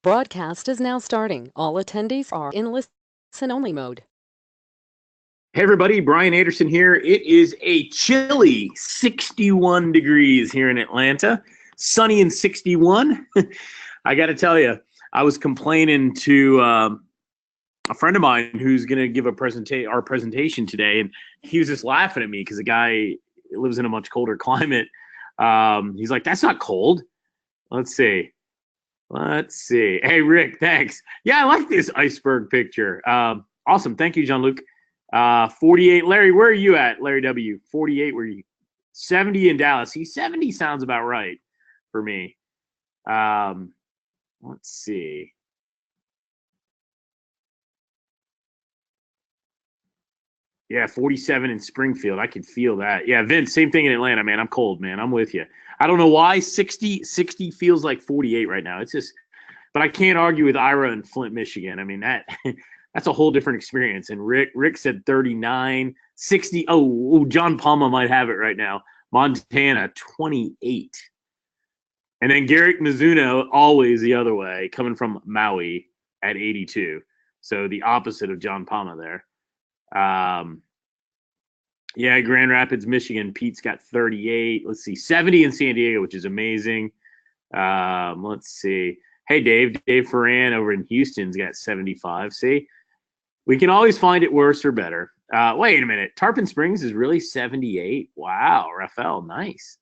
Broadcast is now starting. All attendees are in listen-only mode. Hey everybody, Brian Anderson here. It is a chilly 61 degrees here in Atlanta. Sunny and 61. I got to tell you, I was complaining to a friend of mine who's going to give our presentation today, and he was just laughing at me because the guy lives in a much colder climate. He's like, "That's not cold." Let's see. Hey, Rick, thanks. Yeah, I like this iceberg picture. Awesome. Thank you, Jean-Luc. 48. Larry, where are you at? Larry W. 48, where are you? 70 in Dallas. 70 sounds about right for me. Let's see. Yeah, 47 in Springfield. I could feel that. Yeah, Vince, same thing in Atlanta, man. I'm cold, man. I'm with you. I don't know why 60 feels like 48 right now. It's just, but I can't argue with Ira and Flint, Michigan. I mean, that's a whole different experience. And Rick said 39, 60. Oh, John Palma might have it right now. Montana, 28. And then Garrick Mizuno, always the other way, coming from Maui at 82. So the opposite of John Palma there. Yeah, Grand Rapids, Michigan. Pete's got 38. Let's see, 70 in San Diego, which is amazing. Let's see. Hey, Dave Ferran over in Houston's got 75. See, we can always find it worse or better. Wait a minute. Tarpon Springs is really 78. Wow, Rafael, nice.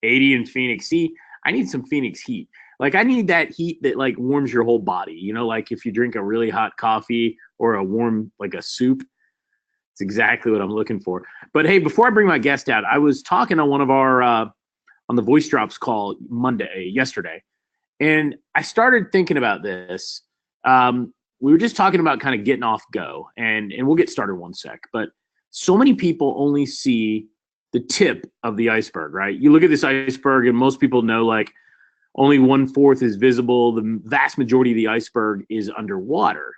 80 in Phoenix. See, I need some Phoenix heat. Like, I need that heat that, like, warms your whole body. You know, like if you drink a really hot coffee or a warm, like a soup. It's exactly what I'm looking for. But, hey, before I bring my guest out, I was talking on one of our on the Voice Drops call yesterday, and I started thinking about this. We were just talking about kind of getting off go, and we'll get started in one sec. But so many people only see the tip of the iceberg, right? You look at this iceberg, and most people know, like, only 1/4 is visible. The vast majority of the iceberg is underwater.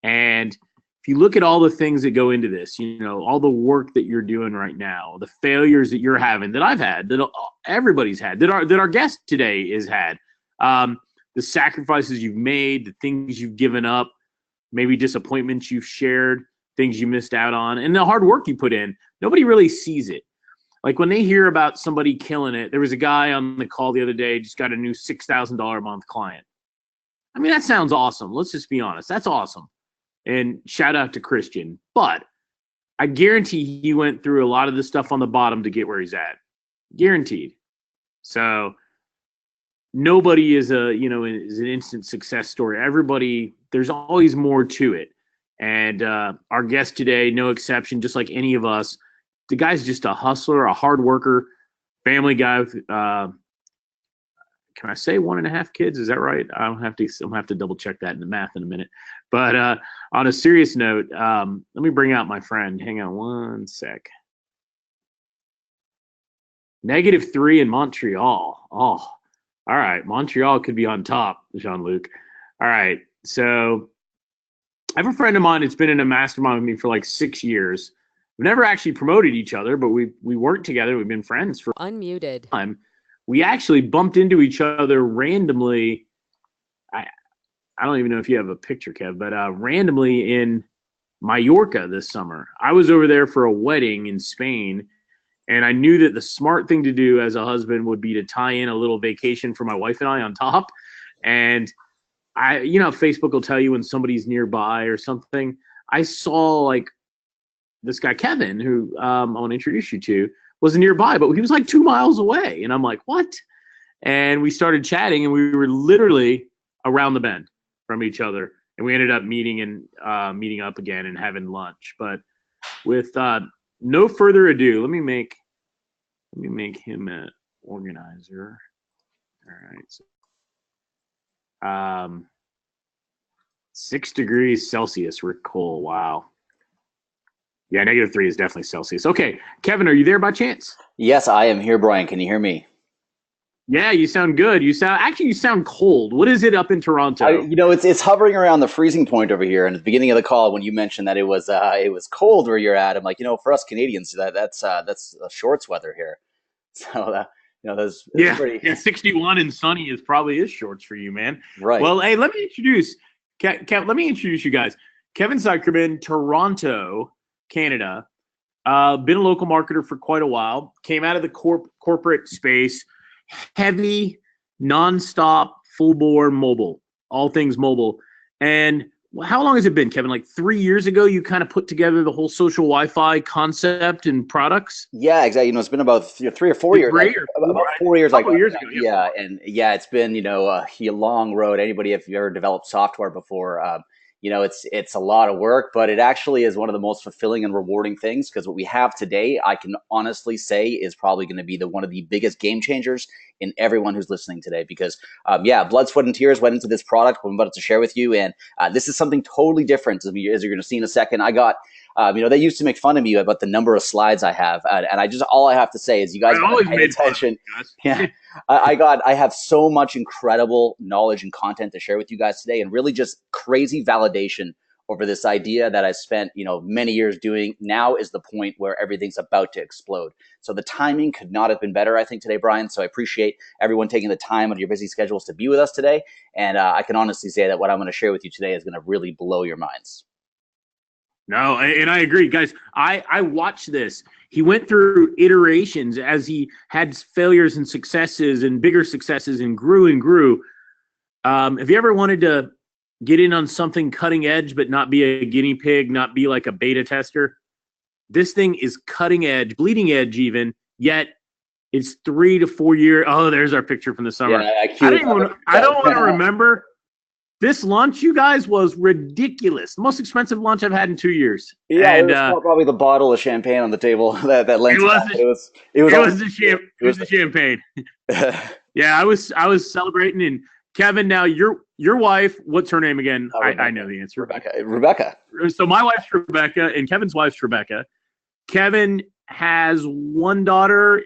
And if you look at all the things that go into this, you know, all the work that you're doing right now, the failures that you're having, that I've had, that everybody's had, that our guest today has had, the sacrifices you've made, the things you've given up, maybe disappointments you've shared, things you missed out on, and the hard work you put in. Nobody really sees it. Like when they hear about somebody killing it, there was a guy on the call the other day, just got a new $6,000 a month client. I mean, that sounds awesome. Let's just be honest. That's awesome. And shout out to Christian. But I guarantee he went through a lot of the stuff on the bottom to get where he's at. Guaranteed. So nobody is is an instant success story. Everybody, there's always more to it. And our guest today, no exception, just like any of us, the guy's just a hustler, a hard worker, family guy with can I say 1.5 kids? Is that right? I'll have to double check that in the math in a minute. But on a serious note, let me bring out my friend. Hang on one sec. -3 in Montreal. Oh, all right. Montreal could be on top, Jean-Luc. All right. So I have a friend of mine that's been in a mastermind with me for like 6 years. We've never actually promoted each other, but we worked together. We've been friends for Unmuted. time. We actually bumped into each other randomly. I don't even know if you have a picture, Kev, but randomly in Mallorca this summer. I was over there for a wedding in Spain, and I knew that the smart thing to do as a husband would be to tie in a little vacation for my wife and I on top. And Facebook will tell you when somebody's nearby or something. I saw like this guy, Kevin, who I want to introduce you to, was nearby, but he was like 2 miles away. And I'm like, what? And we started chatting, and we were literally around the bend from each other. And we ended up meeting up again and having lunch. But with no further ado, let me make him an organizer. All right. 6 degrees Celsius, Rick Cole. Wow. Yeah, -3 is definitely Celsius. Okay, Kevin, are you there by chance? Yes, I am here, Brian. Can you hear me? Yeah, you sound good. You sound cold. What is it up in Toronto? It's hovering around the freezing point over here. And at the beginning of the call, when you mentioned that it was cold where you're at, I'm like, for us Canadians, that's shorts weather here. So That's Yeah, pretty 61 and sunny is probably his shorts for you, man. right. Well, hey, let me introduce let me introduce you guys. Kevin Zuckerman, Toronto, Canada. Been a local marketer for quite a while. Came out of the corporate space, heavy, nonstop, full bore mobile, all things mobile. And how long has it been, Kevin? Like 3 years ago, you kind of put together the whole social Wi-Fi concept and products. Yeah, exactly. It's been about 3 or 4 years. Three or four, About right? 4 years. A I couple got years the ago, idea, and yeah, it's been a long road. Anybody, if you ever developed software before, it's a lot of work, but it actually is one of the most fulfilling and rewarding things because what we have today, I can honestly say, is probably going to be one of the biggest game changers in everyone who's listening today. Because blood, sweat, and tears went into this product I'm about to share with you, and this is something totally different as you're going to see in a second. I got. They used to make fun of me about the number of slides I have, and all I have to say is you guys I got always to pay made fun of attention. you guys. Yeah, I have so much incredible knowledge and content to share with you guys today, and really just crazy validation over this idea that I spent many years doing. Now is the point where everything's about to explode. So the timing could not have been better, I think, today, Brian. So I appreciate everyone taking the time out of your busy schedules to be with us today, and I can honestly say that what I'm going to share with you today is going to really blow your minds. No, and I agree, guys. I watched this. He went through iterations as he had failures and successes and bigger successes and grew and grew. Have you ever wanted to get in on something cutting edge but not be a guinea pig, not be like a beta tester? This thing is cutting edge, bleeding edge even, yet it's 3 to 4 years. Oh, there's our picture from the summer. Yeah, I don't want to remember. This lunch, you guys, was ridiculous. The most expensive lunch I've had in 2 years. Yeah, and, it was probably the bottle of champagne on the table that lent. It was the champagne. Yeah, I was celebrating. And Kevin, now your wife, what's her name again? I know the answer. Rebecca. So my wife's Rebecca, and Kevin's wife's Rebecca. Kevin has one daughter.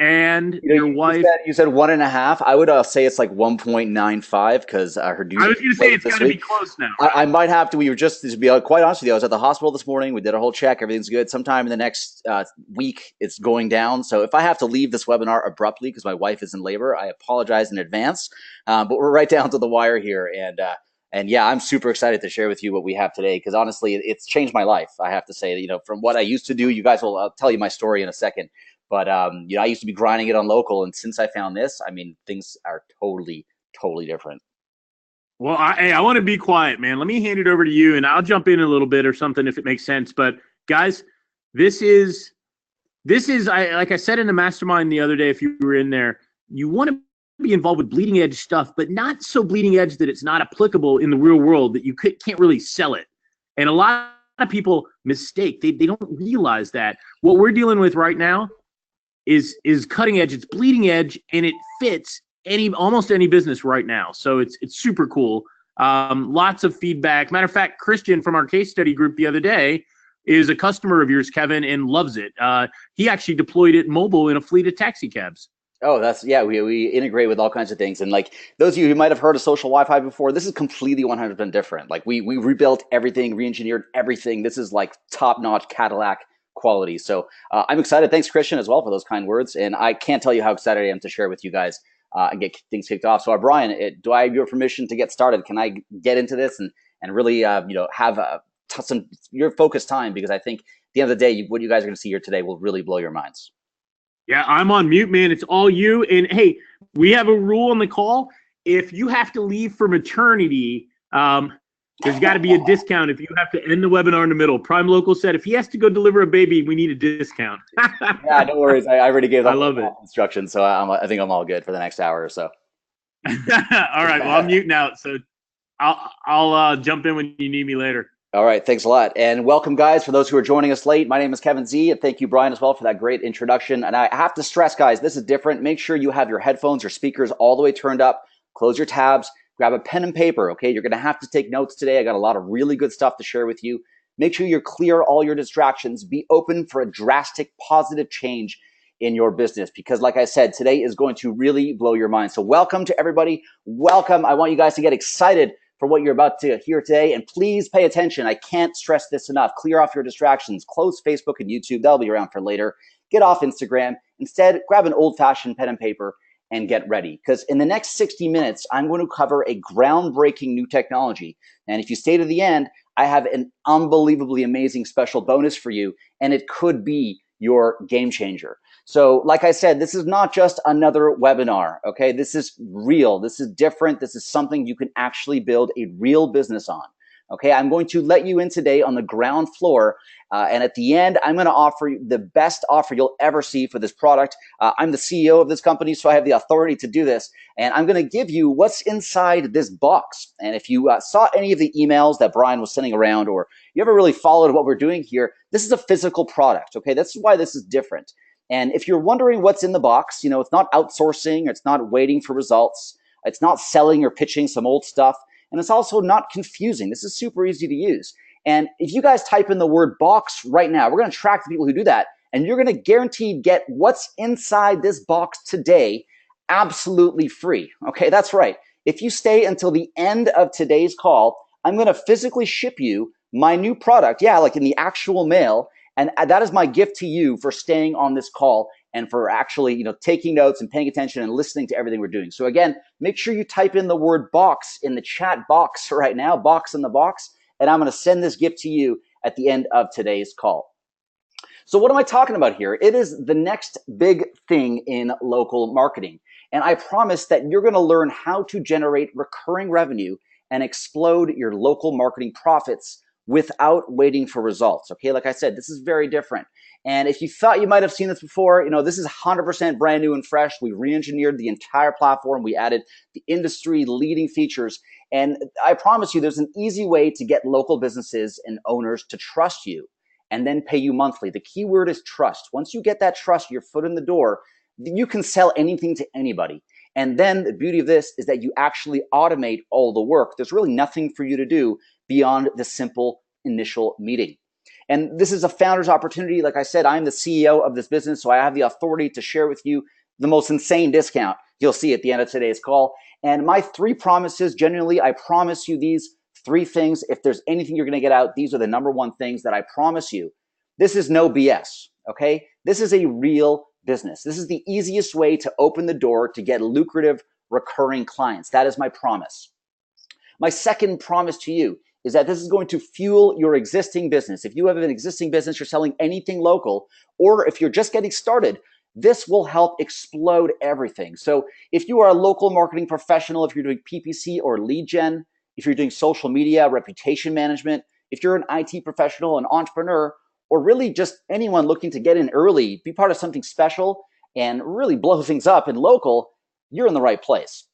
And your wife, you said 1.5. I would say it's like 1.95 because her due. I was going to say it's got to be close now. Right? I might have to. We were just to be quite honest with you. I was at the hospital this morning. We did a whole check. Everything's good. Sometime in the next week, it's going down. So if I have to leave this webinar abruptly because my wife is in labor, I apologize in advance. But we're right down to the wire here, and yeah, I'm super excited to share with you what we have today because honestly, it's changed my life. I have to say, from what I used to do. You guys will. I'll tell you my story in a second. But I used to be grinding it on local, and since I found this, things are totally different. Well, I want to be quiet, man. Let me hand it over to you, and I'll jump in a little bit or something if it makes sense. But guys, this is like I said in the mastermind the other day. If you were in there, you want to be involved with bleeding edge stuff, but not so bleeding edge that it's not applicable in the real world that you can't really sell it. And a lot of people mistake. They don't realize that what we're dealing with right now is cutting edge. It's bleeding edge, and it fits almost any business right now. So it's super cool. Lots of feedback. Matter of fact, Christian from our case study group the other day is a customer of yours, Kevin, and loves it. He actually deployed it mobile in a fleet of taxi cabs. Oh, we integrate with all kinds of things. And like those of you who might have heard of social Wi-Fi before, this is completely 100% different. Like we rebuilt everything, re-engineered everything. This is like top-notch Cadillac quality. So I'm excited. Thanks, Christian, as well for those kind words. And I can't tell you how excited I am to share with you guys and get things kicked off. So Brian, do I have your permission to get started? Can I get into this and really have some your focused time? Because I think at the end of the day, what you guys are going to see here today will really blow your minds. Yeah, I'm on mute, man. It's all you. And hey, we have a rule on the call. If you have to leave for maternity, there's got to be a discount if you have to end the webinar in the middle. Prime Local said if he has to go deliver a baby, we need a discount. Yeah, no worries. I already gave I love it. Instructions, so I think I'm all good for the next hour or so. All right, well, I'm muting out, so I'll jump in when you need me later. All right, thanks a lot. And welcome, guys, for those who are joining us late. My name is Kevin Z, and thank you, Brian, as well, for that great introduction. And I have to stress, guys, this is different. Make sure you have your headphones or speakers all the way turned up. Close your tabs. Grab a pen and paper, okay? You're going to have to take notes today. I got a lot of really good stuff to share with you. Make sure you're clear all your distractions. Be open for a drastic positive change in your business because, like I said, today is going to really blow your mind. So welcome to everybody. Welcome. I want you guys to get excited for what you're about to hear today. And please pay attention. I can't stress this enough. Clear off your distractions. Close Facebook and YouTube. That'll be around for later. get off Instagram. Instead, grab an old-fashioned pen and paper and get ready. Because in the next 60 minutes, I'm going to cover a groundbreaking new technology. And if you stay to the end, I have an unbelievably amazing special bonus for you, and it could be your game changer. So like I said, this is not just another webinar, okay? This is real. This is different. This is something you can actually build a real business on. Okay, I'm going to let you in today on the ground floor, and at the end, I'm going to offer you the best offer you'll ever see for this product. I'm the CEO of this company, so I have the authority to do this, and I'm going to give you what's inside this box. And if you saw any of the emails that Brian was sending around, or you ever really followed what we're doing here, this is a physical product, okay? That's why this is different. And if you're wondering what's in the box, you know, it's not outsourcing, it's not waiting for results, it's not selling or pitching some old stuff, and it's also not confusing. This is super easy to use. And if you guys type in the word box right now, we're going to track the people who do that, and you're going to guaranteed get what's inside this box today absolutely free. Okay, that's right. If you stay until the end of today's call, I'm going to physically ship you my new product. Yeah, like in the actual mail. And that is my gift to you for staying on this call and for actually, you know, taking notes and paying attention and listening to everything we're doing. So again, make sure you type in the word box in the chat box right now, box in the box, and I'm going to send this gift to you at the end of today's call. So what am I talking about here? It is the next big thing in local marketing. And I promise that you're going to learn how to generate recurring revenue and explode your local marketing profits without waiting for results. Okay, like I said, this is very different. And if you thought you might have seen this before, you know, this is 100% brand new and fresh. We re-engineered the entire platform. We added the industry leading features. And I promise you, there's an easy way to get local businesses and owners to trust you and then pay you monthly. The key word is trust. Once you get that trust, your foot in the door, you can sell anything to anybody. And then the beauty of this is that you actually automate all the work. There's really nothing for you to do beyond the simple initial meeting. And this is a founder's opportunity. Like I said, I'm the CEO of this business, so I have the authority to share with you the most insane discount you'll see at the end of today's call. And my 3 promises, genuinely, I promise you these 3 things. If there's anything you're going to get out, these are the number 1 things that I promise you. This is no BS, okay? This is a real business. This is the easiest way to open the door to get lucrative recurring clients. That is my promise. My second promise to you is that this is going to fuel your existing business. If you have an existing business, you're selling anything local, or if you're just getting started, this will help explode everything. So if you are a local marketing professional, if you're doing PPC or lead gen, if you're doing social media, reputation management, if you're an IT professional, an entrepreneur, or really just anyone looking to get in early, be part of something special, and really blow things up in local, you're in the right place.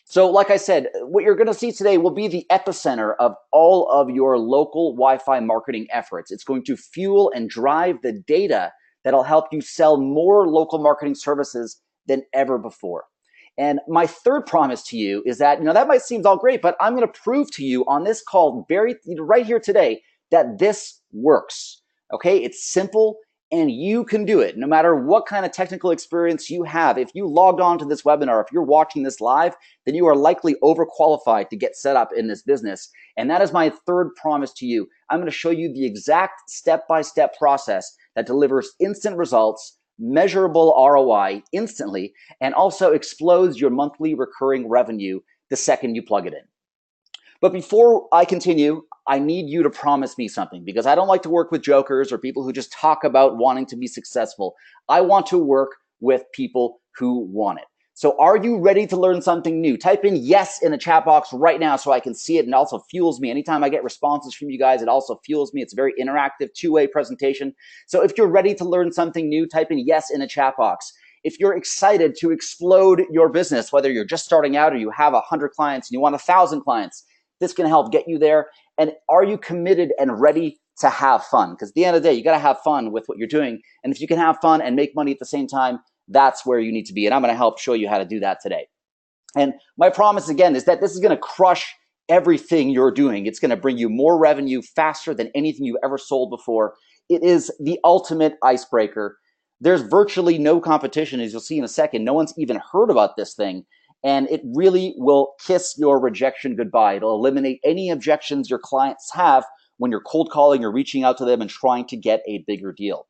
So like I said, what you're going to see today will be the epicenter of all of your local Wi-Fi marketing efforts. It's going to fuel and drive the data that'll help you sell more local marketing services than ever before. And my third promise to you is that, you know, that might seem all great, but I'm going to prove to you on this call right here today that this works. Okay, it's simple and you can do it no matter what kind of technical experience you have. If you logged on to this webinar, if you're watching this live, then you are likely overqualified to get set up in this business. And that is my third promise to you. I'm going to show you the exact step-by-step process that delivers instant results, measurable ROI instantly, and also explodes your monthly recurring revenue the second you plug it in. But before I continue, I need you to promise me something, because I don't like to work with jokers or people who just talk about wanting to be successful. I want to work with people who want it. So are you ready to learn something new? Type in yes in the chat box right now so I can see it, and also fuels me. Anytime I get responses from you guys, it also fuels me. It's a very interactive two-way presentation. So if you're ready to learn something new, type in yes in the chat box. If you're excited to explode your business, whether you're just starting out or you have 100 clients and you want 1,000 clients, this can help get you there. And are you committed and ready to have fun? Because at the end of the day, you got to have fun with what you're doing. And if you can have fun and make money at the same time, that's where you need to be. And I'm going to help show you how to do that today. And my promise again is that this is going to crush everything you're doing. It's going to bring you more revenue faster than anything you've ever sold before. It is the ultimate icebreaker. There's virtually no competition, as you'll see in a second. No one's even heard about this thing. And it really will kiss your rejection goodbye. It'll eliminate any objections your clients have when you're cold calling or reaching out to them and trying to get a bigger deal.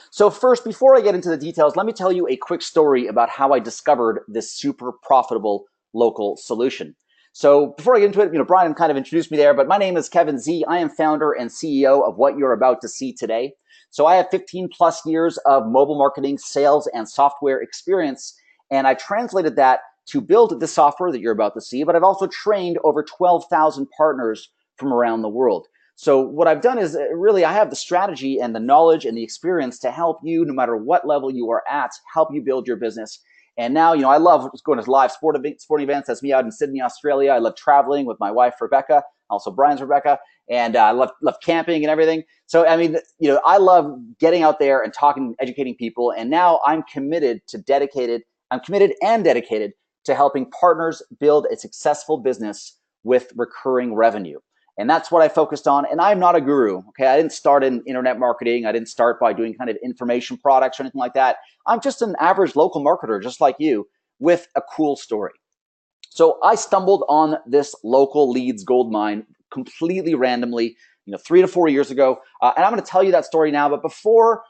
So first, before I get into the details, let me tell you a quick story about how I discovered this super profitable local solution. So before I get into it, Brian kind of introduced me there, but my name is Kevin Z. I am founder and CEO of what you're about to see today. So I have 15 plus years of mobile marketing, sales, and software experience, and I translated that to build the software that you're about to see, but I've also trained over 12,000 partners from around the world. So what I've done is really I have the strategy and the knowledge and the experience to help you, no matter what level you are at, help you build your business. And now, I love going to live sporting events. That's me out in Sydney, Australia. I love traveling with my wife, Rebecca, also Brian's Rebecca, and I love camping and everything. So, I mean, I love getting out there and talking, educating people. And now I'm committed and dedicated to helping partners build a successful business with recurring revenue. And that's what I focused on. And I'm not a guru. Okay. I didn't start in internet marketing. I didn't start by doing kind of information products or anything like that. I'm just an average local marketer, just like you, with a cool story. So I stumbled on this local leads gold mine completely randomly, 3 to 4 years ago. And I'm going to tell you that story now. But before,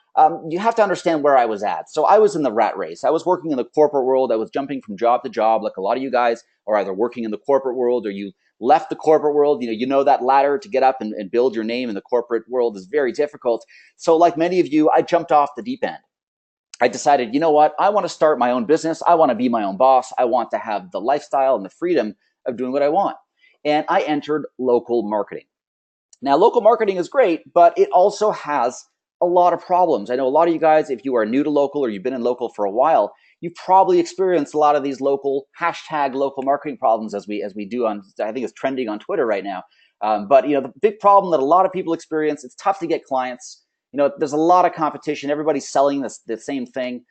you have to understand where I was at. So I was in the rat race. I was working in the corporate world. I was jumping from job to job, like a lot of you guys are either working in the corporate world or you left the corporate world. You know that ladder to get up and build your name in the corporate world is very difficult. So like many of you, I jumped off the deep end. I decided, you know what? I want to start my own business. I want to be my own boss. I want to have the lifestyle and the freedom of doing what I want. And I entered local marketing. Now, local marketing is great, but it also has a lot of problems. I know a lot of you guys, if you are new to local or you've been in local for a while, you've probably experienced a lot of these local local marketing problems as we do on, I think it's trending on Twitter right now. But the big problem that a lot of people experience, it's tough to get clients. There's a lot of competition. Everybody's selling the same thing.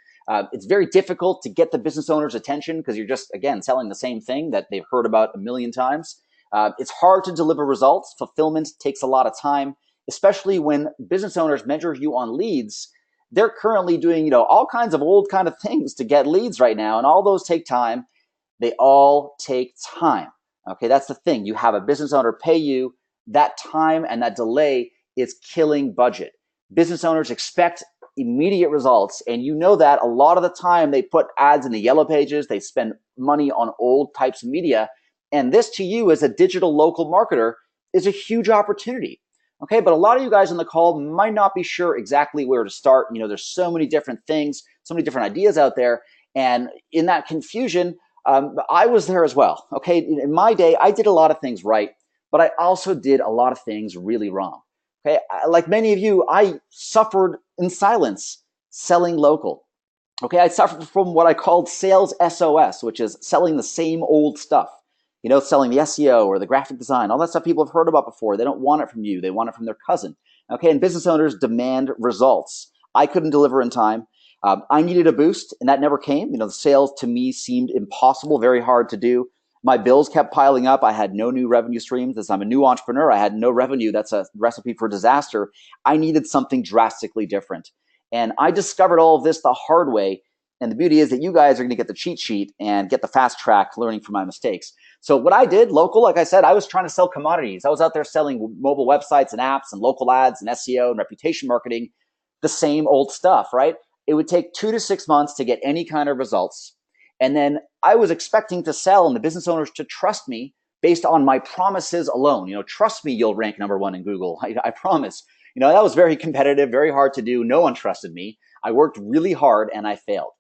It's very difficult to get the business owner's attention because you're just, again, selling the same thing that they've heard about a million times. It's hard to deliver results. Fulfillment takes a lot of time, especially when business owners measure you on leads. They're currently doing, all kinds of old kind of things to get leads right now, and all those take time. They all take time. Okay, that's the thing. You have a business owner pay you. That time and that delay is killing budget. Business owners expect immediate results, and that a lot of the time they put ads in the yellow pages. They spend money on old types of media. And this to you as a digital local marketer is a huge opportunity. Okay, but a lot of you guys on the call might not be sure exactly where to start. There's so many different things, so many different ideas out there. And in that confusion, I was there as well. Okay, in my day, I did a lot of things right, but I also did a lot of things really wrong. Okay, like many of you, I suffered in silence selling local. Okay, I suffered from what I called sales SOS, which is selling the same old stuff. Selling the SEO or the graphic design, all that stuff people have heard about before. They don't want it from you. They want it from their cousin. Okay, and business owners demand results. I couldn't deliver in time. I needed a boost, and that never came. The sales to me seemed impossible, very hard to do. My bills kept piling up. I had no new revenue streams. As I'm a new entrepreneur, I had no revenue. That's a recipe for disaster. I needed something drastically different. And I discovered all of this the hard way. And the beauty is that you guys are going to get the cheat sheet and get the fast track learning from my mistakes. So what I did, local, like I said, I was trying to sell commodities. I was out there selling mobile websites and apps and local ads and SEO and reputation marketing, the same old stuff, right? It would take 2 to 6 months to get any kind of results. And then I was expecting to sell and the business owners to trust me based on my promises alone. Trust me, you'll rank #1 in Google. I promise. That was very competitive, very hard to do. No one trusted me. I worked really hard and I failed.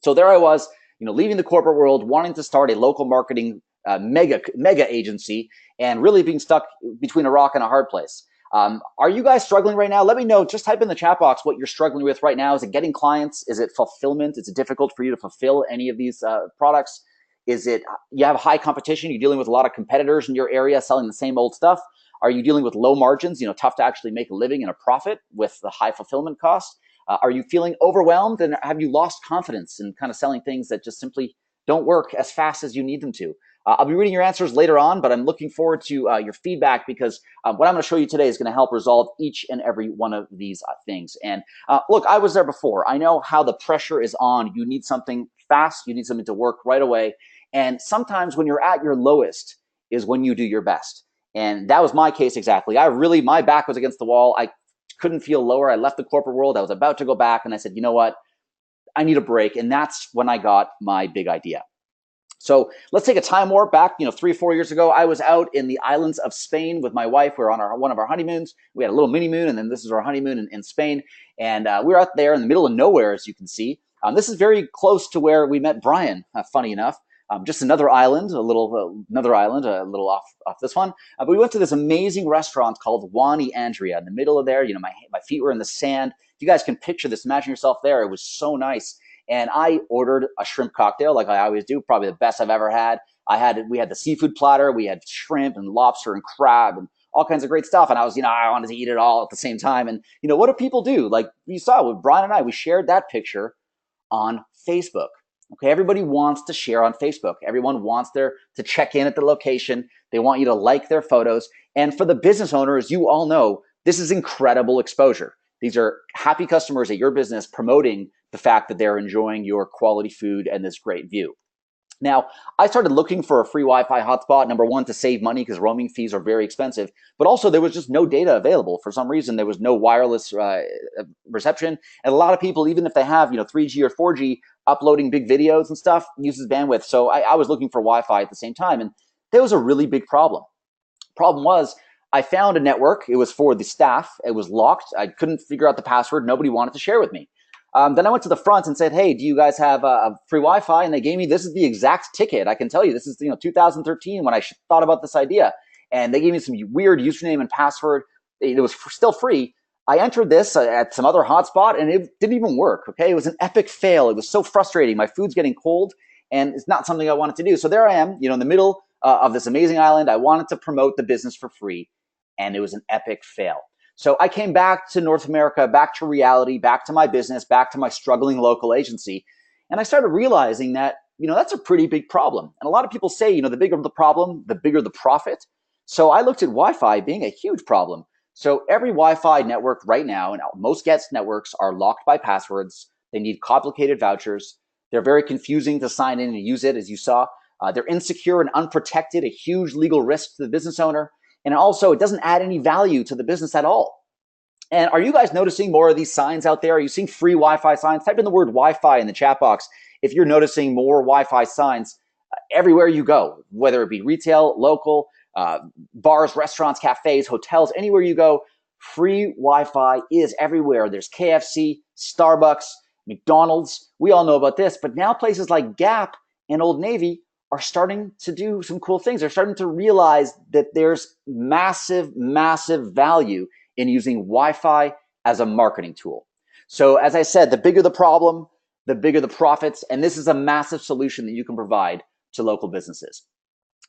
So there I was, leaving the corporate world, wanting to start a local marketing mega agency, and really being stuck between a rock and a hard place. Are you guys struggling right now? Let me know. Just type in the chat box what you're struggling with right now. Is it getting clients? Is it fulfillment? Is it difficult for you to fulfill any of these products? Is it you have high competition? You're dealing with a lot of competitors in your area selling the same old stuff? Are you dealing with low margins? Tough to actually make a living and a profit with the high fulfillment costs? Are you feeling overwhelmed, and have you lost confidence in kind of selling things that just simply don't work as fast as you need them to? I'll be reading your answers later on, but I'm looking forward to your feedback because what I'm going to show you today is going to help resolve each and every one of these things. And look, I was there before. I know how the pressure is on. You need something fast. You need something to work right away. And sometimes when you're at your lowest is when you do your best. And that was my case exactly. My back was against the wall. I couldn't feel lower. I left the corporate world. I was about to go back, and I said, you know what? I need a break. And that's when I got my big idea. So let's take a time warp back, 3 or 4 years ago. I was out in the islands of Spain with my wife. We were on one of our honeymoons. We had a little mini moon, and then this is our honeymoon in Spain. And we were out there in the middle of nowhere, as you can see. This is very close to where we met Brian, funny enough. Just another island, a little off this one. But we went to this amazing restaurant called Juan y Andrea in the middle of there. My feet were in the sand. If you guys can picture this, imagine yourself there. It was so nice. And I ordered a shrimp cocktail like I always do, probably the best I've ever had. We had the seafood platter, we had shrimp and lobster and crab and all kinds of great stuff. And I was, I wanted to eat it all at the same time. And what do people do? Like you saw with Brian and I, we shared that picture on Facebook. Okay, everybody wants to share on Facebook. Everyone wants to check in at the location. They want you to like their photos. And for the business owner, as you all know, this is incredible exposure. These are happy customers at your business promoting the fact that they're enjoying your quality food and this great view. Now, I started looking for a free Wi-Fi hotspot, number one, to save money because roaming fees are very expensive, but also there was just no data available. For some reason, there was no wireless reception. And a lot of people, even if they have 3G or 4G, uploading big videos and stuff uses bandwidth. So I was looking for Wi-Fi at the same time, and there was a really big problem. Problem was, I found a network. It was for the staff. It was locked. I couldn't figure out the password. Nobody wanted to share with me. Then I went to the front and said, hey, do you guys have a free Wi-Fi? And they gave me, this is the exact ticket. I can tell you, this is 2013 when I thought about this idea. And they gave me some weird username and password. It was still free. I entered this at some other hotspot and it didn't even work. Okay, it was an epic fail. It was so frustrating. My food's getting cold and it's not something I wanted to do. So there I am, in the middle of this amazing island. I wanted to promote the business for free and it was an epic fail. So I came back to North America, back to reality, back to my business, back to my struggling local agency. And I started realizing that, that's a pretty big problem. And a lot of people say, the bigger the problem, the bigger the profit. So I looked at Wi-Fi being a huge problem. So every Wi-Fi network right now, and most guest networks are locked by passwords. They need complicated vouchers. They're very confusing to sign in and use it, as you saw. They're insecure and unprotected, a huge legal risk to the business owner. And also, it doesn't add any value to the business at all. And are you guys noticing more of these signs out there? Are you seeing free Wi-Fi signs? Type in the word Wi-Fi in the chat box if you're noticing more Wi-Fi signs everywhere you go, whether it be retail, local, bars, restaurants, cafes, hotels, anywhere you go. Free Wi-Fi is everywhere. There's KFC, Starbucks, McDonald's. We all know about this. But now places like Gap and Old Navy are starting to do some cool things. They're starting to realize that there's massive, massive value in using Wi-Fi as a marketing tool. So as I said, the bigger the problem, the bigger the profits. And this is a massive solution that you can provide to local businesses.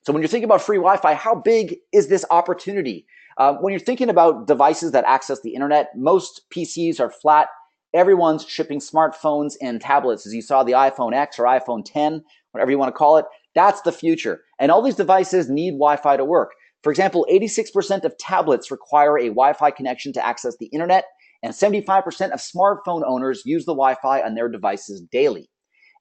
So when you're thinking about free Wi-Fi, how big is this opportunity? When you're thinking about devices that access the internet, most PCs are flat. Everyone's shipping smartphones and tablets. As you saw, the iPhone X or iPhone 10, whatever you want to call it, that's the future. And all these devices need Wi-Fi to work. For example, 86% of tablets require a Wi-Fi connection to access the internet, and 75% of smartphone owners use the Wi-Fi on their devices daily.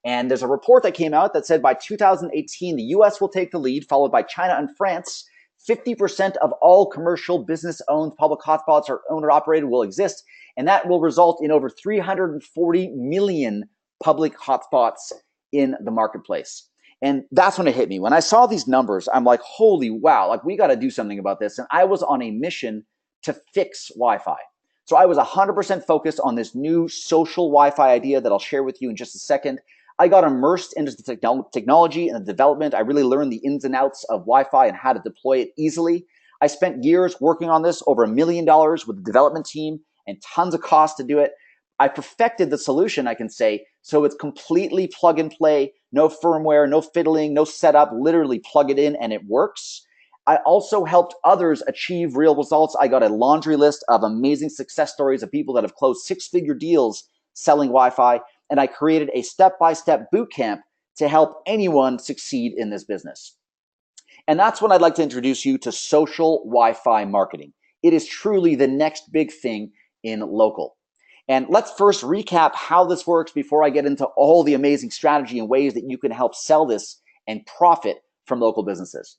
And there's a report that came out that said by 2018, the US will take the lead, followed by China and France. 50% of all commercial business-owned public hotspots or owner-operated will exist, and that will result in over 340 million public hotspots in the marketplace. And that's when it hit me. When I saw these numbers, I'm like, holy wow, like we got to do something about this. And I was on a mission to fix Wi-Fi. So I was 100% focused on this new social Wi-Fi idea that I'll share with you in just a second. I got immersed into the technology and the development. I really learned the ins and outs of Wi-Fi and how to deploy it easily. I spent years working on this, over $1 million with the development team and tons of cost to do it. I perfected the solution, I can say, so it's completely plug and play, no firmware, no fiddling, no setup, literally plug it in and it works. I also helped others achieve real results. I got a laundry list of amazing success stories of people that have closed six-figure deals selling Wi-Fi, and I created a step-by-step boot camp to help anyone succeed in this business. And that's when I'd like to introduce you to social Wi-Fi marketing. It is truly the next big thing in local. And let's first recap how this works before I get into all the amazing strategy and ways that you can help sell this and profit from local businesses.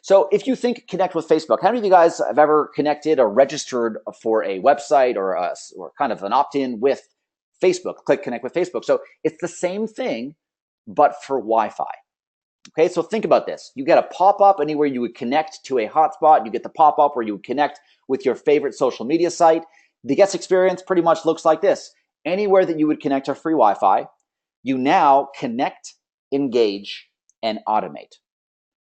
So if you think connect with Facebook, how many of you guys have ever connected or registered for a website or kind of an opt-in with Facebook? Click connect with Facebook. So it's the same thing, but for Wi-Fi. Okay, so think about this. You get a pop-up anywhere you would connect to a hotspot. You get the pop-up where you would connect with your favorite social media site. The guest experience pretty much looks like this. Anywhere that you would connect to free Wi-Fi, you now connect, engage, and automate.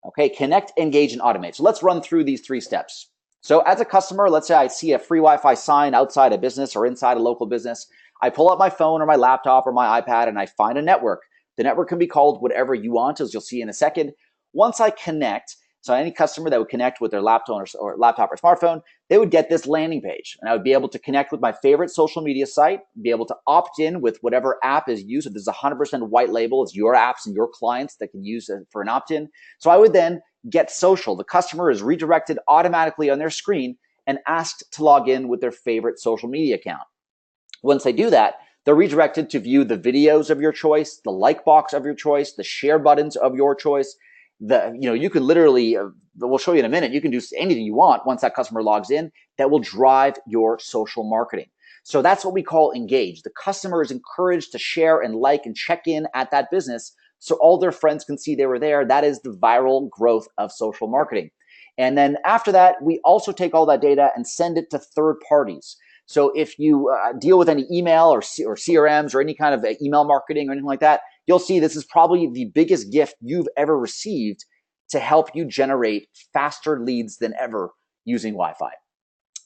Okay, connect, engage, and automate. So let's run through these 3 steps. So as a customer, let's say I see a free Wi-Fi sign outside a business or inside a local business. I pull out my phone or my laptop or my iPad and I find a network. The network can be called whatever you want, as you'll see in a second. Once I connect, so any customer that would connect with their laptop or smartphone, they would get this landing page. And I would be able to connect with my favorite social media site, be able to opt in with whatever app is used. If this is 100% white label, it's your apps and your clients that can use it for an opt-in. So I would then get social. The customer is redirected automatically on their screen and asked to log in with their favorite social media account. Once they do that, they're redirected to view the videos of your choice, the like box of your choice, the share buttons of your choice. You can literally, we'll show you in a minute, you can do anything you want once that customer logs in that will drive your social marketing. So that's what we call engage. The customer is encouraged to share and like and check in at that business so all their friends can see they were there. That is the viral growth of social marketing. And then after that, we also take all that data and send it to third parties. So if you deal with any email or CRMs or any kind of email marketing or anything like that, you'll see this is probably the biggest gift you've ever received to help you generate faster leads than ever using Wi-Fi.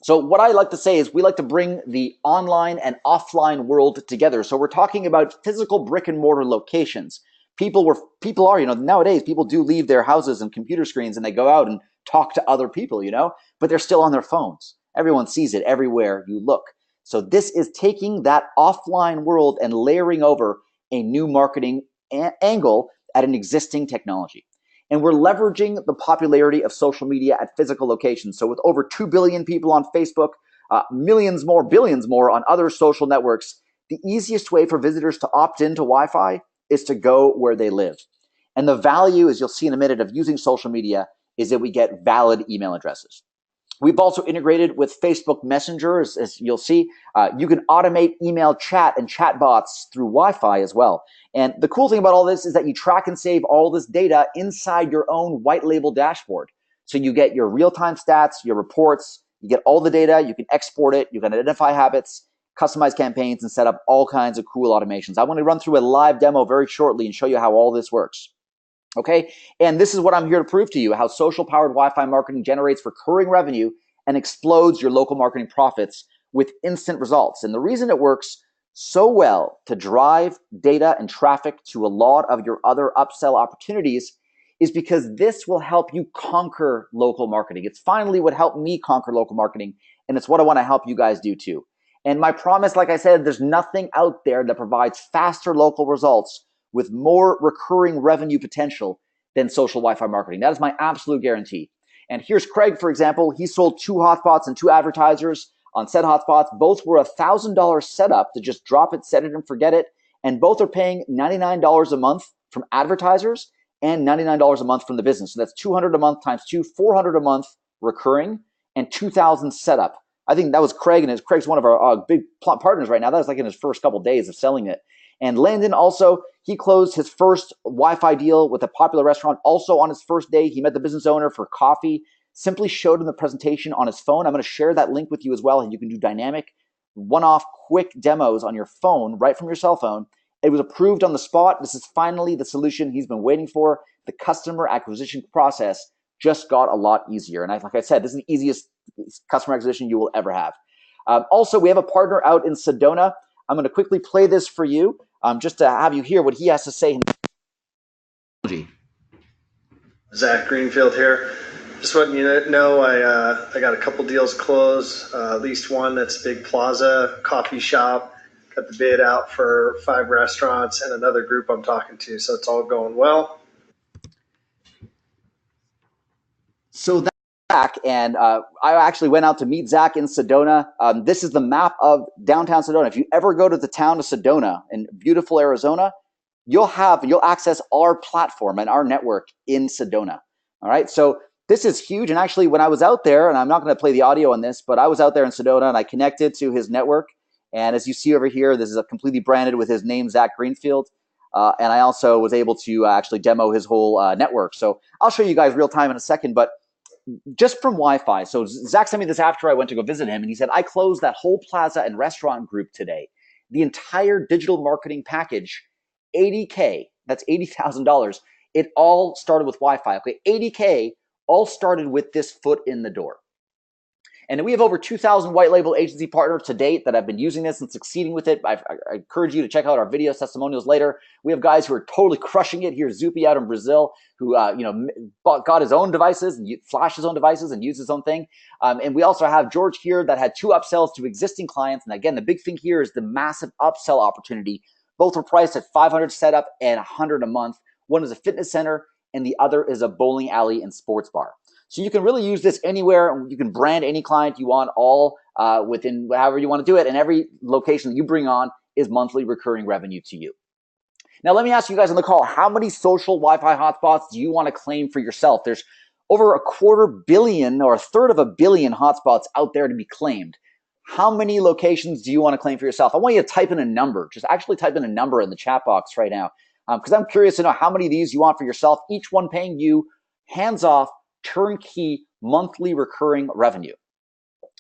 So what I like to say is we like to bring the online and offline world together. So we're talking about physical brick and mortar locations. People are, nowadays people do leave their houses and computer screens and they go out and talk to other people, but they're still on their phones. Everyone sees it everywhere you look. So this is taking that offline world and layering over a new marketing angle at an existing technology. And we're leveraging the popularity of social media at physical locations. So with over 2 billion people on Facebook, billions more on other social networks, the easiest way for visitors to opt into Wi-Fi is to go where they live. And the value, as you'll see in a minute, of using social media is that we get valid email addresses. We've also integrated with Facebook Messenger, as you'll see. You can automate email chat and chat bots through Wi-Fi as well. And the cool thing about all this is that you track and save all this data inside your own white label dashboard. So you get your real-time stats, your reports, you get all the data, you can export it, you can identify habits, customize campaigns, and set up all kinds of cool automations. I want to run through a live demo very shortly and show you how all this works. Okay, and this is what I'm here to prove to you, how social-powered Wi-Fi marketing generates recurring revenue and explodes your local marketing profits with instant results. And the reason it works so well to drive data and traffic to a lot of your other upsell opportunities is because this will help you conquer local marketing. It's finally what helped me conquer local marketing, and it's what I want to help you guys do too. And my promise, like I said, there's nothing out there that provides faster local results with more recurring revenue potential than social Wi-Fi marketing. That is my absolute guarantee. And here's Craig, for example. He sold 2 hotspots and 2 advertisers on said hotspots. Both were $1,000 setup to just drop it, set it, and forget it. And both are paying $99 a month from advertisers and $99 a month from the business. So that's $200 a month times 2, $400 a month recurring, and $2,000 setup. I think that was Craig, and Craig's one of our big partners right now. That was like in his first couple of days of selling it. And Landon also, he closed his first Wi-Fi deal with a popular restaurant. Also on his first day, he met the business owner for coffee, simply showed him the presentation on his phone. I'm going to share that link with you as well, and you can do dynamic, one-off, quick demos on your phone, right from your cell phone. It was approved on the spot. This is finally the solution he's been waiting for. The customer acquisition process just got a lot easier. And like I said, this is the easiest customer acquisition you will ever have. Also, we have a partner out in Sedona. I'm going to quickly play this for you, just to have you hear what he has to say. Zach Greenfield here. Just letting you know, I got a couple deals closed. At least one that's Big Plaza coffee shop. Got the bid out for 5 restaurants and another group I'm talking to. So it's all going well. So that's Zach, and I actually went out to meet Zach in Sedona. This is the map of downtown Sedona. If you ever go to the town of Sedona in beautiful Arizona, you'll access our platform and our network in Sedona. All right, so this is huge. And actually, when I was out there, and I'm not going to play the audio on this, but I was out there in Sedona and I connected to his network. And as you see over here, this is a completely branded with his name, Zach Greenfield. And I also was able to actually demo his whole network. So I'll show you guys real time in a second. But just from Wi-Fi. So Zach sent me this after I went to go visit him, and he said, I closed that whole plaza and restaurant group today. The entire digital marketing package, $80K, that's $80,000. It all started with Wi-Fi. Okay, $80K all started with this foot in the door. And we have over 2,000 white label agency partners to date that have been using this and succeeding with it. I encourage you to check out our video testimonials later. We have guys who are totally crushing it. Here's Zupi out in Brazil, who got his own devices and flashed his own devices and used his own thing. And we also have George here that had 2 upsells to existing clients. And again, the big thing here is the massive upsell opportunity. Both are priced at $500 setup and $100 a month. One is a fitness center, and the other is a bowling alley and sports bar. So you can really use this anywhere. You can brand any client you want, all within however you want to do it. And every location that you bring on is monthly recurring revenue to you. Now, let me ask you guys on the call, how many social Wi-Fi hotspots do you want to claim for yourself? There's over 250 million or 1/3 of a billion hotspots out there to be claimed. How many locations do you want to claim for yourself? I want you to type in a number. Just actually type in a number in the chat box right now, because I'm curious to know how many of these you want for yourself, each one paying you hands-off, turnkey, monthly recurring revenue.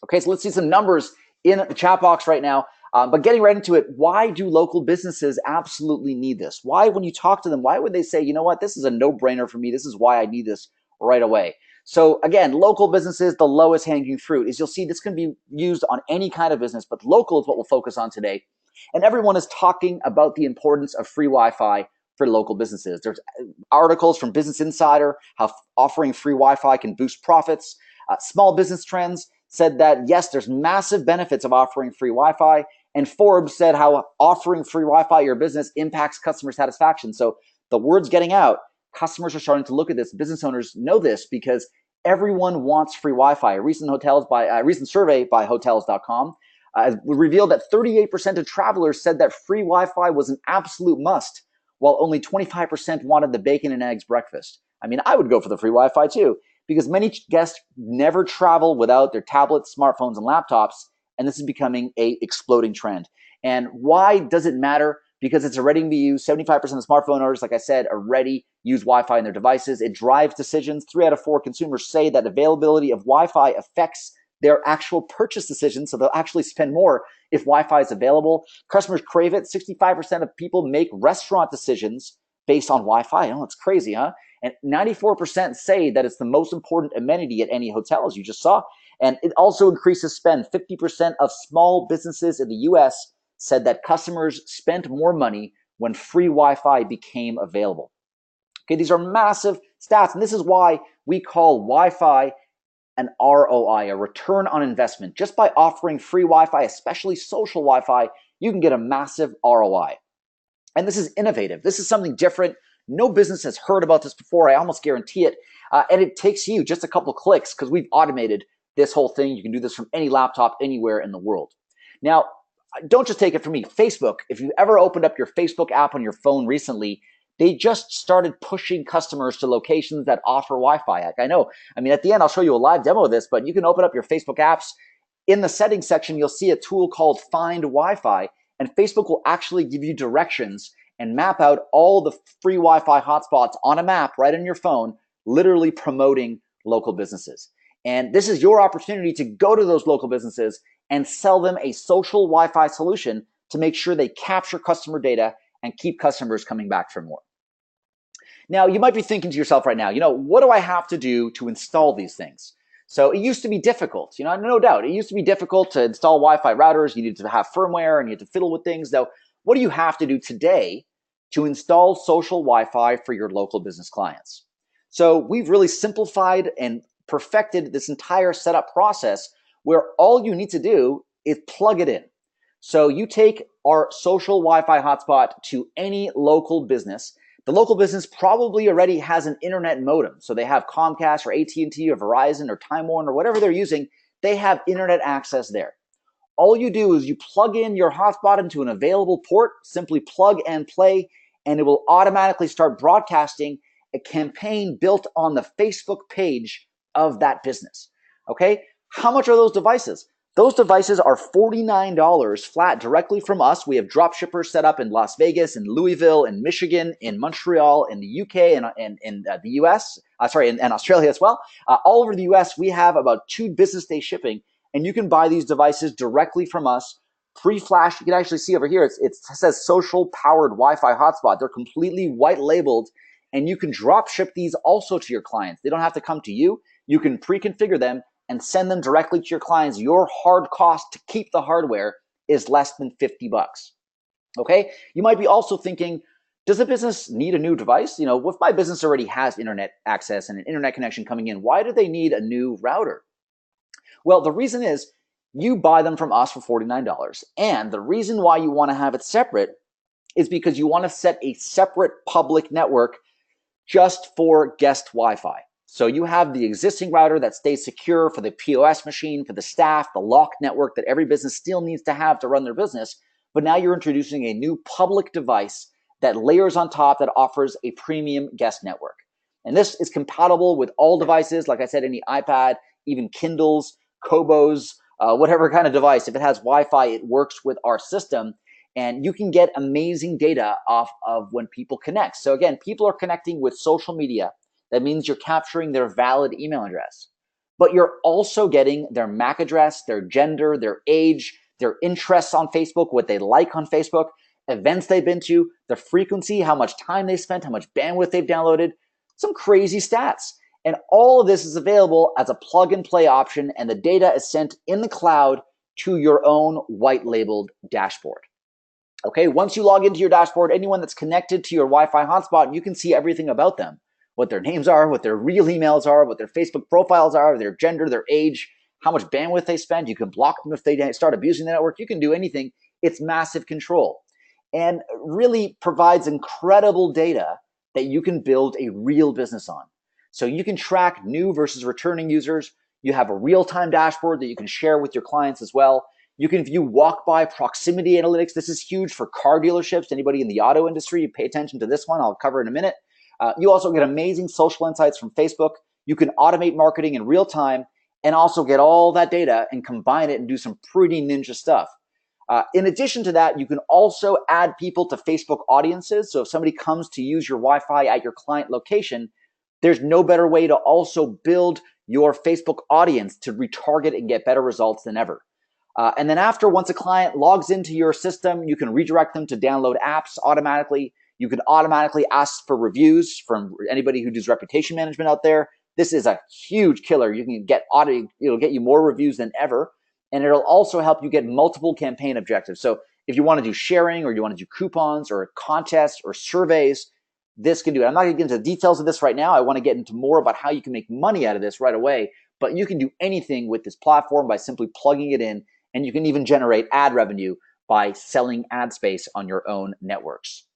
Okay, so let's see some numbers in the chat box right now. But getting right into it, why do local businesses absolutely need this? Why, when you talk to them, why would they say, you know what, this is a no-brainer for me. This is why I need this right away. So again, local businesses, the lowest hanging fruit is you'll see this can be used on any kind of business, but local is what we'll focus on today. And everyone is talking about the importance of free Wi-Fi for local businesses. There's articles from Business Insider, how offering free Wi-Fi can boost profits. Small Business Trends said that, yes, there's massive benefits of offering free Wi-Fi. And Forbes said how offering free Wi-Fi at your business impacts customer satisfaction. So the word's getting out. Customers are starting to look at this. Business owners know this because everyone wants free Wi-Fi. A recent survey by Hotels.com revealed that 38% of travelers said that free Wi-Fi was an absolute must, while only 25% wanted the bacon and eggs breakfast. I mean, I would go for the free Wi-Fi too, because many guests never travel without their tablets, smartphones, and laptops, and this is becoming an exploding trend. And why does it matter? Because it's already being used. 75% of smartphone owners, like I said, already use Wi-Fi in their devices. It drives decisions. 3 out of 4 consumers say that availability of Wi-Fi affects their actual purchase decisions, so they'll actually spend more if Wi-Fi is available. Customers crave it. 65% of people make restaurant decisions based on Wi-Fi. Oh, it's crazy, huh? And 94% say that it's the most important amenity at any hotel, as you just saw. And it also increases spend. 50% of small businesses in the US said that customers spent more money when free Wi-Fi became available. Okay, these are massive stats, and this is why we call Wi-Fi an ROI, a return on investment. Just by offering free Wi-Fi, especially social Wi-Fi, you can get a massive ROI. And this is innovative. This is something different. No business has heard about this before. I almost guarantee it. And it takes you just a couple clicks because we've automated this whole thing. You can do this from any laptop anywhere in the world. Now, don't just take it from me. Facebook, if you've ever opened up your Facebook app on your phone recently, they just started pushing customers to locations that offer Wi-Fi. I know. I mean, at the end, I'll show you a live demo of this, but you can open up your Facebook apps. In the settings section, you'll see a tool called Find Wi-Fi, and Facebook will actually give you directions and map out all the free Wi-Fi hotspots on a map right on your phone, literally promoting local businesses. And this is your opportunity to go to those local businesses and sell them a social Wi-Fi solution to make sure they capture customer data and keep customers coming back for more. Now, you might be thinking to yourself right now, what do I have to do to install these things? So it used to be difficult, no doubt. It used to be difficult to install Wi-Fi routers. You needed to have firmware and you had to fiddle with things. Now, what do you have to do today to install social Wi-Fi for your local business clients? So we've really simplified and perfected this entire setup process where all you need to do is plug it in. So you take our social Wi-Fi hotspot to any local business. The local business probably already has an internet modem. So they have Comcast or AT&T or Verizon or Time Warner or whatever they're using. They have internet access there. All you do is you plug in your hotspot into an available port, simply plug and play, and it will automatically start broadcasting a campaign built on the Facebook page of that business. Okay, how much are those devices? Those devices are $49 flat directly from us. We have drop shippers set up in Las Vegas, in Louisville, in Michigan, in Montreal, in the UK, and in the US, and Australia as well. All over the US, we have about 2 business day shipping, and you can buy these devices directly from us, pre-flash. You can actually see over here, it says social powered Wi-Fi hotspot. They're completely white labeled, and you can drop ship these also to your clients. They don't have to come to you. You can pre-configure them and send them directly to your clients. Your hard cost to keep the hardware is less than $50. Okay? You might be also thinking, does a business need a new device? You know, if my business already has internet access and an internet connection coming in, why do they need a new router? Well, the reason is you buy them from us for $49. And the reason why you want to have it separate is because you want to set a separate public network just for guest Wi-Fi. So you have the existing router that stays secure for the POS machine, for the staff, the locked network that every business still needs to have to run their business. But now you're introducing a new public device that layers on top that offers a premium guest network. And this is compatible with all devices. Like I said, any iPad, even Kindles, Kobos, whatever kind of device. If it has Wi-Fi, it works with our system. And you can get amazing data off of when people connect. So again, people are connecting with social media. That means you're capturing their valid email address. But you're also getting their MAC address, their gender, their age, their interests on Facebook, what they like on Facebook, events they've been to, the frequency, how much time they spent, how much bandwidth they've downloaded, some crazy stats. And all of this is available as a plug and play option, and the data is sent in the cloud to your own white labeled dashboard. Okay, once you log into your dashboard, anyone that's connected to your Wi-Fi hotspot, you can see everything about them. What their names are, what their real emails are, what their Facebook profiles are, their gender, their age, how much bandwidth they spend. You can block them if they start abusing the network. You can do anything. It's massive control and really provides incredible data that you can build a real business on. So you can track new versus returning users. You have a real-time dashboard that you can share with your clients as well. You can view walk-by proximity analytics. This is huge for car dealerships. Anybody in the auto industry, you pay attention to this one. I'll cover in a minute. You also get amazing social insights from Facebook. You can automate marketing in real time and also get all that data and combine it and do some pretty ninja stuff. In addition to that, you can also add people to Facebook audiences. So if somebody comes to use your Wi-Fi at your client location, there's no better way to also build your Facebook audience to retarget and get better results than ever. And then once a client logs into your system, you can redirect them to download apps automatically. You can automatically ask for reviews from anybody who does reputation management out there. This is a huge killer. You can get it'll get you more reviews than ever. And it'll also help you get multiple campaign objectives. So if you want to do sharing or you want to do coupons or contests or surveys, this can do it. I'm not going to get into the details of this right now. I want to get into more about how you can make money out of this right away. But you can do anything with this platform by simply plugging it in. And you can even generate ad revenue by selling ad space on your own networks.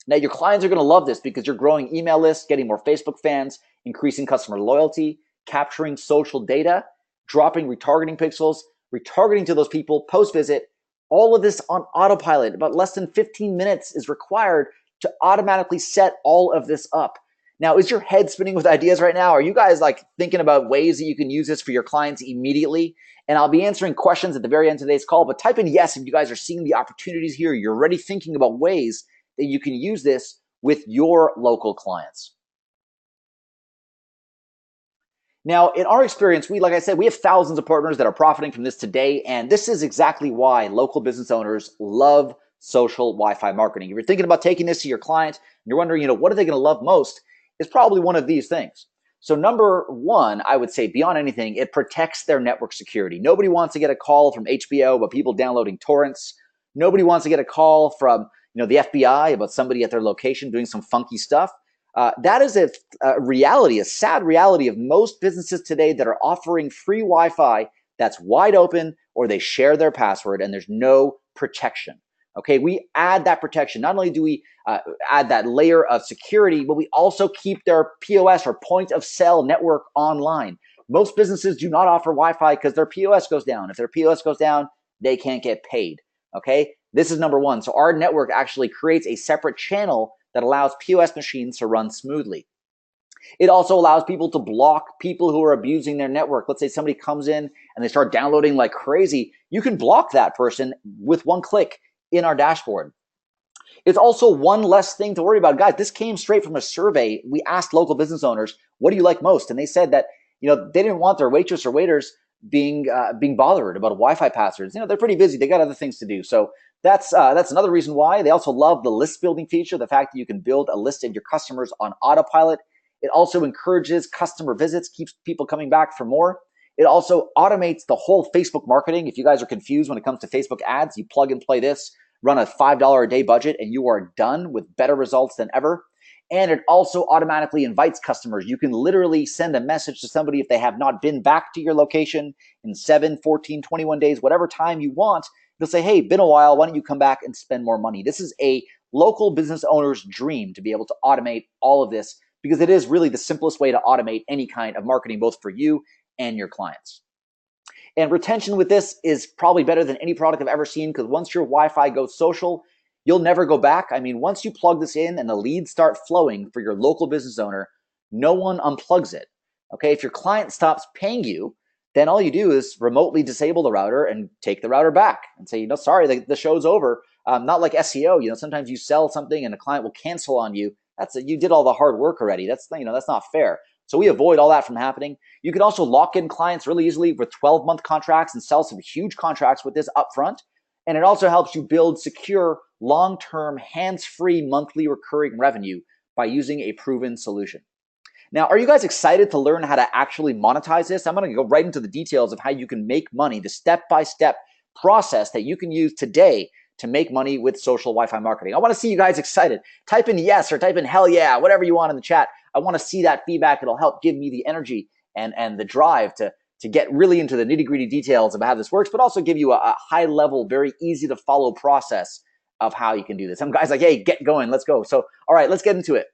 Now, your clients are going to love this because you're growing email lists, getting more Facebook fans, increasing customer loyalty, capturing social data, dropping retargeting pixels, retargeting to those people post-visit, all of this on autopilot. About less than 15 minutes is required to automatically set all of this up. Now, is your head spinning with ideas right now? Are you guys like thinking about ways that you can use this for your clients immediately? And I'll be answering questions at the very end of today's call, but type in yes if you guys are seeing the opportunities here. You're already thinking about ways that you can use this with your local clients. Now, in our experience, like I said, we have thousands of partners that are profiting from this today, and this is exactly why local business owners love social Wi-Fi marketing. If you're thinking about taking this to your client, and you're wondering, what are they going to love most? It's probably one of these things. So number one, I would say beyond anything, it protects their network security. Nobody wants to get a call from HBO about people downloading torrents. Nobody wants to get a call from the FBI about somebody at their location doing some funky stuff. That is a reality, a sad reality of most businesses today that are offering free Wi-Fi that's wide open, or they share their password and there's no protection. Okay, we add that protection. Not only do we add that layer of security, but we also keep their POS or point of sale network online. Most businesses do not offer Wi-Fi because their POS goes down. If their POS goes down, they can't get paid. Okay, this is number one. So our network actually creates a separate channel that allows POS machines to run smoothly. It also allows people to block people who are abusing their network. Let's say somebody comes in and they start downloading like crazy. You can block that person with one click in our dashboard. It's also one less thing to worry about. Guys, this came straight from a survey. We asked local business owners, what do you like most? And they said that, they didn't want their waitress or waiters being bothered about Wi-Fi passwords. They're pretty busy. They got other things to do. So that's another reason why. They also love the list building feature, the fact that you can build a list of your customers on Autopilot. It also encourages customer visits, keeps people coming back for more. It also automates the whole Facebook marketing. If you guys are confused when it comes to Facebook ads, you plug and play this, run a $5 a day budget, and you are done with better results than ever. And it also automatically invites customers. You can literally send a message to somebody if they have not been back to your location in 7, 14, 21 days, whatever time you want. They'll say, hey, been a while. Why don't you come back and spend more money? This is a local business owner's dream to be able to automate all of this, because it is really the simplest way to automate any kind of marketing, both for you and your clients. And retention with this is probably better than any product I've ever seen, because once your Wi-Fi goes social, you'll never go back. I mean, once you plug this in and the leads start flowing for your local business owner, no one unplugs it. Okay, if your client stops paying you, then all you do is remotely disable the router and take the router back and say, sorry, the show's over. Not like SEO, sometimes you sell something and a client will cancel on you. You did all the hard work already. That's not fair. So we avoid all that from happening. You can also lock in clients really easily with 12-month contracts and sell some huge contracts with this upfront. And it also helps you build secure, long-term, hands-free monthly recurring revenue by using a proven solution. Now, are you guys excited to learn how to actually monetize this? I'm going to go right into the details of how you can make money, the step-by-step process that you can use today to make money with social Wi-Fi marketing. I want to see you guys excited. Type in yes or type in hell yeah, whatever you want in the chat. I want to see that feedback. It'll help give me the energy and the drive to get really into the nitty-gritty details of how this works, but also give you a high-level, very easy-to-follow process of how you can do this. Some guys like, hey, get going, let's go. So, all right, let's get into it.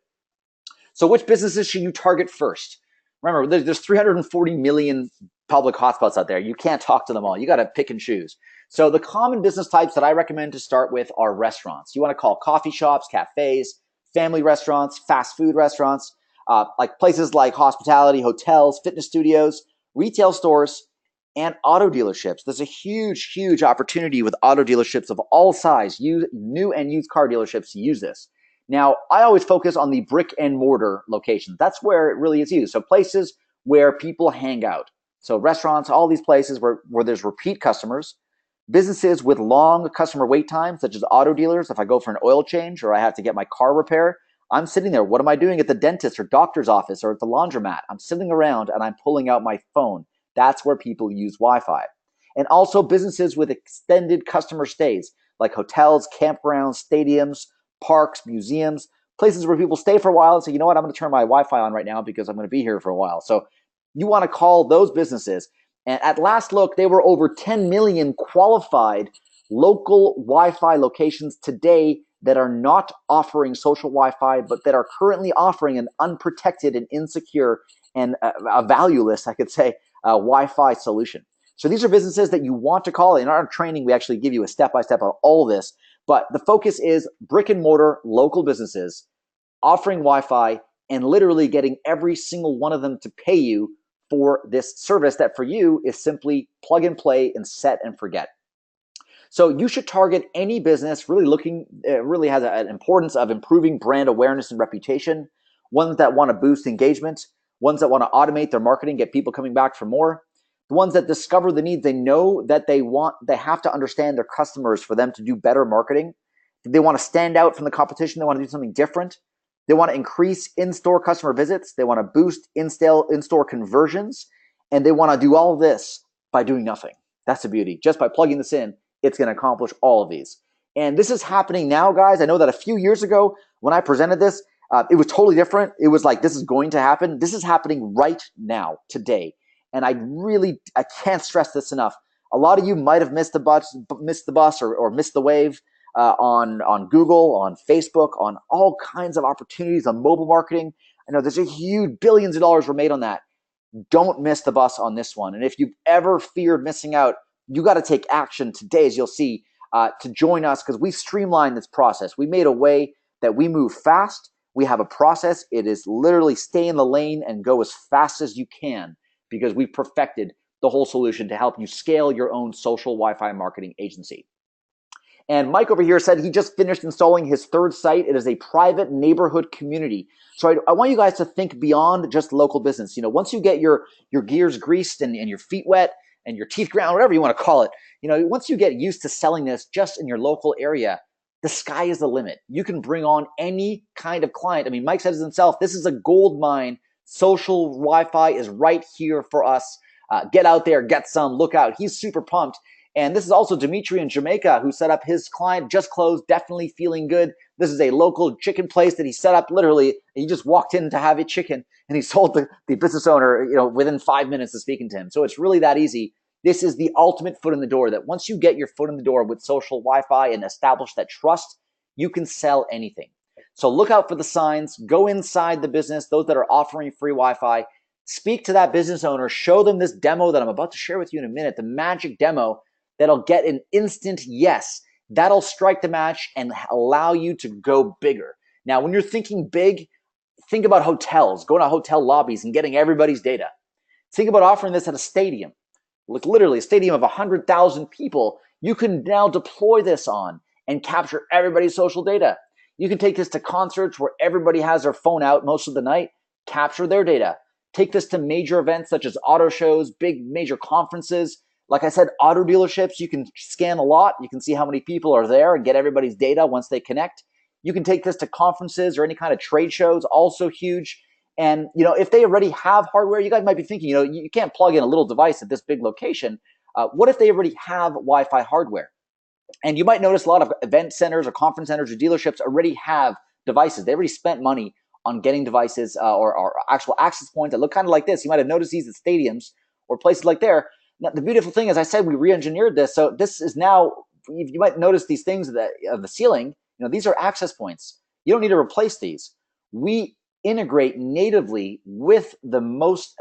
So which businesses should you target first? Remember, there's 340 million public hotspots out there. You can't talk to them all. You got to pick and choose. So the common business types that I recommend to start with are restaurants. You want to call coffee shops, cafes, family restaurants, fast food restaurants, like places like hospitality, hotels, fitness studios, retail stores, and auto dealerships. There's a huge, huge opportunity with auto dealerships of all size, new and used car dealerships to use this. Now, I always focus on the brick and mortar locations. That's where it really is used. So places where people hang out. So restaurants, all these places where there's repeat customers, businesses with long customer wait times, such as auto dealers. If I go for an oil change or I have to get my car repaired, I'm sitting there. What am I doing at the dentist or doctor's office or at the laundromat? I'm sitting around and I'm pulling out my phone. That's where people use Wi-Fi. And also businesses with extended customer stays, like hotels, campgrounds, stadiums, parks, museums, places where people stay for a while and say, you know what, I'm going to turn my Wi-Fi on right now because I'm going to be here for a while. So you want to call those businesses. And at last look, there were over 10 million qualified local Wi-Fi locations today that are not offering social Wi-Fi, but that are currently offering an unprotected and insecure and a valueless, I could say, Wi-Fi solution. So these are businesses that you want to call. In our training, we actually give you a step-by-step of all of this. But the focus is brick and mortar local businesses offering Wi-Fi and literally getting every single one of them to pay you for this service that for you is simply plug and play and set and forget. So you should target any business really has an importance of improving brand awareness and reputation, ones that want to boost engagement, ones that want to automate their marketing, get people coming back for more, the ones that discover the needs they know that they have to understand their customers for them to do better marketing. They want to stand out from the competition. They want to do something different. They want to increase in-store customer visits. They want to boost in-store conversions. And they want to do all of this by doing nothing. That's the beauty. Just by plugging this in, it's going to accomplish all of these. And this is happening now, guys. I know that a few years ago when I presented this, it was totally different. It was like, this is going to happen. This is happening right now, today. And I can't stress this enough. A lot of you might have missed the bus or missed the wave on Google, on Facebook, on all kinds of opportunities on mobile marketing. I know there's a huge billions of dollars were made on that. Don't miss the bus on this one. And if you've ever feared missing out, you got to take action today, as you'll see, to join us, because we streamlined this process. We made a way that we move fast, We have a process. It is literally stay in the lane and go as fast as you can, because we've perfected the whole solution to help you scale your own social Wi-Fi marketing agency. And Mike over here said he just finished installing his third site. It is a private neighborhood community. So I want you guys to think beyond just local business. Once you get your gears greased and your feet wet and your teeth ground, whatever you want to call it, once you get used to selling this just in your local area, the sky is the limit. You can bring on any kind of client. I mean, Mike says it himself, this is a gold mine. Social Wi-Fi is right here for us. Get out there, get some, look out. He's super pumped. And this is also Dimitri in Jamaica, who set up his client, just closed, definitely feeling good. This is a local chicken place that he set up literally. He just walked in to have a chicken, and he sold the business owner, within 5 minutes of speaking to him. So it's really that easy. This is the ultimate foot in the door, that once you get your foot in the door with social Wi-Fi and establish that trust, you can sell anything. So look out for the signs, go inside the business, those that are offering free Wi-Fi, speak to that business owner, show them this demo that I'm about to share with you in a minute, the magic demo that'll get an instant yes. That'll strike the match and allow you to go bigger. Now, when you're thinking big, think about hotels, going to hotel lobbies and getting everybody's data. Think about offering this at a stadium, like literally a stadium of 100,000 people. You can now deploy this on and capture everybody's social data. You can take this to concerts where everybody has their phone out most of the night, capture their data. Take this to major events such as auto shows, big major conferences. Like I said, auto dealerships, you can scan a lot. You can see how many people are there and get everybody's data once they connect. You can take this to conferences or any kind of trade shows, also huge. And, if they already have hardware, you guys might be thinking, you can't plug in a little device at this big location. What if they already have Wi-Fi hardware? And you might notice a lot of event centers or conference centers or dealerships already have devices. They already spent money on getting devices or actual access points that look kind of like this. You might have noticed these at stadiums or places like there. Now, the beautiful thing is, I said we re-engineered this. So this is now, you might notice these things of the ceiling. These are access points. You don't need to replace these. We integrate natively with the most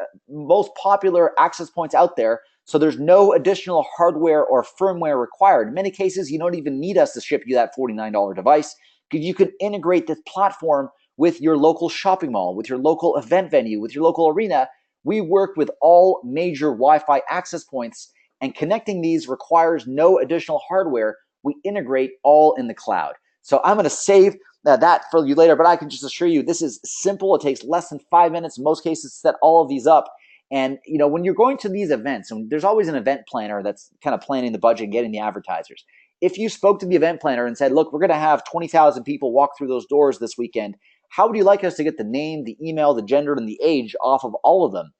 popular access points out there. So there's no additional hardware or firmware required. In many cases, you don't even need us to ship you that $49 device, because you can integrate this platform with your local shopping mall, with your local event venue, with your local arena. We work with all major Wi-Fi access points, and connecting these requires no additional hardware. We integrate all in the cloud. So I'm going to save that for you later, but I can just assure you this is simple. It takes less than 5 minutes in most cases to set all of these up. And when you're going to these events, and there's always an event planner that's kind of planning the budget and getting the advertisers. If you spoke to the event planner and said, look, we're going to have 20,000 people walk through those doors this weekend, how would you like us to get the name, the email, the gender, and the age off of all of them?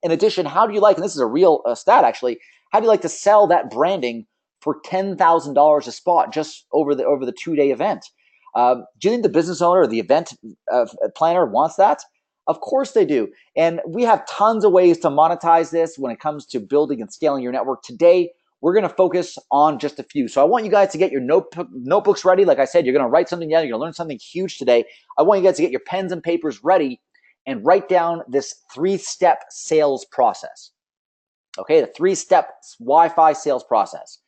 In addition, how do you like, and this is a real stat actually, how do you like to sell that branding for $10,000 a spot just over the 2-day event? Do you think the business owner or the event planner wants that? Of course they do. And we have tons of ways to monetize this when it comes to building and scaling your network. Today, we're going to focus on just a few. So I want you guys to get your notebooks ready. Like I said, you're going to write something down. You're going to learn something huge today. I want you guys to get your pens and papers ready and write down this 3-step sales process. Okay, the 3-step Wi-Fi sales process.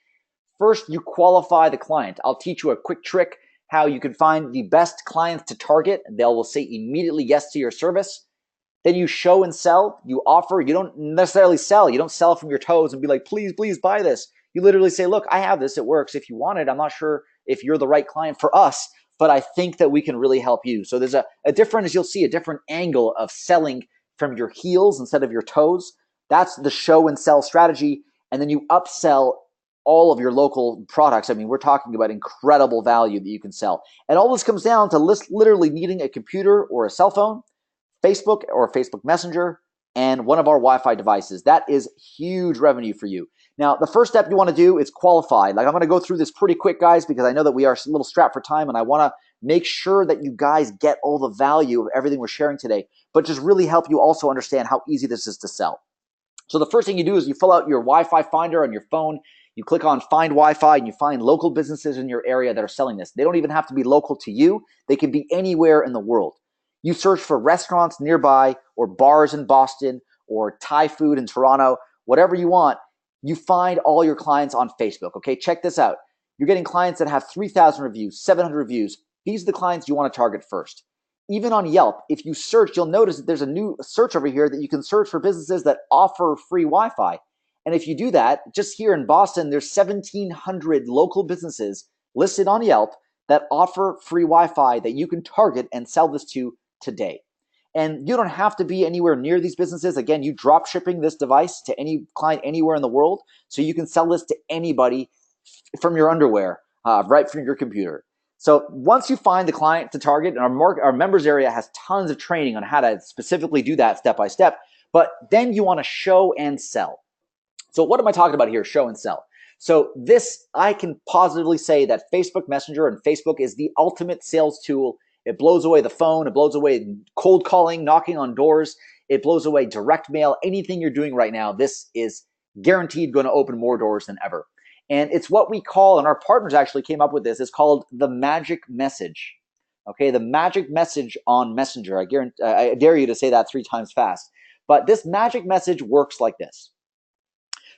First, you qualify the client. I'll teach you a quick trick how you can find the best clients to target. They will say immediately yes to your service. Then you show and sell. You offer. You don't necessarily sell. You don't sell from your toes and be like, please, please buy this. You literally say, look, I have this. It works. If you want it, I'm not sure if you're the right client for us, but I think that we can really help you. So there's a different, as you'll see, a different angle of selling from your heels instead of your toes. That's the show and sell strategy. And then you upsell all of your local products. I mean, we're talking about incredible value that you can sell. And all this comes down to literally needing a computer or a cell phone, Facebook or Facebook Messenger, and one of our Wi-Fi devices. That is huge revenue for you. Now, the first step you want to do is qualify. Like, I'm going to go through this pretty quick, guys, because I know that we are a little strapped for time, and I want to make sure that you guys get all the value of everything we're sharing today, but just really help you also understand how easy this is to sell. So the first thing you do is you fill out your Wi-Fi finder on your phone. You click on Find Wi-Fi, and you find local businesses in your area that are selling this. They don't even have to be local to you. They can be anywhere in the world. You search for restaurants nearby or bars in Boston or Thai food in Toronto, whatever you want. You find all your clients on Facebook. Okay, check this out. You're getting clients that have 3,000 reviews, 700 reviews. These are the clients you want to target first. even on Yelp, if you search, you'll notice that there's a new search over here that you can search for businesses that offer free Wi-Fi. And if you do that, just here in Boston, there's 1,700 local businesses listed on Yelp that offer free Wi-Fi that you can target and sell this to today. And you don't have to be anywhere near these businesses. Again, you drop shipping this device to any client anywhere in the world, so you can sell this to anybody from your underwear, right from your computer. So once you find the client to target, and our members area has tons of training on how to specifically do that step by step, but then you want to show and sell. So what am I talking about here? Show and sell. So this, I can positively say that Facebook Messenger and Facebook is the ultimate sales tool. It blows away the phone. It blows away cold calling, knocking on doors. It blows away direct mail. Anything you're doing right now, this is guaranteed going to open more doors than ever. And it's what we call, and our partners actually came up with this, it's called the magic message. Okay, the magic message on Messenger. I dare you to say that 3 times fast. But this magic message works like this.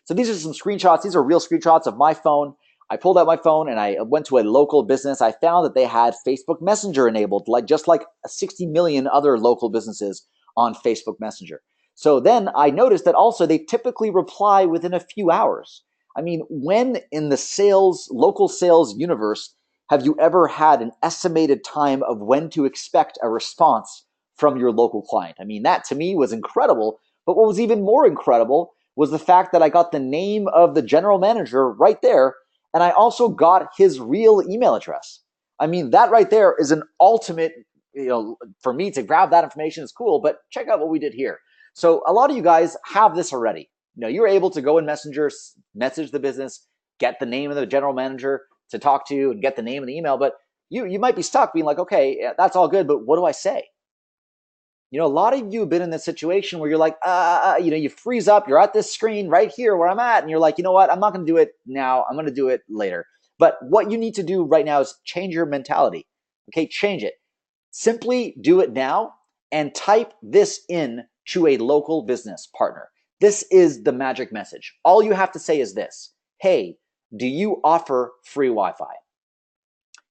So these are some screenshots. These are real screenshots of my phone. I pulled out my phone and I went to a local business. I found that they had Facebook Messenger enabled, just like 60 million other local businesses on Facebook Messenger. So then I noticed that also they typically reply within a few hours. I mean, when in the local sales universe, have you ever had an estimated time of when to expect a response from your local client? I mean, that to me was incredible. But what was even more incredible was the fact that I got the name of the general manager right there, and I also got his real email address. I mean, that right there is an ultimate, for me to grab that information is cool, but check out what we did here. So a lot of you guys have this already. You're able to go in Messenger, message the business, get the name of the general manager to talk to you, and get the name of the email, but you might be stuck being like, okay, that's all good, but what do I say? A lot of you have been in this situation where you're like, you freeze up. You're at this screen right here where I'm at. And you're like, you know what? I'm not going to do it now. I'm going to do it later. But what you need to do right now is change your mentality. Okay, change it. Simply do it now and type this in to a local business partner. This is the magic message. All you have to say is this. Hey, do you offer free Wi-Fi?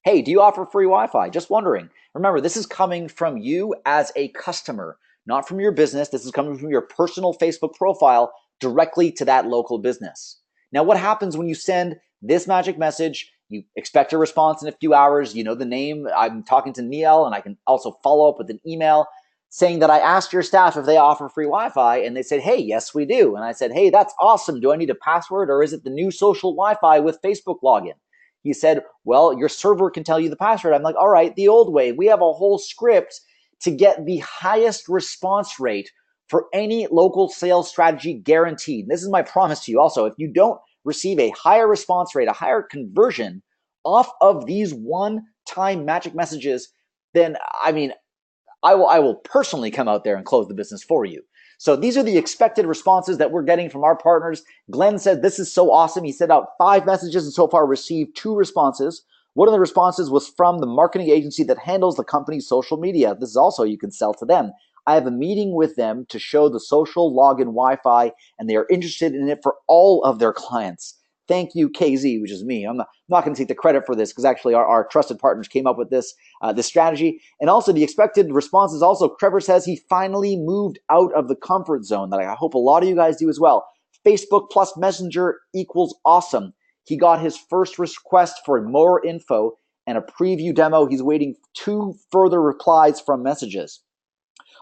Hey, do you offer free Wi-Fi? Just wondering. Remember, this is coming from you as a customer, not from your business. This is coming from your personal Facebook profile directly to that local business. Now, what happens when you send this magic message? You expect a response in a few hours. You know the name. I'm talking to Neil, and I can also follow up with an email saying that I asked your staff if they offer free Wi-Fi, and they said, hey, yes, we do. And I said, hey, that's awesome. Do I need a password, or is it the new social Wi-Fi with Facebook login? He said, well, your server can tell you the password. I'm like, all right, the old way. We have a whole script to get the highest response rate for any local sales strategy guaranteed. This is my promise to you also. If you don't receive a higher response rate, a higher conversion off of these one-time magic messages, then, I will personally come out there and close the business for you. So these are the expected responses that we're getting from our partners. Glenn said, this is so awesome. He sent out 5 messages and so far received 2 responses. One of the responses was from the marketing agency that handles the company's social media. This is also, you can sell to them. I have a meeting with them to show the social login Wi-Fi, and they are interested in it for all of their clients. Thank you, KZ, which is me. I'm not going to take the credit for this because actually our trusted partners came up with this strategy. And also the expected response is also, Trevor says he finally moved out of the comfort zone that I hope a lot of you guys do as well. Facebook plus Messenger equals awesome. He got his first request for more info and a preview demo. He's waiting 2 further replies from messages.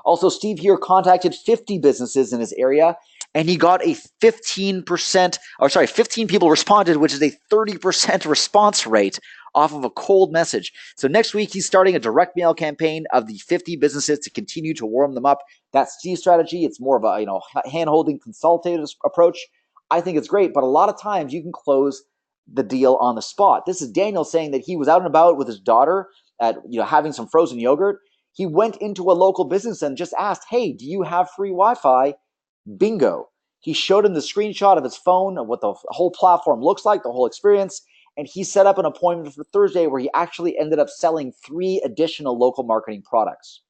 Also, Steve here contacted 50 businesses in his area, and he got a 15 people responded, which is a 30% response rate off of a cold message. So next week, he's starting a direct mail campaign of the 50 businesses to continue to warm them up. That's Steve's strategy. It's more of a hand-holding consultative approach. I think it's great, but a lot of times you can close the deal on the spot. This is Daniel saying that he was out and about with his daughter at having some frozen yogurt. He went into a local business and just asked, hey, do you have free Wi-Fi? Bingo. He showed him the screenshot of his phone of what the whole platform looks like, the whole experience, and he set up an appointment for Thursday where he actually ended up selling 3 additional local marketing products.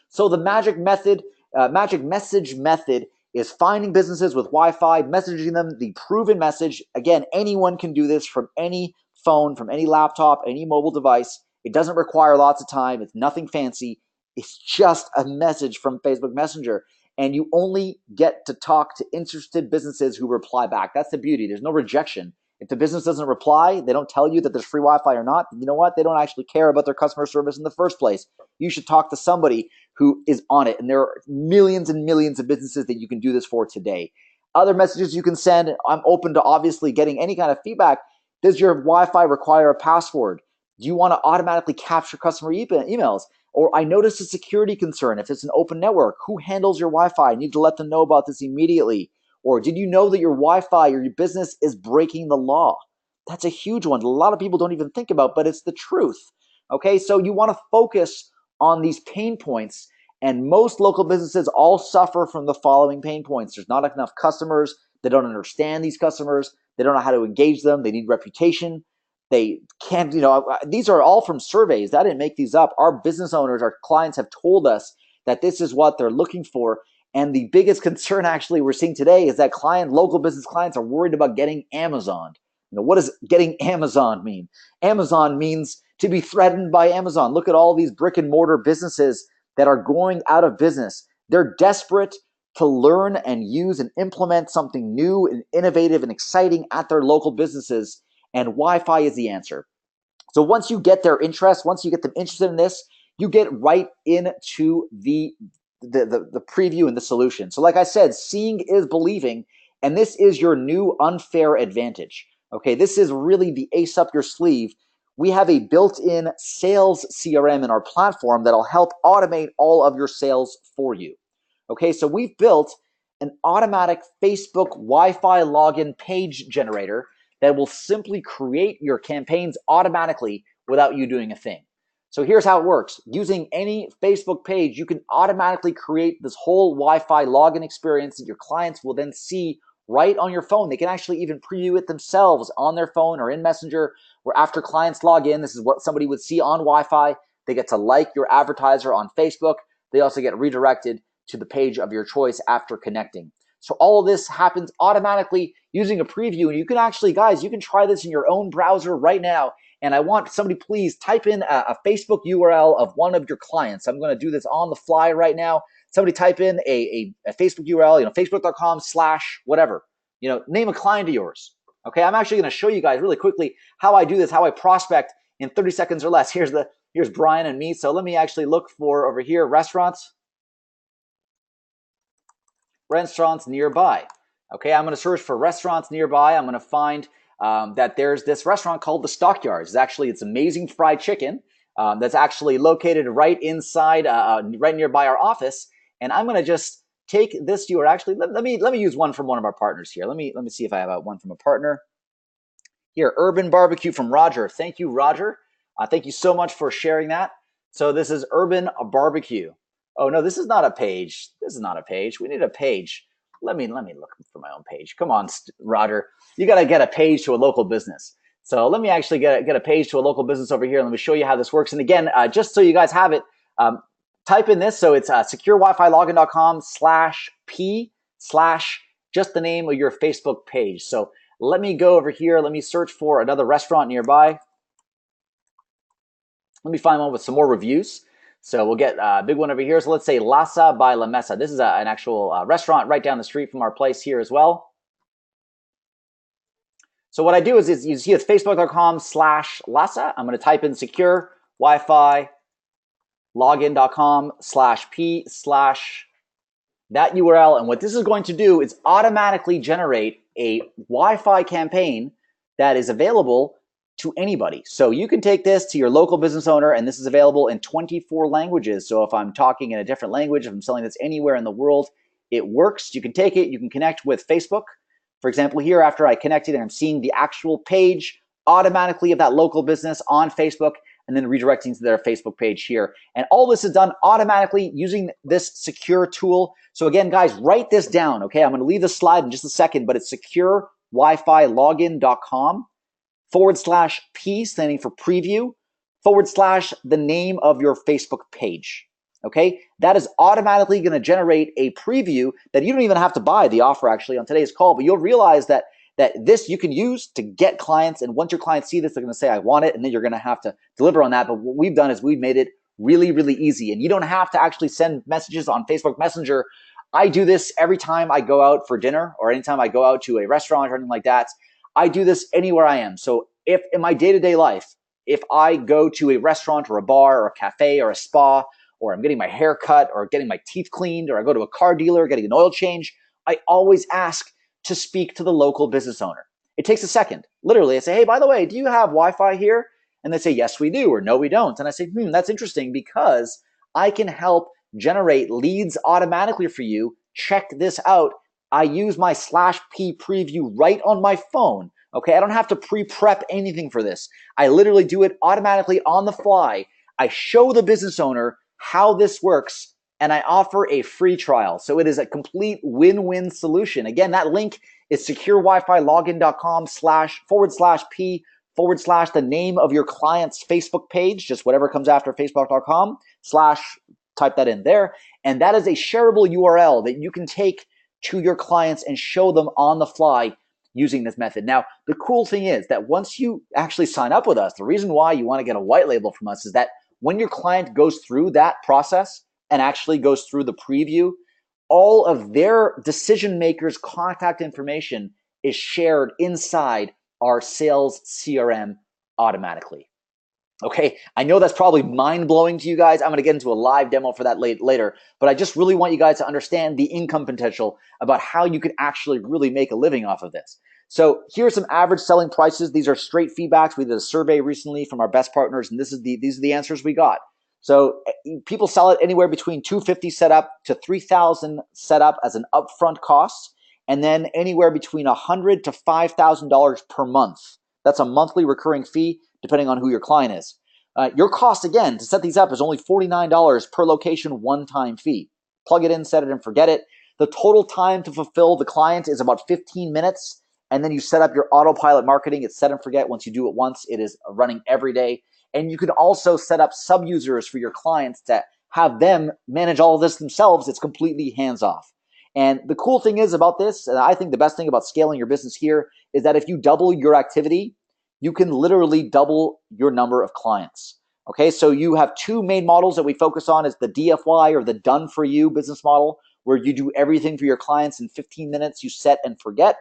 So the magic message method is finding businesses with Wi-Fi, messaging them the proven message. Again, anyone can do this from any phone, from any laptop, any mobile device. It doesn't require lots of time. It's nothing fancy. It's just a message from Facebook Messenger. And you only get to talk to interested businesses who reply back. That's the beauty. There's no rejection. If the business doesn't reply, they don't tell you that there's free Wi-Fi or not, you know what? They don't actually care about their customer service in the first place. You should talk to somebody who is on it. And there are millions and millions of businesses that you can do this for today. Other messages you can send. I'm open to obviously getting any kind of feedback. Does your Wi-Fi require a password? Do you want to automatically capture customer emails? Or I noticed a security concern. If it's an open network, who handles your Wi-Fi? I need to let them know about this immediately. Or did you know that your Wi-Fi or your business is breaking the law? That's a huge one. A lot of people don't even think about, but it's the truth. Okay, so you want to focus on these pain points. And most local businesses all suffer from the following pain points. There's not enough customers. They don't understand these customers. They don't know how to engage them. They need reputation. They can't, these are all from surveys. I didn't make these up. Our business owners, our clients have told us that this is what they're looking for. And the biggest concern actually we're seeing today is that local business clients are worried about getting Amazoned. What does getting Amazon mean? Amazon means to be threatened by Amazon. Look at all these brick and mortar businesses that are going out of business. They're desperate to learn and use and implement something new and innovative and exciting at their local businesses. And Wi-Fi is the answer. So once you get their interest, once you get them interested in this, you get right into the preview and the solution. So like I said, seeing is believing, and this is your new unfair advantage. Okay, this is really the ace up your sleeve. We have a built-in sales CRM in our platform that'll help automate all of your sales for you. Okay, so we've built an automatic Facebook Wi-Fi login page generator that will simply create your campaigns automatically without you doing a thing. So here's how it works. Using any Facebook page, you can automatically create this whole Wi-Fi login experience that your clients will then see right on your phone. They can actually even preview it themselves on their phone or in Messenger, where after clients log in, this is what somebody would see on Wi-Fi. They get to like your advertiser on Facebook. They also get redirected to the page of your choice after connecting. So all of this happens automatically using a preview. And you can actually, guys, you can try this in your own browser right now. And I want somebody, please type in a Facebook URL of one of your clients. I'm going to do this on the fly right now. Somebody type in a Facebook URL, facebook.com/whatever. Name a client of yours. Okay, I'm actually going to show you guys really quickly how I do this, how I prospect in 30 seconds or less. Here's Brian and me. So let me actually look for over here, restaurants nearby. Okay, I'm going to search for restaurants nearby. I'm going to find that there's this restaurant called the Stockyards. It's amazing fried chicken that's actually located right inside, right nearby our office. And I'm going to just take this URL. Actually, let me use one from one of our partners here. Let me see if I have one from a partner. Here, Urban Barbecue from Roger. Thank you, Roger. Thank you so much for sharing that. So this is Urban Barbecue. Oh no, this is not a page. This is not a page. We need a page. Let me look for my own page. Come on, Roger. You got to get a page to a local business. So let me actually get a page to a local business over here. Let me show you how this works. And again, just so you guys have it, type in this. So it's securewifi-login.com/p/ just the name of your Facebook page. So let me go over here. Let me search for another restaurant nearby. Let me find one with some more reviews. So we'll get a big one over here. So let's say Lasa by La Mesa. This is an actual restaurant right down the street from our place here as well. So what I do is you see it's facebook.com/Lasa. I'm going to type in secure Wi-Fi login.com/p/ that URL. And what this is going to do is automatically generate a Wi-Fi campaign that is available to anybody. So you can take this to your local business owner, and this is available in 24 languages. So if I'm talking in a different language, if I'm selling this anywhere in the world, it works. You can take it, you can connect with Facebook. For example, here after I connected and I'm seeing the actual page automatically of that local business on Facebook, and then redirecting to their Facebook page here. And all this is done automatically using this secure tool. So again, guys, write this down, okay? I'm gonna leave the slide in just a second, but it's securewifi-login.com/P, standing for preview, / the name of your Facebook page. Okay, that is automatically going to generate a preview that you don't even have to buy the offer actually on today's call, but you'll realize that this you can use to get clients, and once your clients see this, they're going to say, I want it, and then you're going to have to deliver on that. But what we've done is we've made it really, really easy. And you don't have to actually send messages on Facebook Messenger. I do this every time I go out for dinner or anytime I go out to a restaurant or anything like that. I do this anywhere I am. So if in my day-to-day life, if I go to a restaurant or a bar or a cafe or a spa, or I'm getting my hair cut or getting my teeth cleaned, or I go to a car dealer getting an oil change, I always ask to speak to the local business owner. It takes a second. Literally, I say, hey, by the way, do you have Wi-Fi here? And they say, yes, we do, or no, we don't. And I say, that's interesting because I can help generate leads automatically for you. Check this out. I use my /P preview right on my phone. Okay, I don't have to pre-prep anything for this. I literally do it automatically on the fly. I show the business owner how this works, and I offer a free trial. So it is a complete win-win solution. Again, that link is securewifi.login.com//P/ the name of your client's Facebook page, just whatever comes after facebook.com/ type that in there. And that is a shareable URL that you can take to your clients and show them on the fly using this method. Now, the cool thing is that once you actually sign up with us, the reason why you want to get a white label from us is that when your client goes through that process and actually goes through the preview, all of their decision makers' contact information is shared inside our sales CRM automatically. Okay, I know that's probably mind-blowing to you guys. I'm going to get into a live demo for that later, but I just really want you guys to understand the income potential about how you can actually really make a living off of this. So here's some average selling prices. These are straight feedbacks. We did a survey recently from our best partners, and these are the answers we got. So people sell it anywhere between $250 setup to $3,000 setup as an upfront cost, and then anywhere between $100 to $5,000 per month. That's a monthly recurring fee, depending on who your client is. Your cost, again, to set these up is only $49 per location, one-time fee. Plug it in, set it and forget it. The total time to fulfill the client is about 15 minutes, and then you set up your autopilot marketing. It's set and forget. Once you do it once, it is running every day. And you can also set up sub-users for your clients to have them manage all of this themselves. It's completely hands-off. And the cool thing is about this, and I think the best thing about scaling your business here, is that if you double your activity, you can literally double your number of clients. Okay, so you have two main models that we focus on, is the DFY, or the done for you business model, where you do everything for your clients in 15 minutes, you set and forget.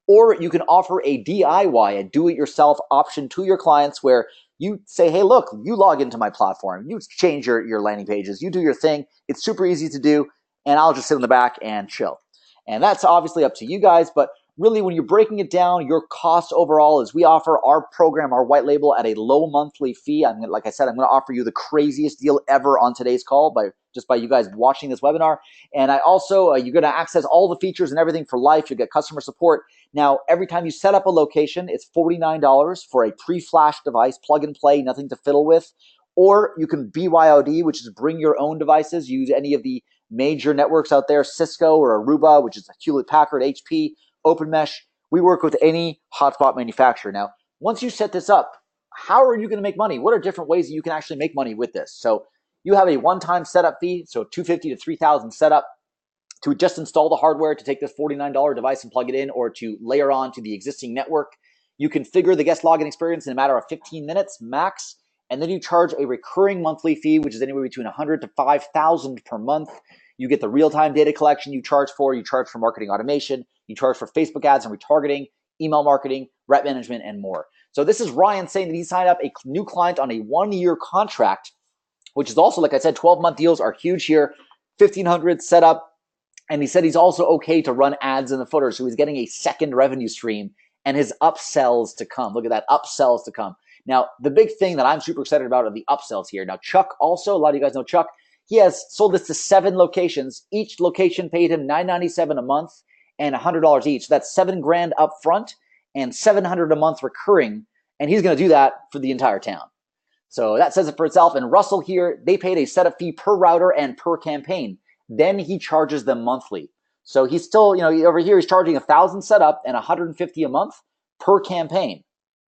Or you can offer a DIY, a do-it-yourself option to your clients, where you say, hey, look, you log into my platform, you change your landing pages, you do your thing, it's super easy to do, and I'll just sit in the back and chill. And that's obviously up to you guys, but really, when you're breaking it down, your cost overall is we offer our program, our white label, at a low monthly fee. Like I said, I'm going to offer you the craziest deal ever on today's call by you guys watching this webinar. And I also, you're going to access all the features and everything for life. You get customer support. Now, every time you set up a location, it's $49 for a pre-flash device, plug and play, nothing to fiddle with. Or you can BYOD, which is bring your own devices, use any of the major networks out there, Cisco or Aruba, which is Hewlett Packard, HP, Open Mesh. We work with any hotspot manufacturer. Now, once you set this up, how are you going to make money? What are different ways that you can actually make money with this? So you have a one-time setup fee, so $250 to $3,000 setup to just install the hardware to take this $49 device and plug it in, or to layer on to the existing network. You configure the guest login experience in a matter of 15 minutes max, and then you charge a recurring monthly fee, which is anywhere between $100 to $5,000 per month. You get the real-time data collection you charge for marketing automation, you charge for Facebook ads and retargeting, email marketing, rep management, and more. So this is Ryan saying that he signed up a new client on a 1-year contract, which is also, like I said, 12-month deals are huge here, $1,500 setup. And he said he's also okay to run ads in the footer. So he's getting a second revenue stream and his upsells to come. Look at that, upsells to come. Now, the big thing that I'm super excited about are the upsells here. Now, Chuck also, a lot of you guys know Chuck, he has sold this to 7 locations. Each location paid him $997 a month and $100 each. So that's $7,000 up front and $700 a month recurring. And he's going to do that for the entire town. So that says it for itself. And Russell here, they paid a setup fee per router and per campaign. Then he charges them monthly. So he's still, over here he's charging $1,000 setup and $150 a month per campaign.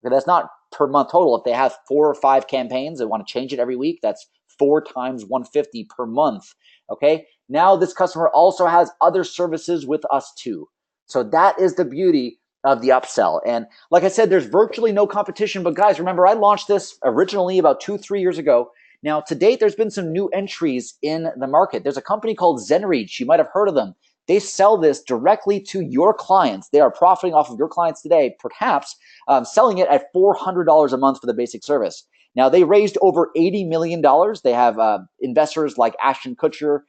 Okay, that's not per month total. If they have 4 or 5 campaigns, they want to change it every week, that's 4 times $150 per month. Okay. Now this customer also has other services with us too. So that is the beauty of the upsell. And like I said, there's virtually no competition. But guys, remember, I launched this originally about 2-3 years ago. Now, to date, there's been some new entries in the market. There's a company called ZenReach. You might have heard of them. They sell this directly to your clients. They are profiting off of your clients today, perhaps selling it at $400 a month for the basic service. Now, they raised over $80 million. They have investors like Ashton Kutcher,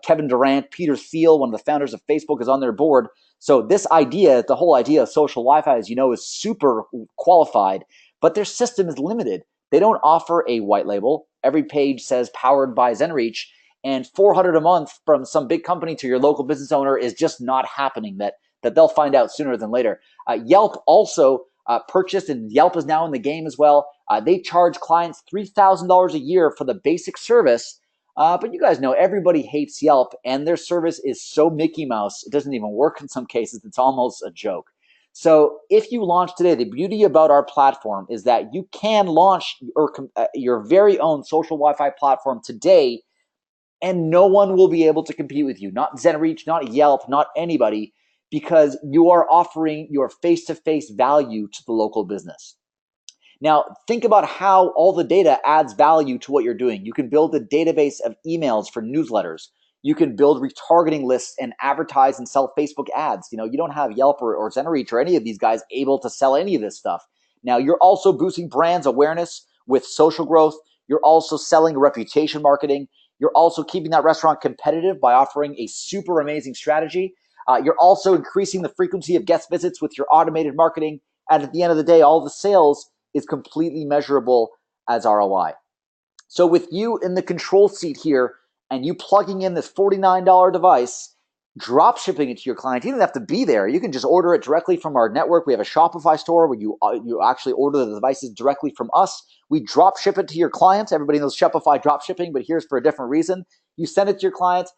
Kevin Durant, Peter Thiel, one of the founders of Facebook, is on their board. So this idea, the whole idea of social Wi-Fi, as you know, is super qualified, but their system is limited. They don't offer a white label. Every page says powered by ZenReach, and $400 a month from some big company to your local business owner is just not happening. That they'll find out sooner than later. Yelp also purchased, and Yelp is now in the game as well. They charge clients $3,000 a year for the basic service. But you guys know everybody hates Yelp, and their service is so Mickey Mouse, it doesn't even work in some cases. It's almost a joke. So if you launch today, the beauty about our platform is that you can launch your very own social Wi-Fi platform today, and no one will be able to compete with you. Not ZenReach, not Yelp, not anybody, because you are offering your face-to-face value to the local business. Now, think about how all the data adds value to what you're doing. You can build a database of emails for newsletters. You can build retargeting lists and advertise and sell Facebook ads. You don't have Yelp or ZenReach or any of these guys able to sell any of this stuff. Now, you're also boosting brands awareness with social growth. You're also selling reputation marketing. You're also keeping that restaurant competitive by offering a super amazing strategy. You're also increasing the frequency of guest visits with your automated marketing. And at the end of the day, all the sales is completely measurable as ROI. So with you in the control seat here and you plugging in this $49 device, drop shipping it to your client, you don't have to be there. You can just order it directly from our network. We have a Shopify store where you actually order the devices directly from us. We drop ship it to your clients. Everybody knows Shopify drop shipping, but here's for a different reason. You send it to your clients,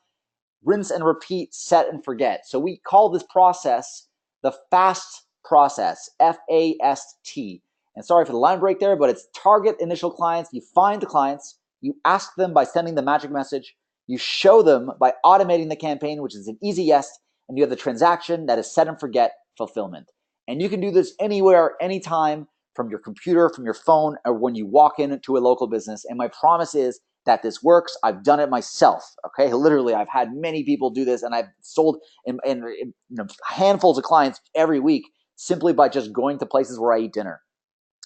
rinse and repeat, set and forget. So we call this process the FAST process, FAST. And sorry for the line break there, but it's target initial clients. You find the clients, you ask them by sending the magic message, you show them by automating the campaign, which is an easy yes, and you have the transaction that is set and forget fulfillment. And you can do this anywhere, anytime, from your computer, from your phone, or when you walk into a local business. And my promise is that this works. I've done it myself. Okay, literally, I've had many people do this, and I've sold in handfuls of clients every week simply by just going to places where I eat dinner.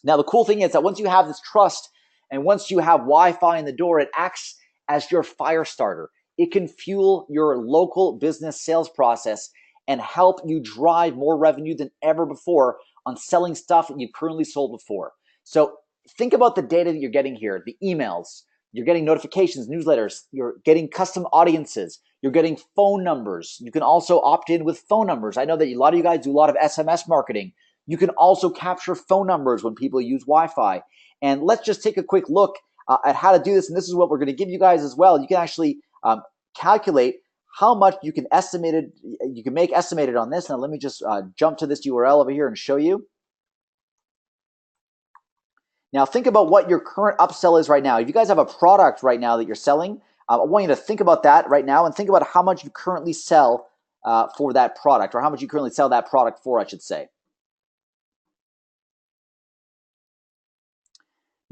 Now, the cool thing is that once you have this trust and once you have Wi-Fi in the door, it acts as your fire starter. It can fuel your local business sales process and help you drive more revenue than ever before on selling stuff that you currently sold before. So think about the data that you're getting here, the emails, you're getting notifications, newsletters, you're getting custom audiences, you're getting phone numbers. You can also opt in with phone numbers. I know that a lot of you guys do a lot of SMS marketing. You can also capture phone numbers when people use Wi-Fi. And let's just take a quick look at how to do this. And this is what we're going to give you guys as well. You can actually calculate how much you can make estimated on this. Now, let me just jump to this URL over here and show you. Now, think about what your current upsell is right now. If you guys have a product right now that you're selling, I want you to think about that right now and think about how much you currently sell for that product, or how much you currently sell that product for, I should say.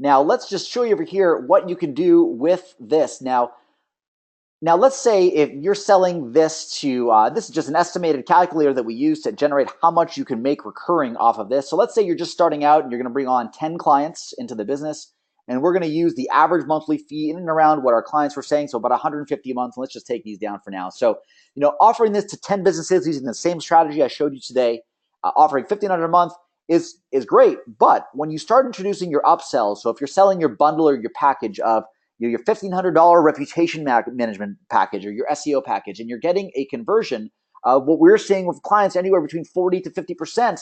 Now, let's just show you over here what you can do with this. Now let's say if you're selling this to, this is just an estimated calculator that we use to generate how much you can make recurring off of this. So let's say you're just starting out and you're going to bring on 10 clients into the business, and we're going to use the average monthly fee in and around what our clients were saying, so about $150 a month. And let's just take these down for now. So, offering this to 10 businesses using the same strategy I showed you today, offering $1,500 a month, is great. But when you start introducing your upsells, so if you're selling your bundle or your package of your $1,500 reputation management package or your SEO package, and you're getting a conversion of what we're seeing with clients anywhere between 40 to 50%,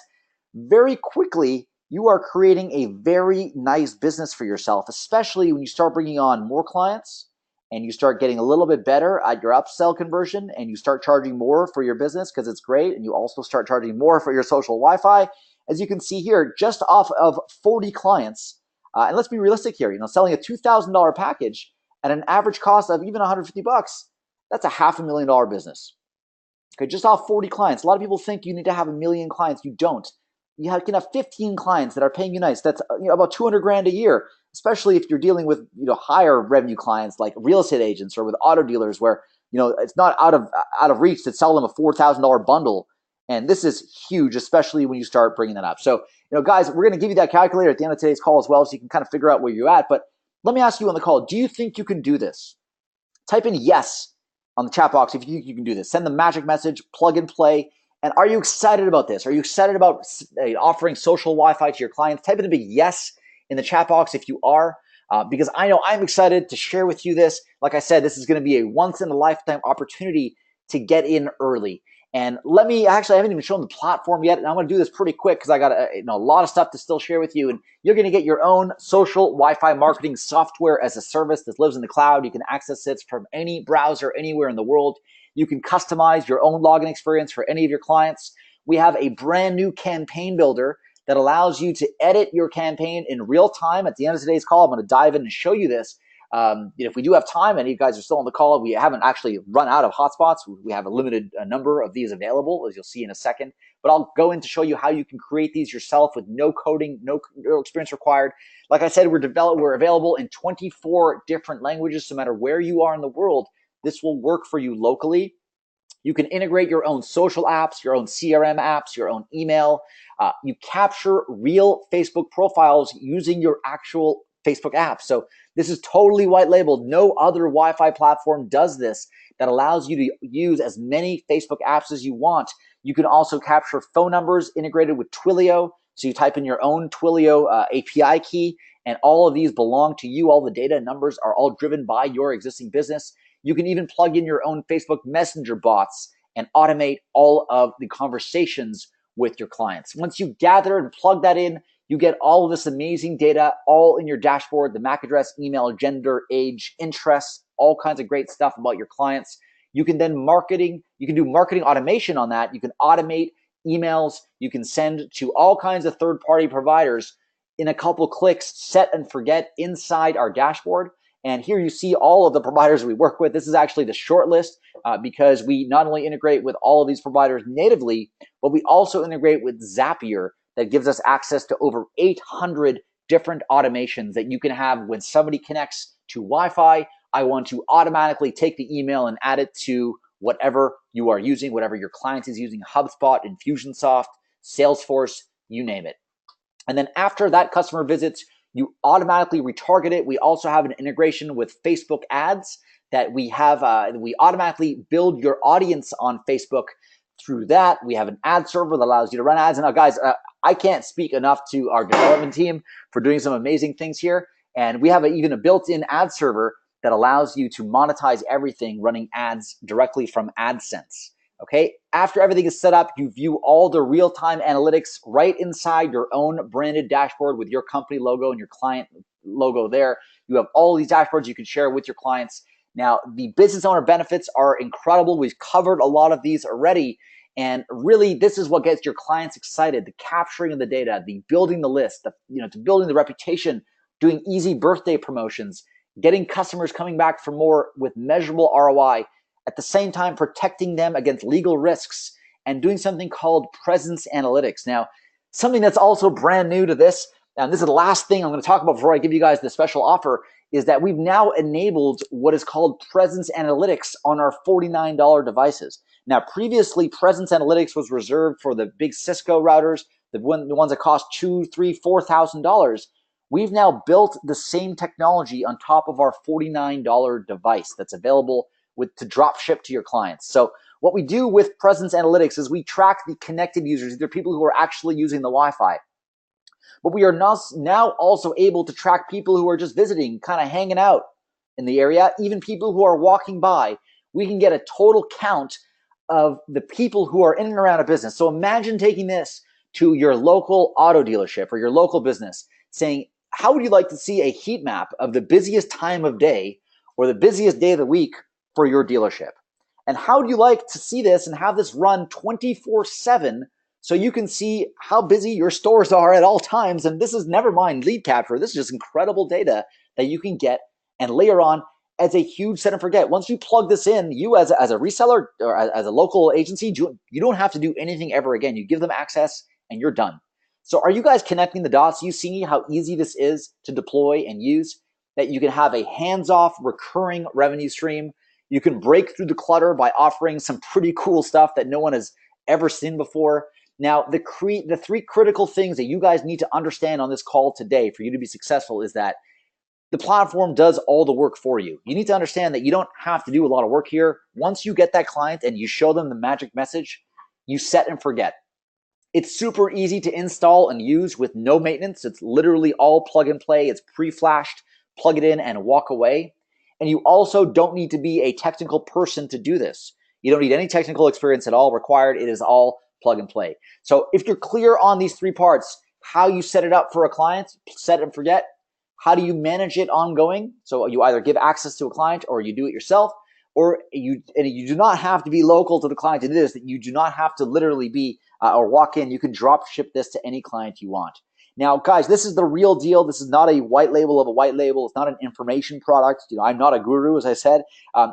very quickly you are creating a very nice business for yourself, especially when you start bringing on more clients and you start getting a little bit better at your upsell conversion, and you start charging more for your business because it's great, and you also start charging more for your social Wi-Fi. As you can see here, just off of 40 clients, and let's be realistic here, selling a $2,000 package at an average cost of even $150, that's a $500,000 business. Okay, just off 40 clients. A lot of people think you need to have 1 million clients. You don't. You can have 15 clients that are paying you nice. That's about 200 grand a year. especially if you're dealing with higher revenue clients like real estate agents or with auto dealers, where it's not out of reach to sell them a $4,000 bundle. And this is huge, especially when you start bringing that up. So, guys, we're going to give you that calculator at the end of today's call as well, so you can kind of figure out where you're at. But let me ask you on the call, do you think you can do this? Type in yes on the chat box if you think you can do this. Send the magic message, plug and play. And are you excited about this? Are you excited about offering social Wi-Fi to your clients? Type in a big yes in the chat box if you are, because I know I'm excited to share with you this. Like I said, this is going to be a once-in-a-lifetime opportunity to get in early. And I haven't even shown the platform yet, and I'm going to do this pretty quick because I got a lot of stuff to still share with you. And you're going to get your own social Wi-Fi marketing software as a service that lives in the cloud. You can access it from any browser anywhere in the world. You can customize your own login experience for any of your clients. We have a brand new campaign builder that allows you to edit your campaign in real time. At the end of today's call, I'm going to dive in and show you this. If we do have time, and you guys are still on the call, we haven't actually run out of hotspots. We have a limited number of these available, as you'll see in a second. But I'll go in to show you how you can create these yourself with no coding, no experience required. Like I said, we're available in 24 different languages. So no matter where you are in the world, this will work for you locally. You can integrate your own social apps, your own CRM apps, your own email. You capture real Facebook profiles using your actual Facebook app. So this is totally white labeled. No other Wi-Fi platform does this that allows you to use as many Facebook apps as you want. You can also capture phone numbers integrated with Twilio. So you type in your own Twilio API key, and all of these belong to you. All the data and numbers are all driven by your existing business. You can even plug in your own Facebook Messenger bots and automate all of the conversations with your clients. Once you gather and plug that in, you get all of this amazing data all in your dashboard, the MAC address, email, gender, age, interests, all kinds of great stuff about your clients. You can then you can do marketing automation on that. You can automate emails. You can send to all kinds of third-party providers in a couple clicks, set and forget inside our dashboard. And here you see all of the providers we work with. This is actually the short list because we not only integrate with all of these providers natively, but we also integrate with Zapier that gives us access to over 800 different automations that you can have when somebody connects to Wi-Fi. I want to automatically take the email and add it to whatever you are using, whatever your client is using, HubSpot, Infusionsoft, Salesforce, you name it. And then after that customer visits, you automatically retarget it. We also have an integration with Facebook ads that we have. We automatically build your audience on Facebook through that. We have an ad server that allows you to run ads. And now, guys, I can't speak enough to our development team for doing some amazing things here. And we have even a built-in ad server that allows you to monetize everything running ads directly from AdSense. Okay, after everything is set up, you view all the real-time analytics right inside your own branded dashboard with your company logo and your client logo there. You have all these dashboards you can share with your clients. Now, the business owner benefits are incredible. We've covered a lot of these already. And really, this is what gets your clients excited: the capturing of the data, the building the list, to building the reputation, doing easy birthday promotions, getting customers coming back for more with measurable ROI. At the same time, protecting them against legal risks and doing something called presence analytics. Now, something that's also brand new to this, and this is the last thing I'm going to talk about before I give you guys the special offer, is that we've now enabled what is called presence analytics on our $49 devices. Now, previously, presence analytics was reserved for the big Cisco routers, the ones that cost $2,000, $3,000, $4,000. We've now built the same technology on top of our $49 device that's available to drop ship to your clients. So what we do with presence analytics is we track the connected users, either people who are actually using the Wi-Fi. But we are now also able to track people who are just visiting, kind of hanging out in the area, even people who are walking by. We can get a total count of the people who are in and around a business. So imagine taking this to your local auto dealership or your local business, saying, how would you like to see a heat map of the busiest time of day or the busiest day of the week for your dealership? And how do you like to see this and have this run 24/7 so you can see how busy your stores are at all times? And this is, never mind lead capture, this is just incredible data that you can get and layer on as a huge set and forget. Once you plug this in, you as a reseller or as a local agency, you don't have to do anything ever again. You give them access and you're done. So are you guys connecting the dots? You see how easy this is to deploy and use, that you can have a hands-off recurring revenue stream. You can break through the clutter by offering some pretty cool stuff that no one has ever seen before. Now, the three critical things that you guys need to understand on this call today for you to be successful is that the platform does all the work for you. You need to understand that you don't have to do a lot of work here. Once you get that client and you show them the magic message, you set and forget. It's super easy to install and use with no maintenance. It's literally all plug and play. It's pre-flashed, plug it in and walk away. And you also don't need to be a technical person to do this. You don't need any technical experience at all required. It is all plug and play. So if you're clear on these three parts, how you set it up for a client, set and forget, how do you manage it ongoing? So you either give access to a client or you do it yourself, or you do not have to be local to the client to do this. That you do not have to literally be or walk in. You can drop ship this to any client you want. Now, guys, this is the real deal. This is not a white label of a white label. It's not an information product. I'm not a guru, as I said.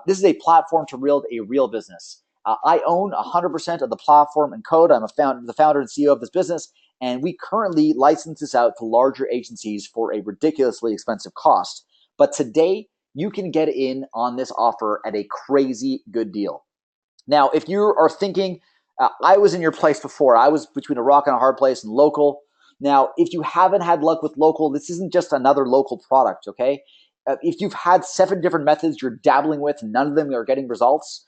This is a platform to build a real business. I own 100% of the platform and code. I'm the founder and CEO of this business, and we currently license this out to larger agencies for a ridiculously expensive cost. But today, you can get in on this offer at a crazy good deal. Now, if you are thinking, I was in your place before. I was between a rock and a hard place and local. Now, if you haven't had luck with local, this isn't just another local product, okay? If you've had 7 different methods you're dabbling with and none of them are getting results,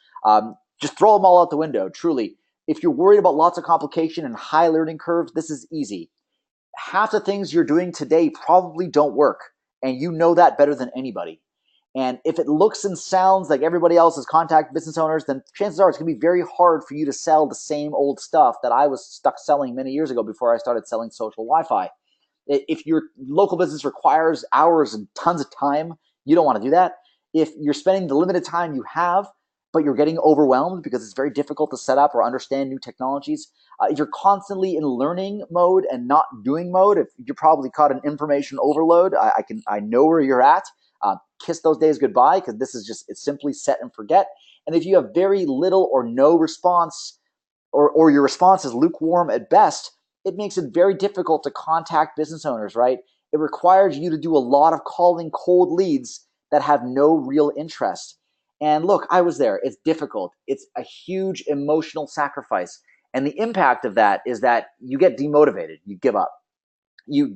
just throw them all out the window, truly. If you're worried about lots of complication and high learning curves, this is easy. Half the things you're doing today probably don't work, and you know that better than anybody. And if it looks and sounds like everybody else's contact business owners, then chances are it's going to be very hard for you to sell the same old stuff that I was stuck selling many years ago before I started selling social Wi-Fi. If your local business requires hours and tons of time, you don't want to do that. If you're spending the limited time you have, but you're getting overwhelmed because it's very difficult to set up or understand new technologies, if you're constantly in learning mode and not doing mode, if you're probably caught in information overload, I know where you're at. Kiss those days goodbye, because this is it's simply set and forget. And if you have very little or no response, or your response is lukewarm at best, it makes it very difficult to contact business owners, right? It requires you to do a lot of calling cold leads that have no real interest. And look, I was there. It's difficult. It's a huge emotional sacrifice. And the impact of that is that you get demotivated. You give up. You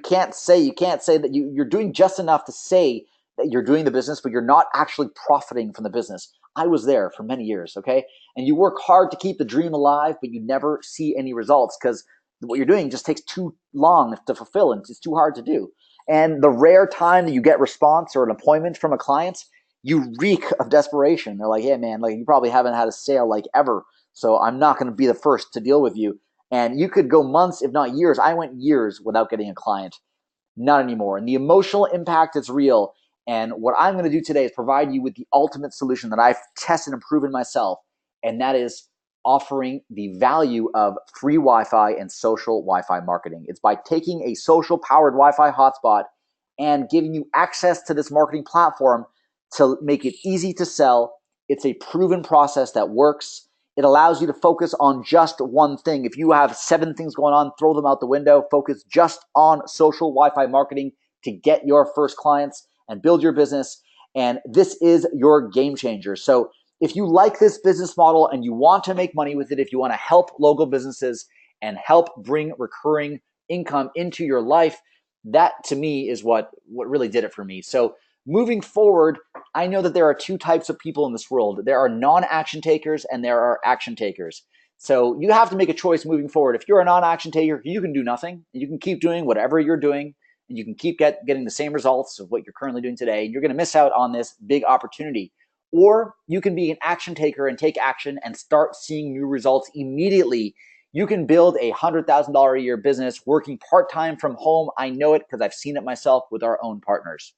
can't say that you're doing just enough to say that you're doing the business, but you're not actually profiting from the business. I was there for many years, okay? And you work hard to keep the dream alive, but you never see any results because what you're doing just takes too long to fulfill and it's too hard to do. And the rare time that you get response or an appointment from a client, you reek of desperation. They're like, hey man, like you probably haven't had a sale like ever, so I'm not going to be the first to deal with you. And you could go months, if not years. I went years without getting a client. Not anymore. And the emotional impact is real. And what I'm going to do today is provide you with the ultimate solution that I've tested and proven myself. And that is offering the value of free Wi-Fi and social Wi-Fi marketing. It's by taking a social powered Wi-Fi hotspot and giving you access to this marketing platform to make it easy to sell. It's a proven process that works. It allows you to focus on just one thing. If you have 7 things going on, throw them out the window. Focus just on social Wi-Fi marketing to get your first clients and build your business. And this is your game changer. So if you like this business model and you want to make money with it, if you want to help local businesses and help bring recurring income into your life, that to me is what really did it for me. So moving forward, I know that there are 2 types of people in this world. There are non-action takers and there are action takers. So you have to make a choice moving forward. If you're a non-action taker, you can do nothing. You can keep doing whatever you're doing, and you can keep getting the same results of what you're currently doing today. You're going to miss out on this big opportunity. Or you can be an action taker and take action and start seeing new results immediately. You can build a $100,000 a year business working part-time from home. I know it because I've seen it myself with our own partners.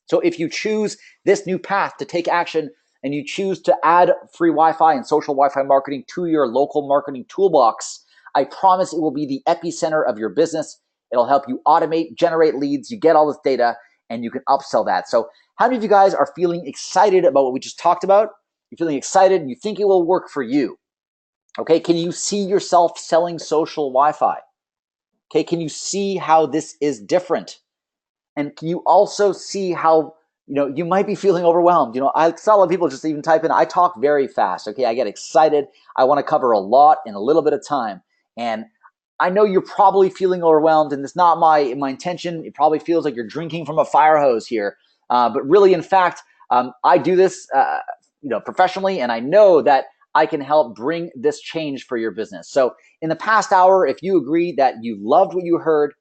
So if you choose this new path to take action and you choose to add free Wi-Fi and social Wi-Fi marketing to your local marketing toolbox, I promise it will be the epicenter of your business. It'll help you automate, generate leads, you get all this data, and you can upsell that. So how many of you guys are feeling excited about what we just talked about? You're feeling excited and you think it will work for you. Okay, can you see yourself selling social Wi-Fi? Okay, can you see how this is different? And can you also see how, you might be feeling overwhelmed? I saw a lot of people just even type in, I talk very fast. Okay, I get excited. I want to cover a lot in a little bit of time. And I know you're probably feeling overwhelmed, and it's not my intention. It probably feels like you're drinking from a fire hose here. But really, in fact, I do this, professionally, and I know that I can help bring this change for your business. So in the past hour, if you agree that you loved what you heard,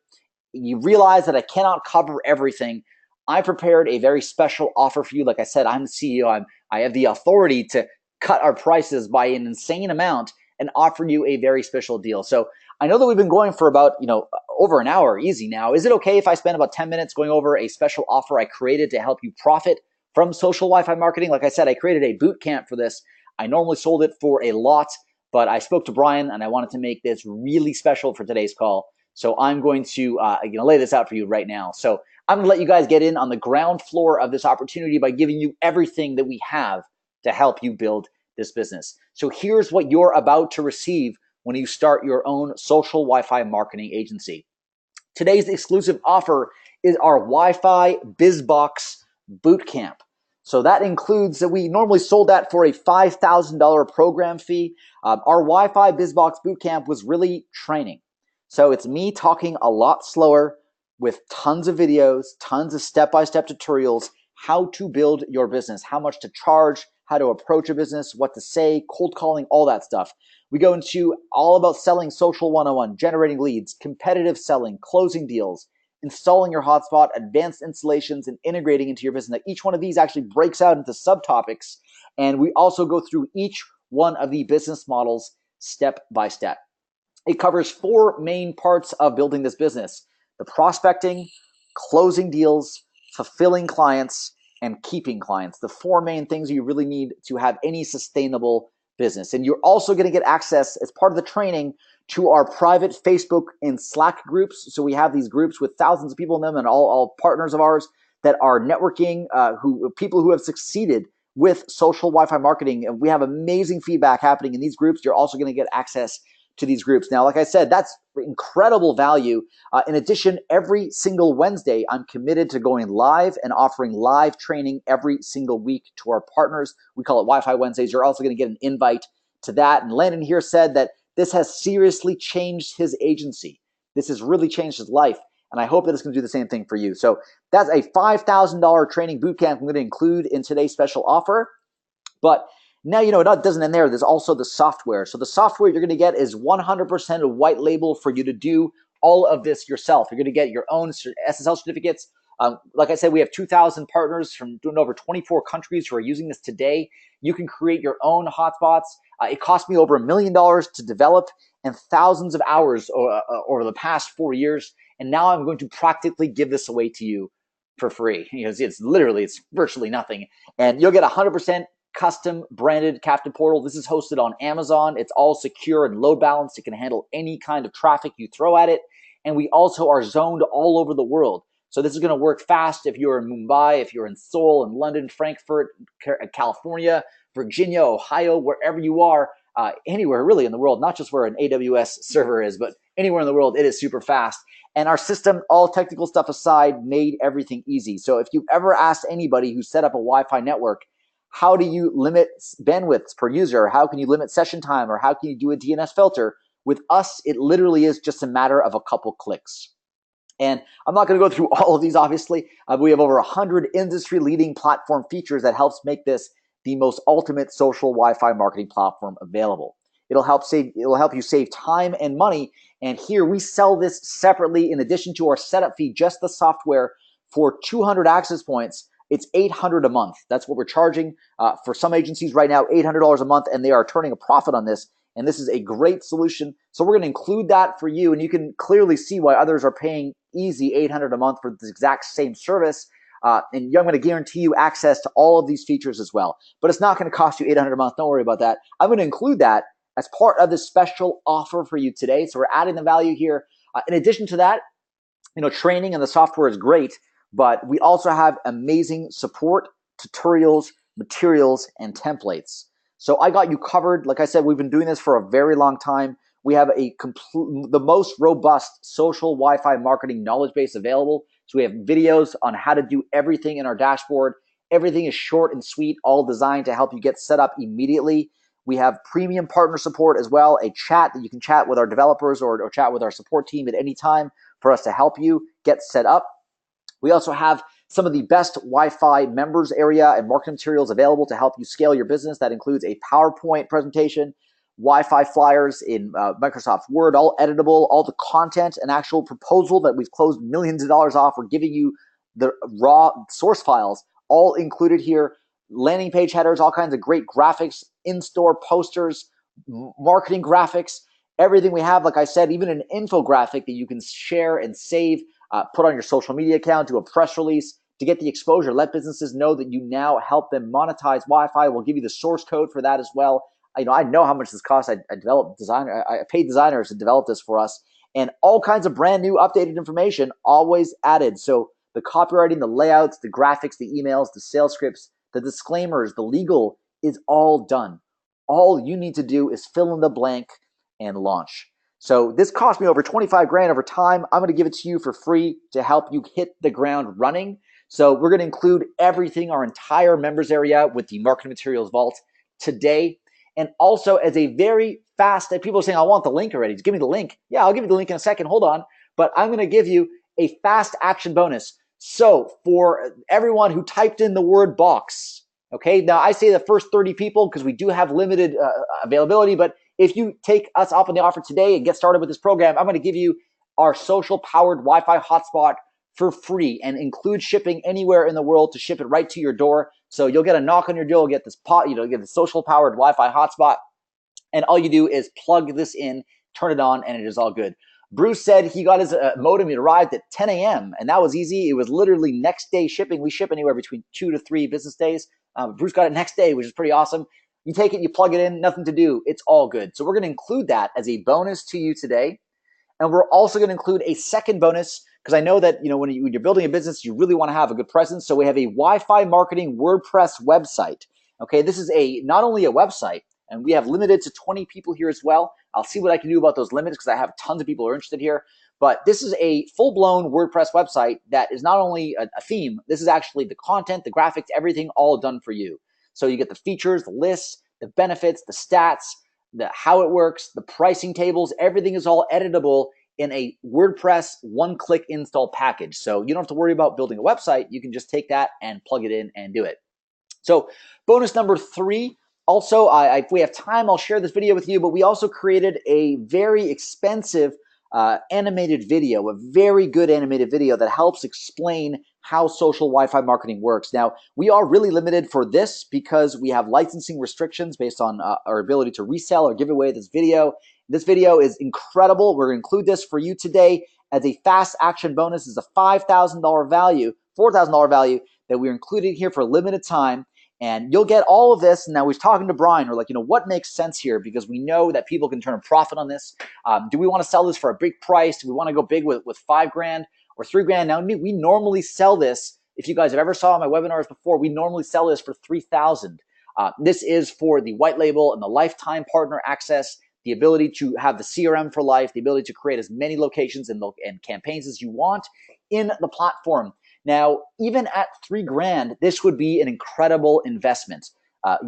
you realize that I cannot cover everything, I prepared a very special offer for you. Like I said, I'm the CEO. I have the authority to cut our prices by an insane amount and offer you a very special deal. So I know that we've been going for about, over an hour easy now. Is it okay if I spend about 10 minutes going over a special offer I created to help you profit from social Wi-Fi marketing? Like I said, I created a boot camp for this. I normally sold it for a lot, but I spoke to Brian and I wanted to make this really special for today's call. So I'm going to lay this out for you right now. So I'm going to let you guys get in on the ground floor of this opportunity by giving you everything that we have to help you build this business. So here's what you're about to receive when you start your own social Wi-Fi marketing agency. Today's exclusive offer is our Wi-Fi BizBox Bootcamp. So that includes that we normally sold that for a $5,000 program fee. Our Wi-Fi BizBox Bootcamp was really training. So it's me talking a lot slower with tons of videos, tons of step-by-step tutorials, how to build your business, how much to charge, how to approach a business, what to say, cold calling, all that stuff. We go into all about selling social 101, generating leads, competitive selling, closing deals, installing your hotspot, advanced installations, and integrating into your business. Now, each one of these actually breaks out into subtopics, and we also go through each one of the business models step by step. It covers 4 main parts of building this business: the prospecting, closing deals, fulfilling clients, and keeping clients. The 4 main things you really need to have any sustainable business. And you're also going to get access as part of the training to our private Facebook and Slack groups. So we have these groups with thousands of people in them and all partners of ours that are networking, people who have succeeded with social Wi-Fi marketing. And we have amazing feedback happening in these groups. You're also going to get access to these groups. Now, like I said, that's incredible value. In addition, every single Wednesday, I'm committed to going live and offering live training every single week to our partners. We call it Wi-Fi Wednesdays. You're also going to get an invite to that. And Landon here said that this has seriously changed his agency. This has really changed his life. And I hope that it's going to do the same thing for you. So that's a $5,000 training bootcamp I'm going to include in today's special offer. But now, it doesn't end there. There's also the software. So the software you're going to get is 100% a white label for you to do all of this yourself. You're going to get your own SSL certificates. Like I said, we have 2,000 partners from doing over 24 countries who are using this today. You can create your own hotspots. It cost me over $1 million to develop and thousands of hours over the past 4 years. And now I'm going to practically give this away to you for free. It's virtually nothing. And you'll get 100% custom branded Captain Portal. This is hosted on Amazon. It's all secure and load balanced. It can handle any kind of traffic you throw at it. And we also are zoned all over the world. So this is going to work fast if you're in Mumbai, if you're in Seoul, in London, Frankfurt, California, Virginia, Ohio, wherever you are, anywhere really in the world, not just where an AWS server is, but anywhere in the world, it is super fast. And our system, all technical stuff aside, made everything easy. So if you've ever asked anybody who set up a Wi-Fi network, how do you limit bandwidths per user? How can you limit session time? Or how can you do a DNS filter? With us, it literally is just a matter of a couple clicks. And I'm not going to go through all of these, obviously. We have over 100 industry-leading platform features that helps make this the most ultimate social Wi-Fi marketing platform available. It'll help you save time and money. And here we sell this separately in addition to our setup fee, just the software for 200 access points. It's $800 a month. That's what we're charging for some agencies right now, $800 a month, and they are turning a profit on this. And this is a great solution. So we're going to include that for you, and you can clearly see why others are paying easy $800 a month for the exact same service. And I'm going to guarantee you access to all of these features as well. But it's not going to cost you $800 a month. Don't worry about that. I'm going to include that as part of this special offer for you today. So we're adding the value here. In addition to that, training and the software is great, but we also have amazing support, tutorials, materials, and templates. So I got you covered. Like I said, we've been doing this for a very long time. We have the most robust social Wi-Fi marketing knowledge base available. So we have videos on how to do everything in our dashboard. Everything is short and sweet, all designed to help you get set up immediately. We have premium partner support as well, a chat that you can chat with our developers or chat with our support team at any time for us to help you get set up. We also have some of the best Wi-Fi members area and marketing materials available to help you scale your business. That includes a PowerPoint presentation, Wi-Fi flyers in Microsoft Word, all editable, all the content, an actual proposal that we've closed millions of dollars off. We're giving you the raw source files, all included here, landing page headers, all kinds of great graphics, in-store posters, marketing graphics, everything we have. Like I said, even an infographic that you can share and save, put on your social media account, do a press release to get the exposure. Let businesses know that you now help them monetize Wi-Fi. We'll give you the source code for that as well. I know how much this costs. I paid designers to develop this for us, and all kinds of brand new updated information always added. So the copywriting, the layouts, the graphics, the emails, the sales scripts, the disclaimers, the legal is all done. All you need to do is fill in the blank and launch. So this cost me over 25 grand over time. I'm going to give it to you for free to help you hit the ground running. So we're going to include everything, our entire members area with the marketing materials vault today. And also as a very fast, people are saying, I want the link already. Just give me the link. Yeah, I'll give you the link in a second. Hold on. But I'm going to give you a fast action bonus. So for everyone who typed in the word box, okay, now I say the first 30 people because we do have limited availability, but if you take us up on the offer today and get started with this program, I'm going to give you our social powered Wi-Fi hotspot for free and include shipping anywhere in the world to ship it right to your door. So you'll get a knock on your door, get this get the social powered Wi-Fi hotspot, and all you do is plug this in, turn it on, and it is all good. Bruce said he got his modem. It arrived at 10 a.m. and that was easy. It was literally next day shipping. We ship anywhere between 2 to 3 business days. Bruce got it next day, which is pretty awesome. You take it, you plug it in, nothing to do. It's all good. So we're going to include that as a bonus to you today. And we're also going to include a second bonus because I know that when you're building a business, you really want to have a good presence. So we have a Wi-Fi marketing WordPress website. Okay, this is not only a website, and we have limited to 20 people here as well. I'll see what I can do about those limits because I have tons of people who are interested here. But this is a full-blown WordPress website that is not only a theme, this is actually the content, the graphics, everything all done for you. So you get the features, the lists, the benefits, the stats, how it works, the pricing tables, everything is all editable in a WordPress one-click install package. So you don't have to worry about building a website. You can just take that and plug it in and do it. So bonus number 3, also, if we have time, I'll share this video with you, but we also created a very expensive animated video, a very good animated video that helps explain how social Wi-Fi marketing works. Now, we are really limited for this because we have licensing restrictions based on our ability to resell or give away this video. This video is incredible. We're going to include this for you today as a fast action bonus. It's a $5,000 value, $4,000 value that we're including here for a limited time. And you'll get all of this. Now, we was talking to Brian. We're like, what makes sense here? Because we know that people can turn a profit on this. Do we want to sell this for a big price? Do we want to go big with $5 grand or $3 grand? Now, we normally sell this. If you guys have ever saw my webinars before, we normally sell this for $3,000. This is for the white label and the lifetime partner access, the ability to have the CRM for life, the ability to create as many locations and campaigns as you want in the platform. Now, even at $3 grand, this would be an incredible investment.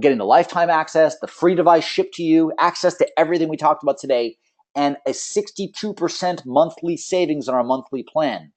Getting the lifetime access, the free device shipped to you, access to everything we talked about today, and a 62% monthly savings on our monthly plan.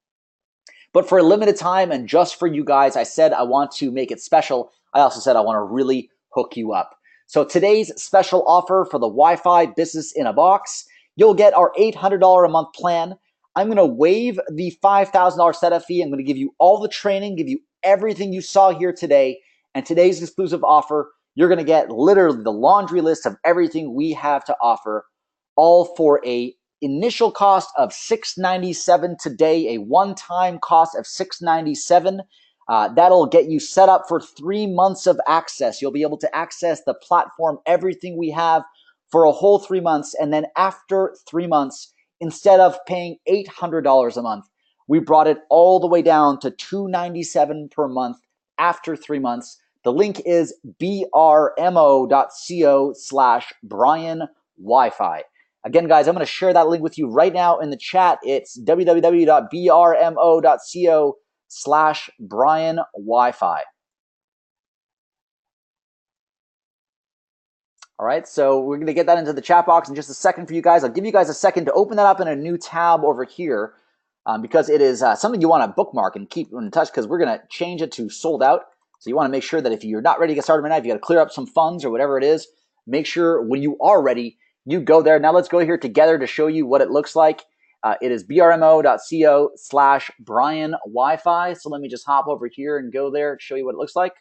But for a limited time and just for you guys, I said I want to make it special. I also said I want to really hook you up. So today's special offer for the Wi-Fi Business in a Box, you'll get our $800 a month plan. I'm going to waive the $5,000 setup fee. I'm going to give you all the training, give you everything you saw here today. And today's exclusive offer, you're going to get literally the laundry list of everything we have to offer, all for a initial cost of $697 today, a one-time cost of $697. That'll get you set up for 3 months of access. You'll be able to access the platform, everything we have for a whole 3 months. And then after 3 months, instead of paying $800 a month, we brought it all the way down to $297 per month after 3 months. The link is brmo.co/Brian Wi-Fi. Again, guys, I'm going to share that link with you right now in the chat. It's www.brmo.co/Brian Wi-Fi. All right, so we're going to get that into the chat box in just a second for you guys. I'll give you guys a second to open that up in a new tab over here because it is something you want to bookmark and keep in touch because we're going to change it to sold out. So you want to make sure that if you're not ready to get started right now, if you got to clear up some funds or whatever it is, make sure when you are ready, you go there. Now let's go here together to show you what it looks like. It is brmo.co/Brian Wi-Fi. So let me just hop over here and go there to show you what it looks like.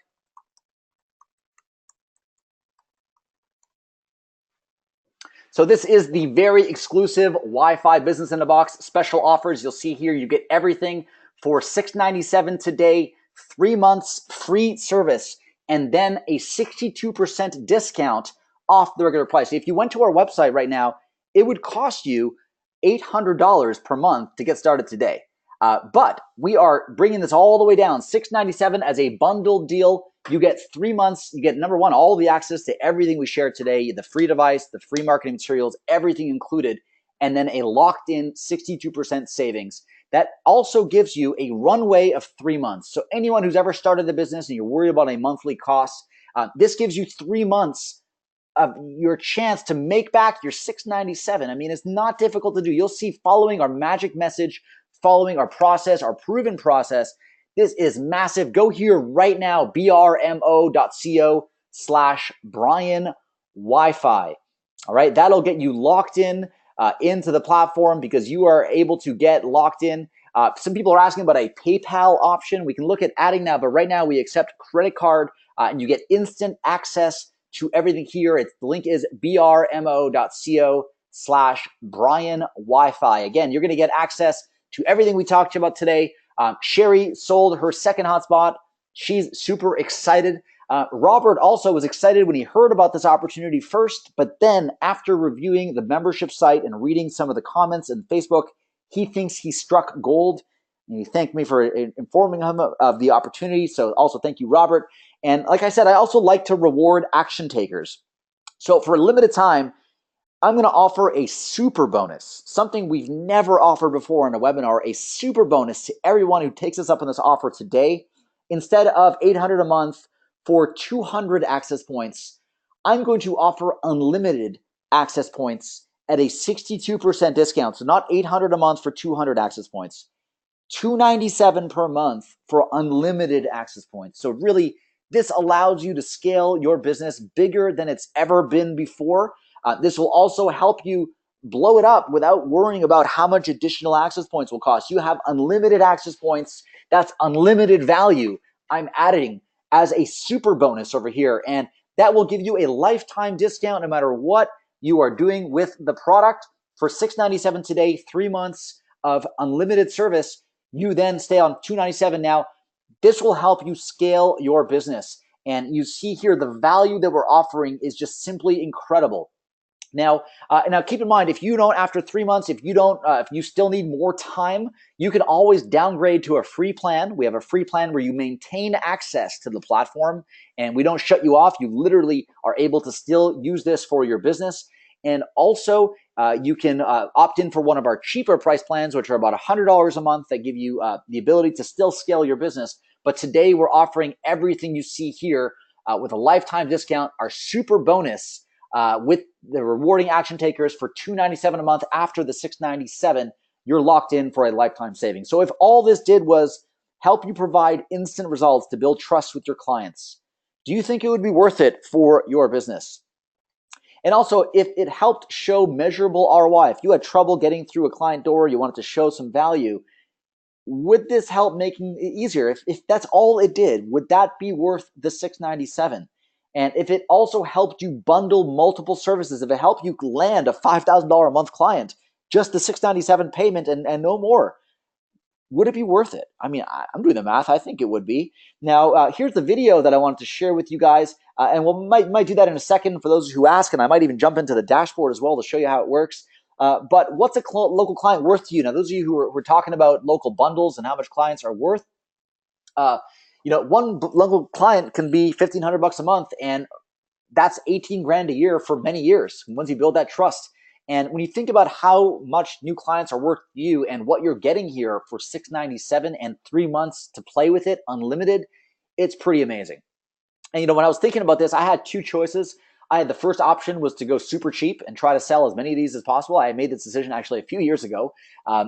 So this is the very exclusive Wi-Fi Business in a Box special offers. You'll see here you get everything for $697 today, 3 months free service, and then a 62% discount off the regular price. If you went to our website right now, it would cost you $800 per month to get started today. But we are bringing this all the way down, $697 as a bundled deal. You get 3 months. You get, number one, all the access to everything we shared today, the free device, the free marketing materials, everything included, and then a locked-in 62% savings. That also gives you a runway of 3 months. So anyone who's ever started a business and you're worried about a monthly cost, this gives you 3 months of your chance to make back your $697. I mean, it's not difficult to do. You'll see following our magic message, following our process, our proven process. This is massive. Go here right now, brmo.co/Brian Wi-Fi. All right, that'll get you locked in into the platform because you are able to get locked in. Some people are asking about a PayPal option. We can look at adding that, but right now we accept credit card and you get instant access to everything here. The link is brmo.co/Brian Wi-Fi. Again, you're going to get access to everything we talked about today. Sherry sold her second hotspot. She's super excited. Robert also was excited when he heard about this opportunity first, but then after reviewing the membership site and reading some of the comments in Facebook, he thinks he struck gold. And he thanked me for informing him of the opportunity. So also thank you, Robert. And like I said, I also like to reward action takers. So for a limited time, I'm going to offer a super bonus, something we've never offered before in a webinar, a super bonus to everyone who takes us up on this offer today. Instead of $800 a month for 200 access points, I'm going to offer unlimited access points at a 62% discount. So not $800 a month for 200 access points, $297 per month for unlimited access points. So really, this allows you to scale your business bigger than it's ever been before. This will also help you blow it up without worrying about how much additional access points will cost. You have unlimited access points. That's unlimited value I'm adding as a super bonus over here. And that will give you a lifetime discount no matter what you are doing with the product. For $697 today, 3 months of unlimited service, you then stay on $297 now. This will help you scale your business. And you see here the value that we're offering is just simply incredible. Now keep in mind, if you don't, after 3 months, if you still need more time, you can always downgrade to a free plan. We have a free plan where you maintain access to the platform and we don't shut you off. You literally are able to still use this for your business. And also, you can opt in for one of our cheaper price plans, which are about $100 a month that give you the ability to still scale your business. But today we're offering everything you see here with a lifetime discount, our super bonus, with the rewarding action takers for $297 a month. After the $697, you're locked in for a lifetime savings. So if all this did was help you provide instant results to build trust with your clients, do you think it would be worth it for your business? And also, if it helped show measurable ROI, if you had trouble getting through a client door, you wanted to show some value, would this help making it easier? If that's all it did, would that be worth the $697? And if it also helped you bundle multiple services, if it helped you land a $5,000 a month client, just the $697 payment and no more, would it be worth it? I mean, I'm doing the math. I think it would be. Now, here's the video that I wanted to share with you guys, and we might do that in a second for those who ask, and I might even jump into the dashboard as well to show you how it works. But what's a local client worth to you? Now, those of you who are talking about local bundles and how much clients are worth, one local client can be $1,500 a month, and that's 18 grand a year for many years once you build that trust. And when you think about how much new clients are worth to you and what you're getting here for $697 and 3 months to play with it unlimited, it's pretty amazing. And when I was thinking about this, I had two choices. I had the first option was to go super cheap and try to sell as many of these as possible. I made this decision actually a few years ago.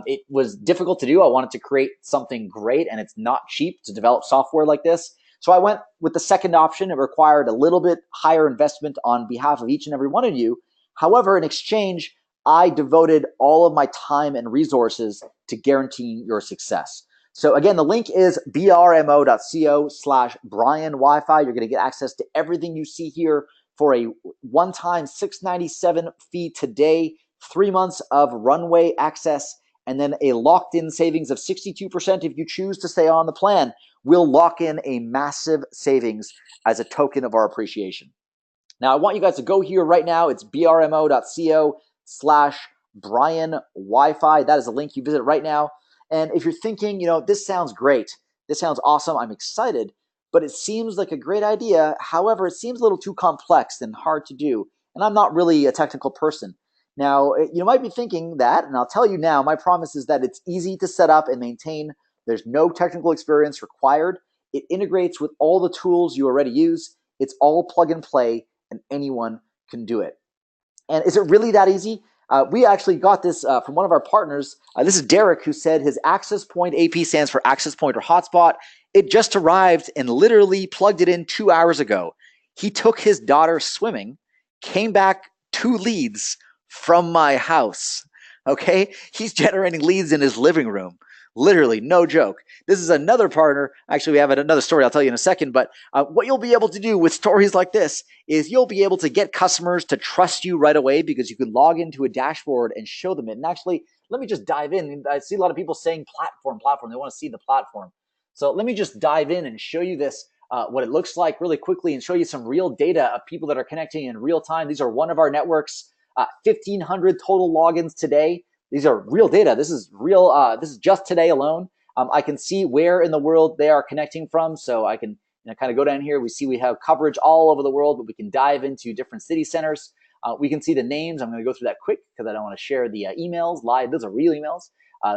It was difficult to do. I wanted to create something great, and it's not cheap to develop software like this. So I went with the second option. It required a little bit higher investment on behalf of each and every one of you. However, in exchange, I devoted all of my time and resources to guaranteeing your success. So again, the link is brmo.co/Brian Wi-Fi. You're going to get access to everything you see here for a one-time $697 fee today, 3 months of runway access, and then a locked-in savings of 62% if you choose to stay on the plan. We'll lock in a massive savings as a token of our appreciation. Now, I want you guys to go here right now. It's brmo.co/Brian Wi-Fi. That is a link you visit right now. And if you're thinking, this sounds great, this sounds awesome, I'm excited, but it seems like a great idea. However, it seems a little too complex and hard to do. And I'm not really a technical person. Now, you might be thinking that, and I'll tell you now, my promise is that it's easy to set up and maintain. There's no technical experience required. It integrates with all the tools you already use. It's all plug and play, and anyone can do it. And is it really that easy? We actually got this from one of our partners. This is Derek, who said his Access Point AP stands for Access Point or Hotspot. It just arrived and literally plugged it in 2 hours ago. He took his daughter swimming, came back 2 leads from my house. Okay? He's generating leads in his living room. Literally, no joke. This is another partner. Actually, we have another story I'll tell you in a second. But what you'll be able to do with stories like this is you'll be able to get customers to trust you right away because you can log into a dashboard and show them it. And actually, let me just dive in. I see a lot of people saying platform. They want to see the platform. So let me just dive in and show you this, what it looks like really quickly, and show you some real data of people that are connecting in real time. These are one of our networks, 1,500 total logins today. These are real data. This is real. This is just today alone. I can see where in the world they are connecting from. So I can kind of go down here. We see we have coverage all over the world, but we can dive into different city centers. We can see the names. I'm going to go through that quick because I don't want to share the emails live. Those are real emails.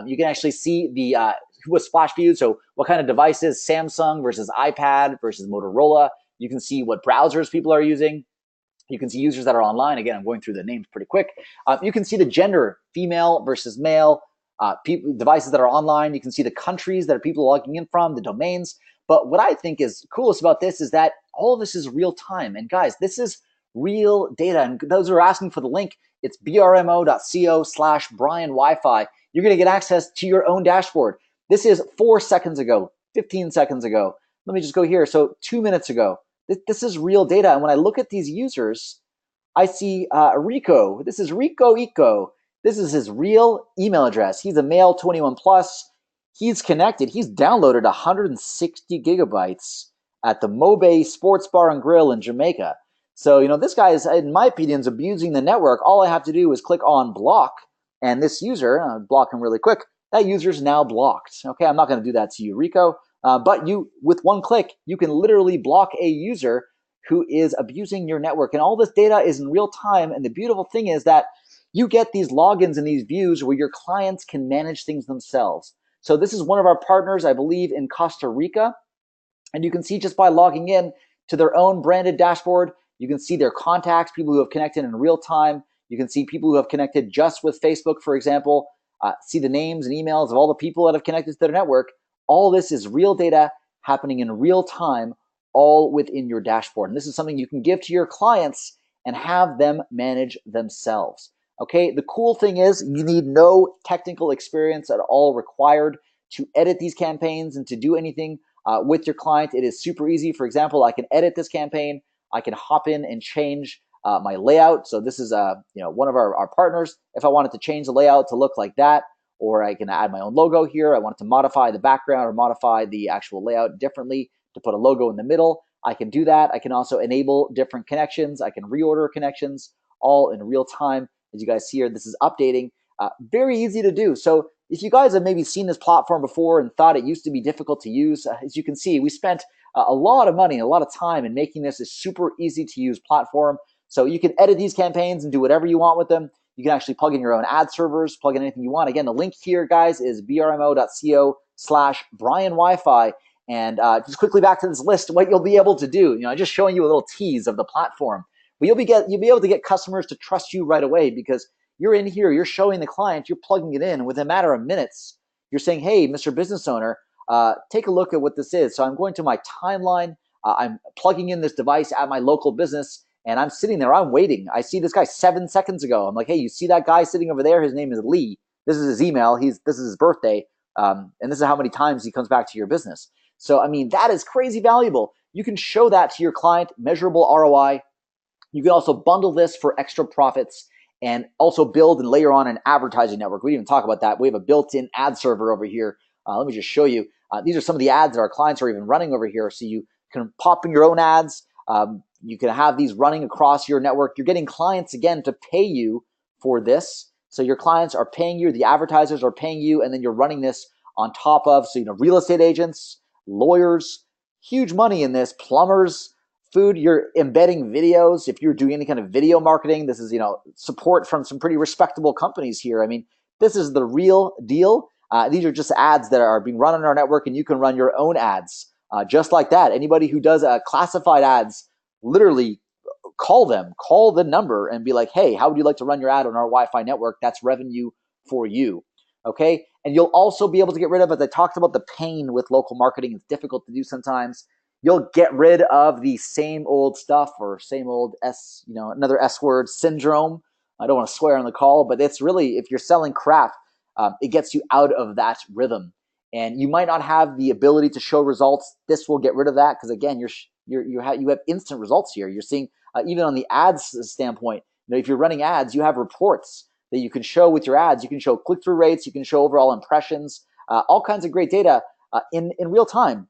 You can actually see the who was splash viewed. So what kind of devices, Samsung versus iPad versus Motorola. You can see what browsers people are using. You can see users that are online. Again, I'm going through the names pretty quick. You can see the gender, female versus male, devices that are online. You can see the countries that people are logging in from, the domains. But what I think is coolest about this is that all of this is real time. And guys, this is real data. And those who are asking for the link, it's brmo.co/Brian Wi-Fi. You're going to get access to your own dashboard. This is 4 seconds ago, 15 seconds ago. Let me just go here. So 2 minutes ago. This is real data. And when I look at these users, I see Rico. This is Rico Eco. This is his real email address. He's a male, 21 plus. He's connected. He's downloaded 160 gigabytes at the Mobe Sports Bar and Grill in Jamaica. So, this guy is, in my opinion, is abusing the network. All I have to do is click on block, and this user, block him really quick, that user is now blocked. Okay, I'm not going to do that to you, Rico. But with one click, you can literally block a user who is abusing your network. And all this data is in real time. And the beautiful thing is that you get these logins and these views where your clients can manage things themselves. So this is one of our partners, I believe, in Costa Rica. And you can see just by logging in to their own branded dashboard, you can see their contacts, people who have connected in real time. You can see people who have connected just with Facebook, for example, see the names and emails of all the people that have connected to their network. All this is real data happening in real time, all within your dashboard. And this is something you can give to your clients and have them manage themselves. Okay, the cool thing is you need no technical experience at all required to edit these campaigns and to do anything with your client. It is super easy. For example, I can edit this campaign. I can hop in and change my layout. So this is one of our partners. If I wanted to change the layout to look like that, or I can add my own logo here. I want to modify the background or modify the actual layout differently to put a logo in the middle. I can do that. I can also enable different connections. I can reorder connections all in real time. As you guys see here, this is updating. Very easy to do. So if you guys have maybe seen this platform before and thought it used to be difficult to use, as you can see, we spent a lot of money, a lot of time in making this a super easy to use platform. So you can edit these campaigns and do whatever you want with them. You can actually plug in your own ad servers, plug in anything you want. Again, the link here, guys, is brmo.co/Brian Wi-Fi. And just quickly back to this list, what you'll be able to do, just showing you a little tease of the platform. But you'll be able to get customers to trust you right away because you're in here, you're showing the client, you're plugging it in, and within a matter of minutes, you're saying, hey, Mr. Business Owner, take a look at what this is. So I'm going to my timeline, I'm plugging in this device at my local business, and I'm sitting there, I'm waiting. I see this guy 7 seconds ago. I'm like, hey, you see that guy sitting over there? His name is Lee. This is his email. This is his birthday. And this is how many times he comes back to your business. So, I mean, that is crazy valuable. You can show that to your client, measurable ROI. You can also bundle this for extra profits and also build and layer on an advertising network. We didn't even talk about that. We have a built-in ad server over here. Let me just show you. These are some of the ads that our clients are even running over here. So you can pop in your own ads. You can have these running across your network. You're getting clients, again, to pay you for this. So your clients are paying you, the advertisers are paying you, and then you're running this on top of, so, real estate agents, lawyers, huge money in this, plumbers, food, you're embedding videos. If you're doing any kind of video marketing, this is, support from some pretty respectable companies here. I mean, this is the real deal. These are just ads that are being run on our network, and you can run your own ads just like that. Anybody who does classified ads, literally call the number and be like, hey, how would you like to run your ad on our Wi-Fi network? That's revenue for you. Okay. And you'll also be able to get rid of, as I talked about, the pain with local marketing. It's difficult to do sometimes. You'll get rid of the same old stuff or same old another S word, syndrome. I don't want to swear on the call, but it's really, if you're selling crap, it gets you out of that rhythm. And you might not have the ability to show results. This will get rid of that because, again, you have instant results here. You're seeing even on the ads standpoint. If you're running ads, you have reports that you can show with your ads. You can show click-through rates. You can show overall impressions. All kinds of great data in real time.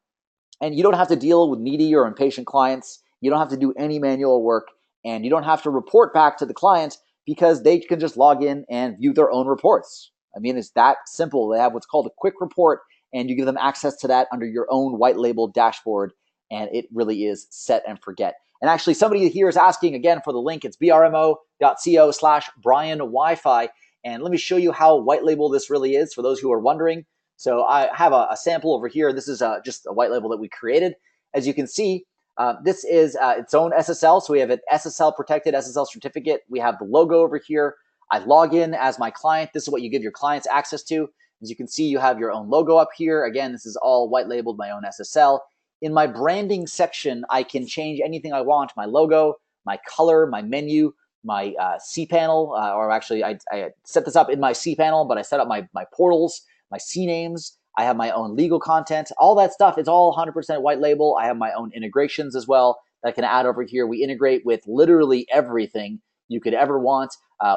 And you don't have to deal with needy or impatient clients. You don't have to do any manual work, and you don't have to report back to the client because they can just log in and view their own reports. I mean, it's that simple. They have what's called a quick report, and you give them access to that under your own white label dashboard, and it really is set and forget. And actually, somebody here is asking again for the link. It's brmo.co/Brian Wi-Fi. And let me show you how white label this really is for those who are wondering. So I have a sample over here. This is just a white label that we created. As you can see, this is its own SSL. So we have an SSL protected SSL certificate. We have the logo over here. I log in as my client. This is what you give your clients access to. As you can see, you have your own logo up here. Again, this is all white labeled, my own SSL. In my branding section, I can change anything I want. My logo, my color, my menu, my cPanel, or actually I set this up in my cPanel, but I set up my portals, my CNAMEs. I have my own legal content, all that stuff. It's all 100% white label. I have my own integrations as well that I can add over here. We integrate with literally everything you could ever want.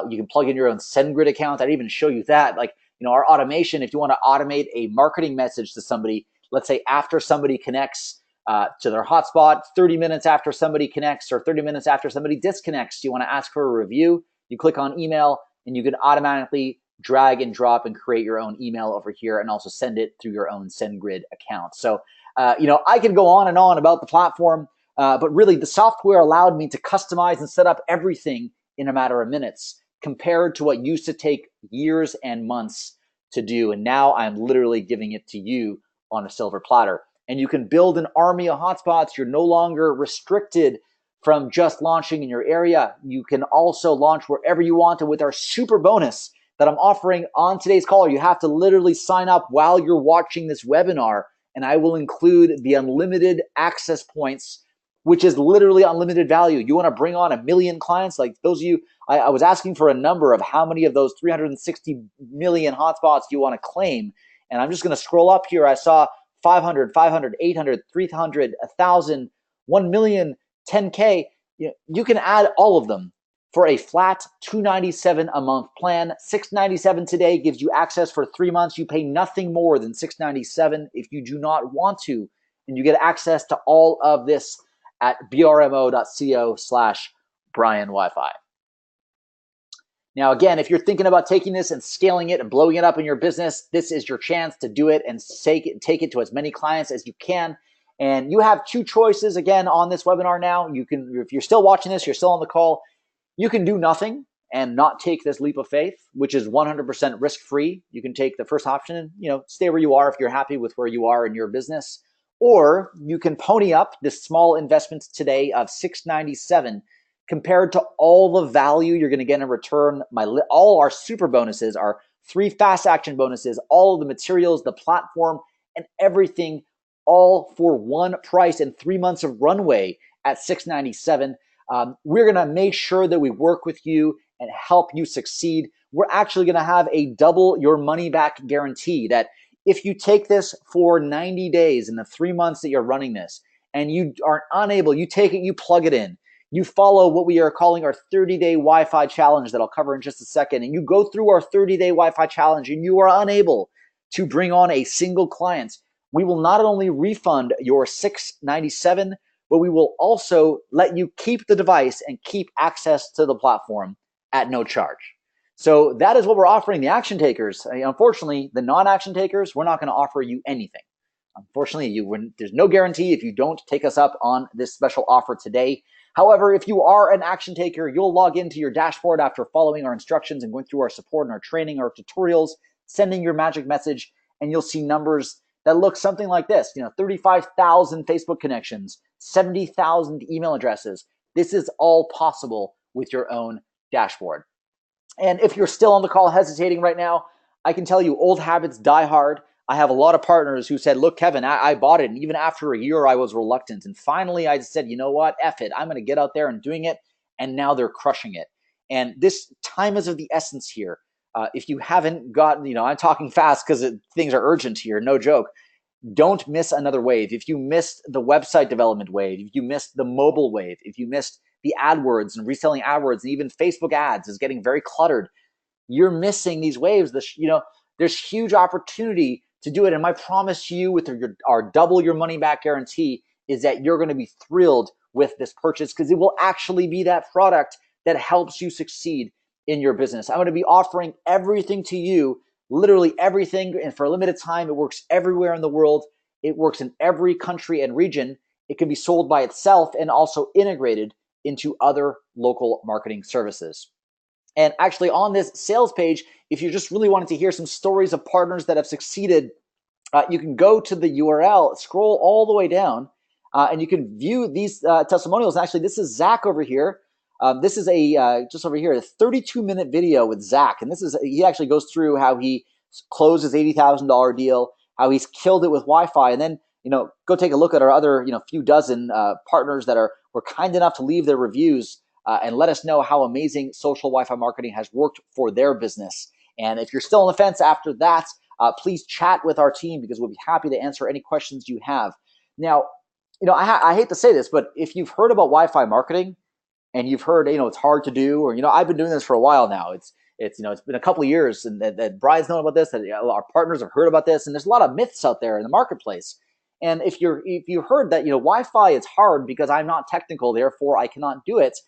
You can plug in your own SendGrid account. I'd even show you that. Like, our automation, if you want to automate a marketing message to somebody, let's say after somebody connects to their hotspot, 30 minutes after somebody connects or 30 minutes after somebody disconnects, you want to ask for a review, you click on email, and you can automatically drag and drop and create your own email over here and also send it through your own SendGrid account. So, I can go on and on about the platform, but really the software allowed me to customize and set up everything in a matter of minutes compared to what used to take years and months to do. And now I'm literally giving it to you on a silver platter. And you can build an army of hotspots. You're no longer restricted from just launching in your area. You can also launch wherever you want. And with our super bonus that I'm offering on today's call, you have to literally sign up while you're watching this webinar, and I will include the unlimited access points, which is literally unlimited value. You want to bring on 1 million clients? Like those of you, I was asking for a number of how many of those 360 million hotspots you want to claim. And I'm just going to scroll up here. I saw 500, 500, 800, 300, 1,000, 1 million, 10K. You can add all of them for a flat $297 a month plan. $697 today gives you access for 3 months. You pay nothing more than $697 if you do not want to. And you get access to all of this at brmo.co/Brian Wi-Fi. Now, again, if you're thinking about taking this and scaling it and blowing it up in your business, this is your chance to do it and take it to as many clients as you can. And you have two choices, again, on this webinar now. You can, if you're still watching this, you're still on the call, you can do nothing and not take this leap of faith, which is 100% risk-free, you can take the first option and stay where you are if you're happy with where you are in your business. Or you can pony up this small investment today of $697 compared to all the value you're going to get in return. All our super bonuses, our 3 fast action bonuses, all of the materials, the platform, and everything, all for one price and 3 months of runway at $697. We're going to make sure that we work with you and help you succeed. We're actually going to have a double your money back guarantee that if you take this for 90 days in the 3 months that you're running this and you are unable, you take it, you plug it in, you follow what we are calling our 30-day Wi-Fi challenge that I'll cover in just a second, and you go through our 30-day Wi-Fi challenge and you are unable to bring on a single client, we will not only refund your $697, but we will also let you keep the device and keep access to the platform at no charge. So that is what we're offering the action takers. Unfortunately, the non-action takers, we're not going to offer you anything. Unfortunately, there's no guarantee if you don't take us up on this special offer today. However, if you are an action taker, you'll log into your dashboard after following our instructions and going through our support and our training, our tutorials, sending your magic message, and you'll see numbers that look something like this. 35,000 Facebook connections, 70,000 email addresses. This is all possible with your own dashboard. And if you're still on the call hesitating right now, I can tell you old habits die hard. I have a lot of partners who said, look, Kevin, I bought it. And even after a year, I was reluctant. And finally, I said, you know what? F it. I'm going to get out there and doing it. And now they're crushing it. And this time is of the essence here. If you haven't gotten, I'm talking fast because things are urgent here. No joke. Don't miss another wave. If you missed the website development wave, if you missed the mobile wave, if you missed the AdWords and reselling AdWords, and even Facebook ads is getting very cluttered, you're missing these waves. There's huge opportunity to do it. And my promise to you with our double your money back guarantee is that you're going to be thrilled with this purchase because it will actually be that product that helps you succeed in your business. I'm going to be offering everything to you, literally everything. And for a limited time, it works everywhere in the world. It works in every country and region. It can be sold by itself and also integrated into other local marketing services. And actually on this sales page, if you just really wanted to hear some stories of partners that have succeeded, you can go to the URL, scroll all the way down, and you can view these testimonials. And actually, this is Zach over here. This is just over here, a 32-minute video with Zach. And he actually goes through how he closed his $80,000 deal, how he's killed it with Wi-Fi. And then, go take a look at our other, few dozen partners that were kind enough to leave their reviews and let us know how amazing social Wi-Fi marketing has worked for their business. And if you're still on the fence after that, please chat with our team because we'll be happy to answer any questions you have. Now, I hate to say this, but if you've heard about Wi-Fi marketing and you've heard, it's hard to do, or, I've been doing this for a while now. It's been a couple of years and that Brian's known about this, that our partners have heard about this. And there's a lot of myths out there in the marketplace. And if you heard that, Wi-Fi is hard because I'm not technical, therefore I cannot do it,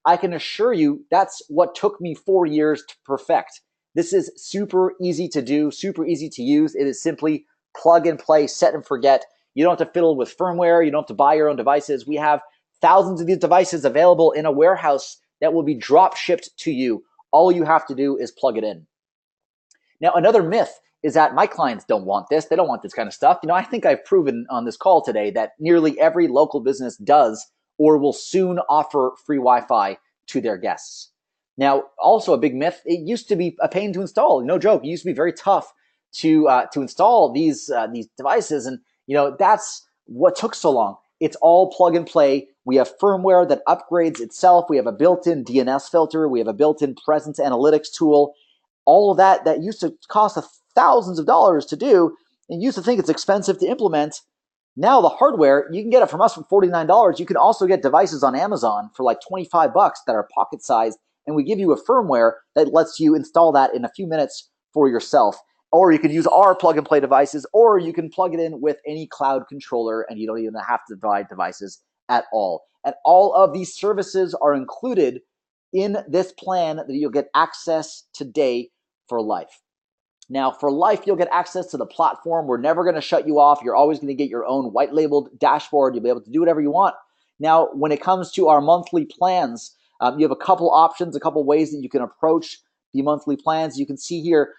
I can assure you that's what took me 4 years to perfect. This is super easy to do, super easy to use. It is simply plug and play, set and forget. You don't have to fiddle with firmware. You don't have to buy your own devices. We have thousands of these devices available in a warehouse that will be drop shipped to you. All you have to do is plug it in. Now, another myth is that my clients don't want this. They don't want this kind of stuff. I think I've proven on this call today that nearly every local business does or will soon offer free Wi-Fi to their guests. Now, also a big myth, it used to be a pain to install. No joke, it used to be very tough to install these devices, and that's what took so long. It's all plug and play. We have firmware that upgrades itself. We have a built-in DNS filter. We have a built-in presence analytics tool. All of that used to cost thousands of dollars to do and used to think it's expensive to implement. Now the hardware, you can get it from us for $49. You can also get devices on Amazon for like $25 that are pocket sized, and we give you a firmware that lets you install that in a few minutes for yourself. Or you can use our plug and play devices, or you can plug it in with any cloud controller and you don't even have to buy devices at all. And all of these services are included in this plan that you'll get access today for life. Now, for life, you'll get access to the platform. We're never going to shut you off. You're always going to get your own white labeled dashboard. You'll be able to do whatever you want. Now, when it comes to our monthly plans, You have a couple options, a couple ways that you can approach the monthly plans. You can see here,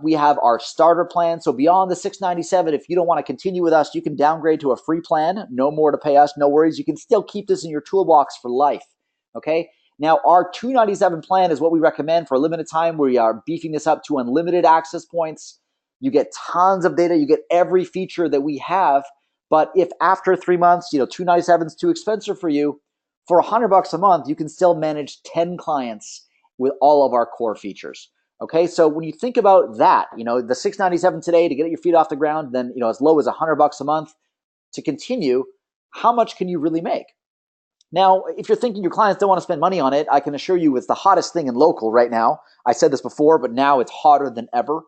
we have our starter plan. So beyond the $697, if you don't want to continue with us, you can downgrade to a free plan. No more to pay us, no worries. You can still keep this in your toolbox for life, okay? Now, our $297 plan is what we recommend for a limited time. We are beefing this up to unlimited access points. You get tons of data. You get every feature that we have. But if after 3 months, $297 is too expensive for you, for $100 a month, you can still manage 10 clients with all of our core features. Okay, so when you think about that, the $697 today to get your feet off the ground, then as low as $100 a month to continue, how much can you really make? Now, if you're thinking your clients don't want to spend money on it, I can assure you it's the hottest thing in local right now. I said this before, but now it's hotter than ever.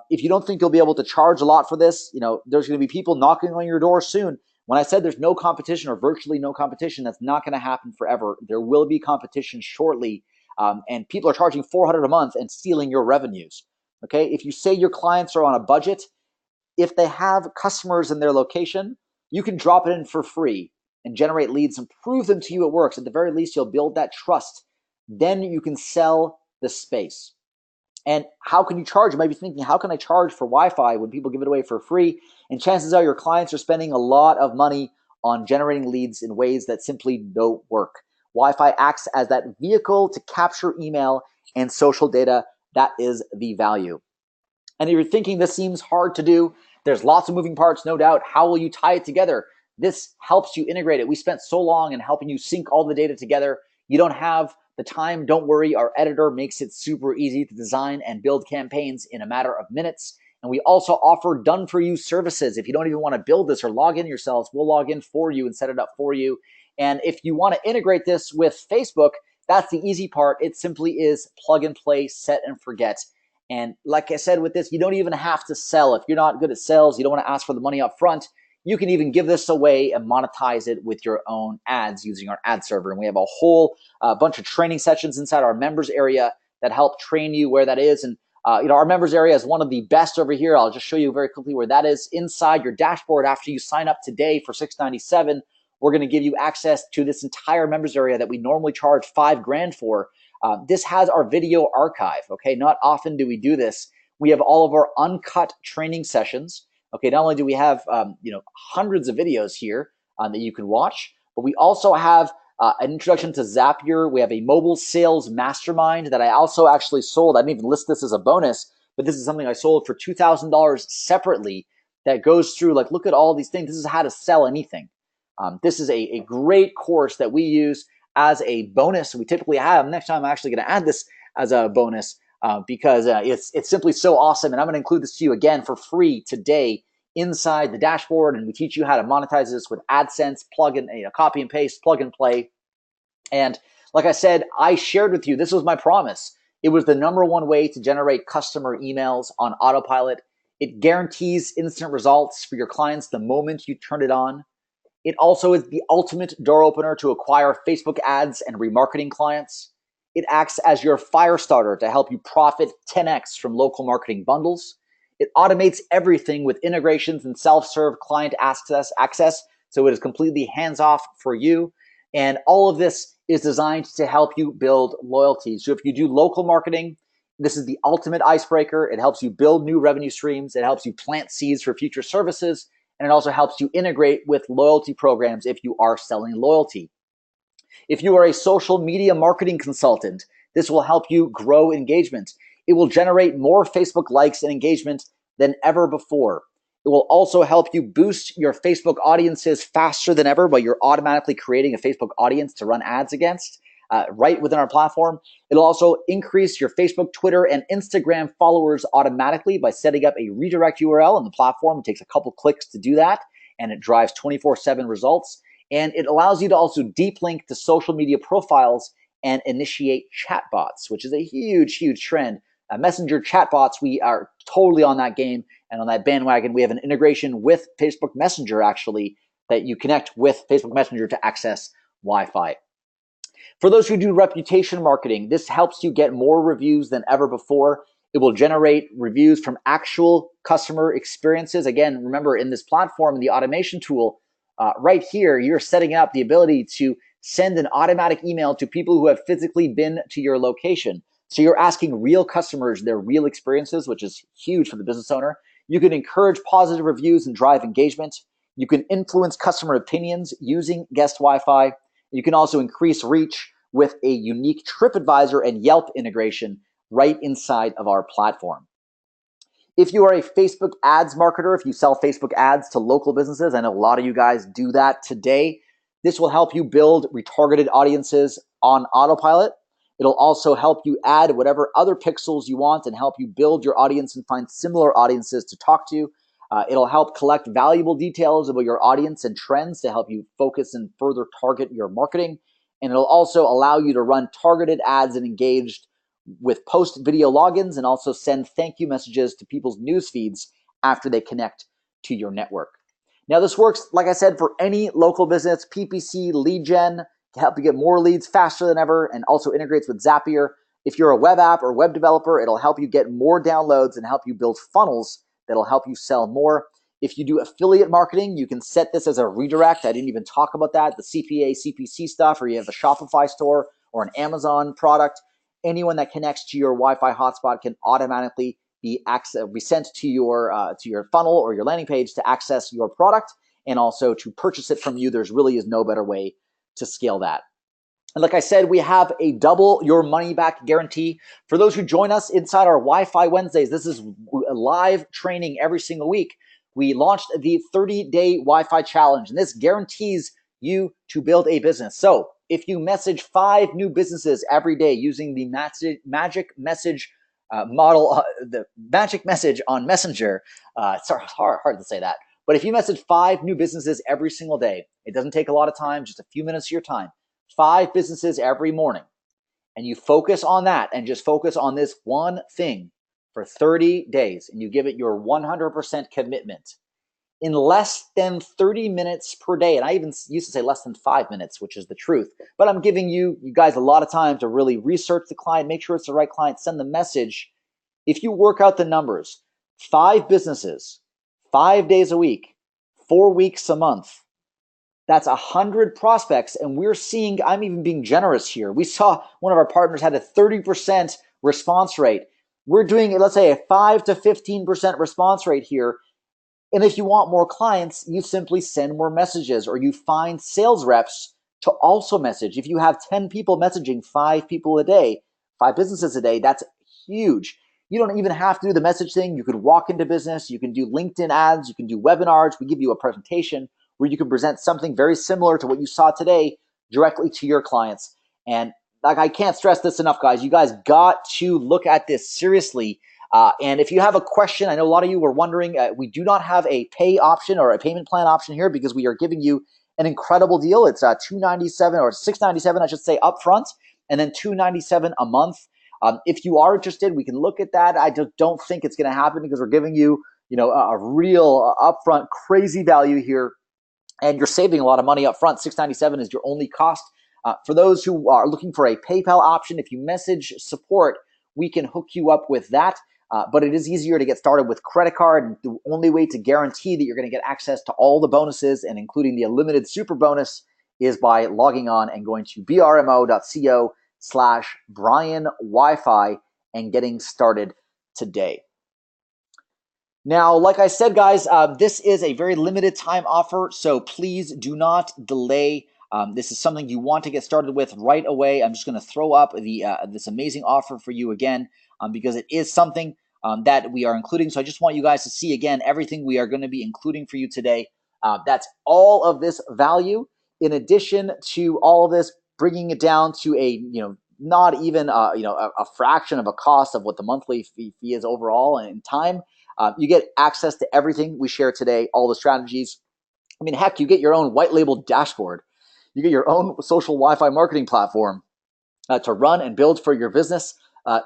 If you don't think you'll be able to charge a lot for this, there's going to be people knocking on your door soon. When I said there's no competition or virtually no competition, that's not going to happen forever. There will be competition shortly, and people are charging $400 a month and stealing your revenues. Okay, if you say your clients are on a budget, if they have customers in their location, you can drop it in for free and generate leads and prove them to you it works. At the very least, you'll build that trust. Then you can sell the space. And how can you charge? You might be thinking, how can I charge for Wi-Fi when people give it away for free? And chances are your clients are spending a lot of money on generating leads in ways that simply don't work. Wi-Fi acts as that vehicle to capture email and social data. That is the value. And if you're thinking this seems hard to do, there's lots of moving parts, no doubt. How will you tie it together? This helps you integrate it. We spent so long in helping you sync all the data together. You don't have the time, don't worry. Our editor makes it super easy to design and build campaigns in a matter of minutes. And we also offer done-for-you services. If you don't even want to build this or log in yourselves, we'll log in for you and set it up for you. And if you want to integrate this with Facebook, that's the easy part. It simply is plug and play, set and forget. And like I said with this, you don't even have to sell. If you're not good at sales, you don't want to ask for the money up front, you can even give this away and monetize it with your own ads using our ad server. And we have a whole bunch of training sessions inside our members area that help train you where that is. And our members area is one of the best over here. I'll just show you very quickly where that is inside your dashboard. After you sign up today for $697, we're going to give you access to this entire members area that we normally charge $5,000 for. This has our video archive. Okay, not often do we do this. We have all of our uncut training sessions. Okay, not only do we have hundreds of videos here that you can watch, but we also have an introduction to Zapier. We have a mobile sales mastermind that I also actually sold. I didn't even list this as a bonus, but this is something I sold for $2,000 separately that goes through, like, look at all these things. This is how to sell anything. This is a great course that we use as a bonus. We typically have. Next time, I'm actually going to add this as a bonus because it's simply so awesome. And I'm going to include this to you again for free today inside the dashboard. And we teach you how to monetize this with AdSense, plug and copy and paste, plug and play. And like I said, I shared with you, this was my promise. It was the #1 way to generate customer emails on Autopilot. It guarantees instant results for your clients the moment you turn it on. It also is the ultimate door opener to acquire Facebook ads and remarketing clients. It acts as your fire starter to help you profit 10x from local marketing bundles. It automates everything with integrations and self-serve client access, so it is completely hands-off for you. And all of this is designed to help you build loyalty. So if you do local marketing, this is the ultimate icebreaker. It helps you build new revenue streams. It helps you plant seeds for future services. And it also helps you integrate with loyalty programs if you are selling loyalty. If you are a social media marketing consultant, this will help you grow engagement. It will generate more Facebook likes and engagement than ever before. It will also help you boost your Facebook audiences faster than ever by you're automatically creating a Facebook audience to run ads against right within our platform. It'll also increase your Facebook, Twitter, and Instagram followers automatically by setting up a redirect URL on the platform. It takes a couple clicks to do that, and it drives 24/7 results. And it allows you to also deep link to social media profiles and initiate chatbots, which is a huge, huge trend. Messenger chatbots, we are totally on that game and on that bandwagon. We have an integration with Facebook Messenger, actually, that you connect with Facebook Messenger to access Wi-Fi. For those who do reputation marketing, this helps you get more reviews than ever before. It will generate reviews from actual customer experiences. Again, remember, in this platform, the automation tool, right here, you're setting up the ability to send an automatic email to people who have physically been to your location. So you're asking real customers their real experiences, which is huge for the business owner. You can encourage positive reviews and drive engagement. You can influence customer opinions using guest Wi-Fi. You can also increase reach with a unique TripAdvisor and Yelp integration right inside of our platform. If you are a Facebook ads marketer, if you sell Facebook ads to local businesses, I know a lot of you guys do that today, this will help you build retargeted audiences on Autopilot. It'll also help you add whatever other pixels you want and help you build your audience and find similar audiences to talk to. It'll help collect valuable details about your audience and trends to help you focus and further target your marketing. And it'll also allow you to run targeted ads and engaged with post video logins and also send thank you messages to people's news feeds after they connect to your network. Now, this works, like I said, for any local business, PPC, lead gen, to help you get more leads faster than ever, and also integrates with Zapier. If you're a web app or web developer, it'll help you get more downloads and help you build funnels that'll help you sell more. If you do affiliate marketing, you can set this as a redirect. I didn't even talk about that. The CPA, CPC stuff, or you have a Shopify store or an Amazon product. Anyone that connects to your Wi-Fi hotspot can automatically be sent to your funnel or your landing page to access your product and also to purchase it from you. There's really is no better way to scale that. And like I said, we have a double your money back guarantee. For those who join us inside our Wi-Fi Wednesdays, this is a live training every single week. We launched the 30-day Wi-Fi challenge, and this guarantees you to build a business. So if you message 5 new businesses every day using the magic message model, the magic message on Messenger, it's hard to say that. But if you message 5 new businesses every single day, it doesn't take a lot of time, just a few minutes of your time, 5 businesses every morning, and you focus on that and just focus on this one thing for 30 days, and you give it your 100% commitment in less than 30 minutes per day. And I even used to say less than 5 minutes, which is the truth. But I'm giving you guys a lot of time to really research the client, make sure it's the right client, send the message. If you work out the numbers, 5 businesses, 5 days a week, 4 weeks a month, that's 100 prospects. And we're seeing, I'm even being generous here. We saw one of our partners had a 30% response rate. We're doing, let's say, a 5 to 15% response rate here. And if you want more clients, you simply send more messages or you find sales reps to also message. If you have 10 people messaging 5 people a day, 5 businesses a day, that's huge. You don't even have to do the message thing. You could walk into business. You can do LinkedIn ads. You can do webinars. We give you a presentation where you can present something very similar to what you saw today directly to your clients. And like, I can't stress this enough, guys. You guys got to look at this seriously. And if you have a question, I know a lot of you were wondering, we do not have a pay option or a payment plan option here because we are giving you an incredible deal. It's $297 or $697, I should say, upfront, and then $297 a month. If you are interested, we can look at that. I just don't think it's going to happen because we're giving you, a real upfront crazy value here, and you're saving a lot of money upfront. $697 is your only cost. For those who are looking for a PayPal option, if you message support, we can hook you up with that. But it is easier to get started with credit card. And the only way to guarantee that you're going to get access to all the bonuses and including the unlimited super bonus is by logging on and going to brmo.co/Brian Wi-Fi and getting started today. Now, like I said, guys, this is a very limited time offer, so please do not delay. This is something you want to get started with right away. I'm just going to throw up this amazing offer for you again because it is something that we are including. So I just want you guys to see again everything we are going to be including for you today. That's all of this value, in addition to all of this, bringing it down to a not even a fraction of a cost of what the monthly fee is overall in time. You get access to everything we share today, all the strategies. I mean, heck, you get your own white label dashboard. You get your own social Wi-Fi marketing platform to run and build for your business.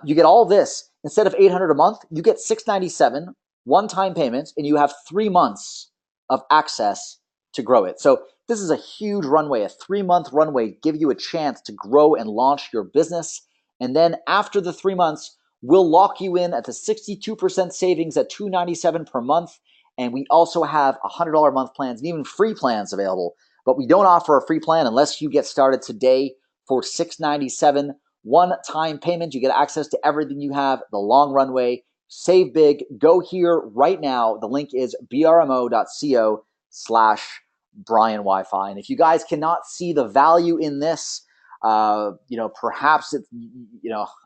You get all this. Instead of $800 a month, you get $697 one-time payment, and you have 3 months of access to grow it. So this is a huge runway, a 3-month runway, give you a chance to grow and launch your business. And then after the 3 months, we'll lock you in at the 62% savings at $297 per month. And we also have $100 a month plans and even free plans available but we don't offer a free plan unless you get started today for $697 one-time payment. You get access to everything you have, the long runway. Save big. Go here right now. The link is brmo.co/Brian Wi-Fi. And if you guys cannot see the value in this, perhaps it's,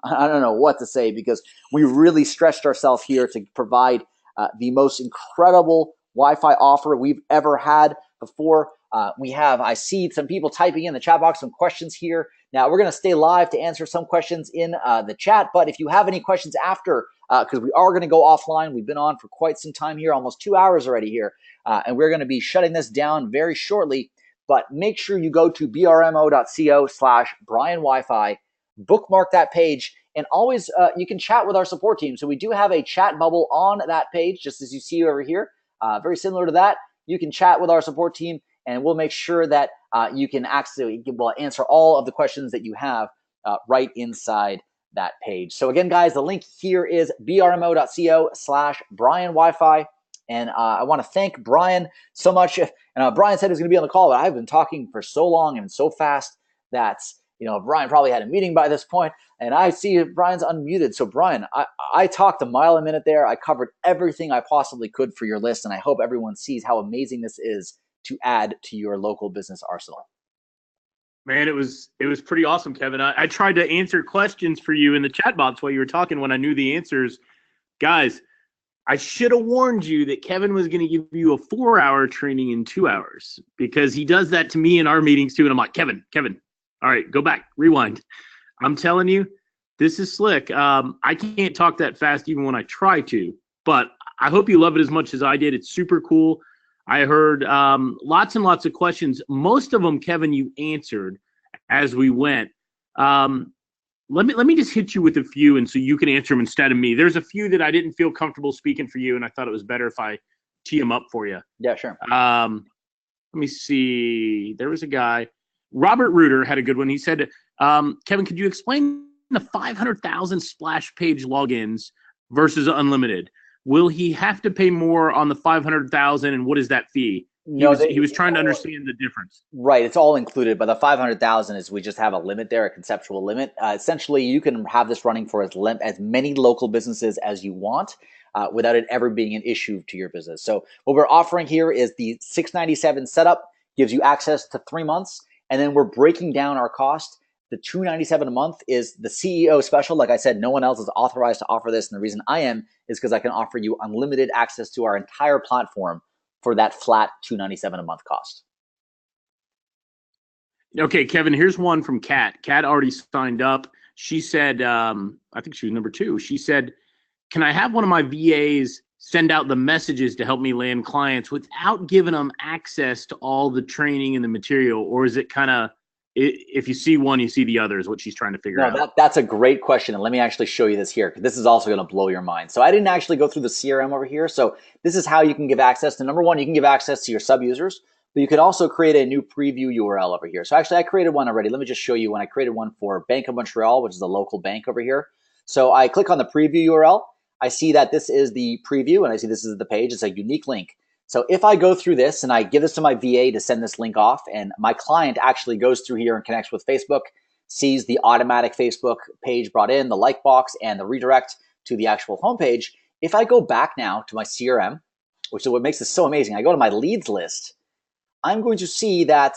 I don't know what to say, because we really stretched ourselves here to provide the most incredible Wi-Fi offer we've ever had before. I see some people typing in the chat box some questions here. Now, we're going to stay live to answer some questions in the chat, but if you have any questions after, because we are going to go offline, we've been on for quite some time here, almost 2 hours already here, and we're going to be shutting this down very shortly, but make sure you go to brmo.co/Brian Wi-Fi, bookmark that page, and always you can chat with our support team. So we do have a chat bubble on that page, just as you see over here, very similar to that. You can chat with our support team, and we'll make sure that you can answer all of the questions that you have right inside that page. So again, guys, the link here is brmo.co/Brian Wi-Fi. And I want to thank Brian so much. And Brian said he was going to be on the call, but I've been talking for so long and so fast that, Brian probably had a meeting by this point, and I see Brian's unmuted. So Brian, I talked a mile a minute there. I covered everything I possibly could for your list, and I hope everyone sees how amazing this is to add to your local business arsenal. Man, it was pretty awesome, Kevin. I tried to answer questions for you in the chat box while you were talking when I knew the answers. Guys, I should have warned you that Kevin was going to give you a 4-hour training in 2 hours, because he does that to me in our meetings too. And I'm like, Kevin, all right, go back, rewind. I'm telling you, this is slick. I can't talk that fast even when I try to, but I hope you love it as much as I did. It's super cool. I heard lots and lots of questions. Most of them, Kevin, you answered as we went. Let me just hit you with a few, and so you can answer them instead of me. There's a few that I didn't feel comfortable speaking for you, and I thought it was better if I tee them up for you. Yeah, sure. Let me see. There was a guy, Robert Reuter had a good one. He said, Kevin, could you explain the 500,000 splash page logins versus unlimited? Will he have to pay more on the 500,000, and what is that fee? He was trying to understand the difference. Right, it's all included, but the 500,000 is we just have a limit there, a conceptual limit. Essentially, you can have this running for as many local businesses as you want without it ever being an issue to your business. So what we're offering here is the $697 setup, gives you access to 3 months, and then we're breaking down our cost. The $297 a month is the CEO special. Like I said, no one else is authorized to offer this, and the reason I am is because I can offer you unlimited access to our entire platform for that flat $297 a month cost. Okay, Kevin, here's one from Kat. Kat already signed up. She said, I think she was number 2. She said, can I have one of my VAs send out the messages to help me land clients without giving them access to all the training and the material? Or is it kind of, if you see one, you see the other, is what she's trying to figure out? That's a great question. And let me actually show you this here, because this is also going to blow your mind. So I didn't actually go through the CRM over here. So this is how you can give access to, number one, you can give access to your sub-users, but you can also create a new preview URL over here. So actually I created one already. Let me just show you when I created one for Bank of Montreal, which is the local bank over here. So I click on the preview URL. I see that this is the preview, and I see this is the page. It's a unique link. So if I go through this and I give this to my VA to send this link off, and my client actually goes through here and connects with Facebook, sees the automatic Facebook page brought in, the like box, and the redirect to the actual homepage. If I go back now to my CRM, which is what makes this so amazing, I go to my leads list, I'm going to see that,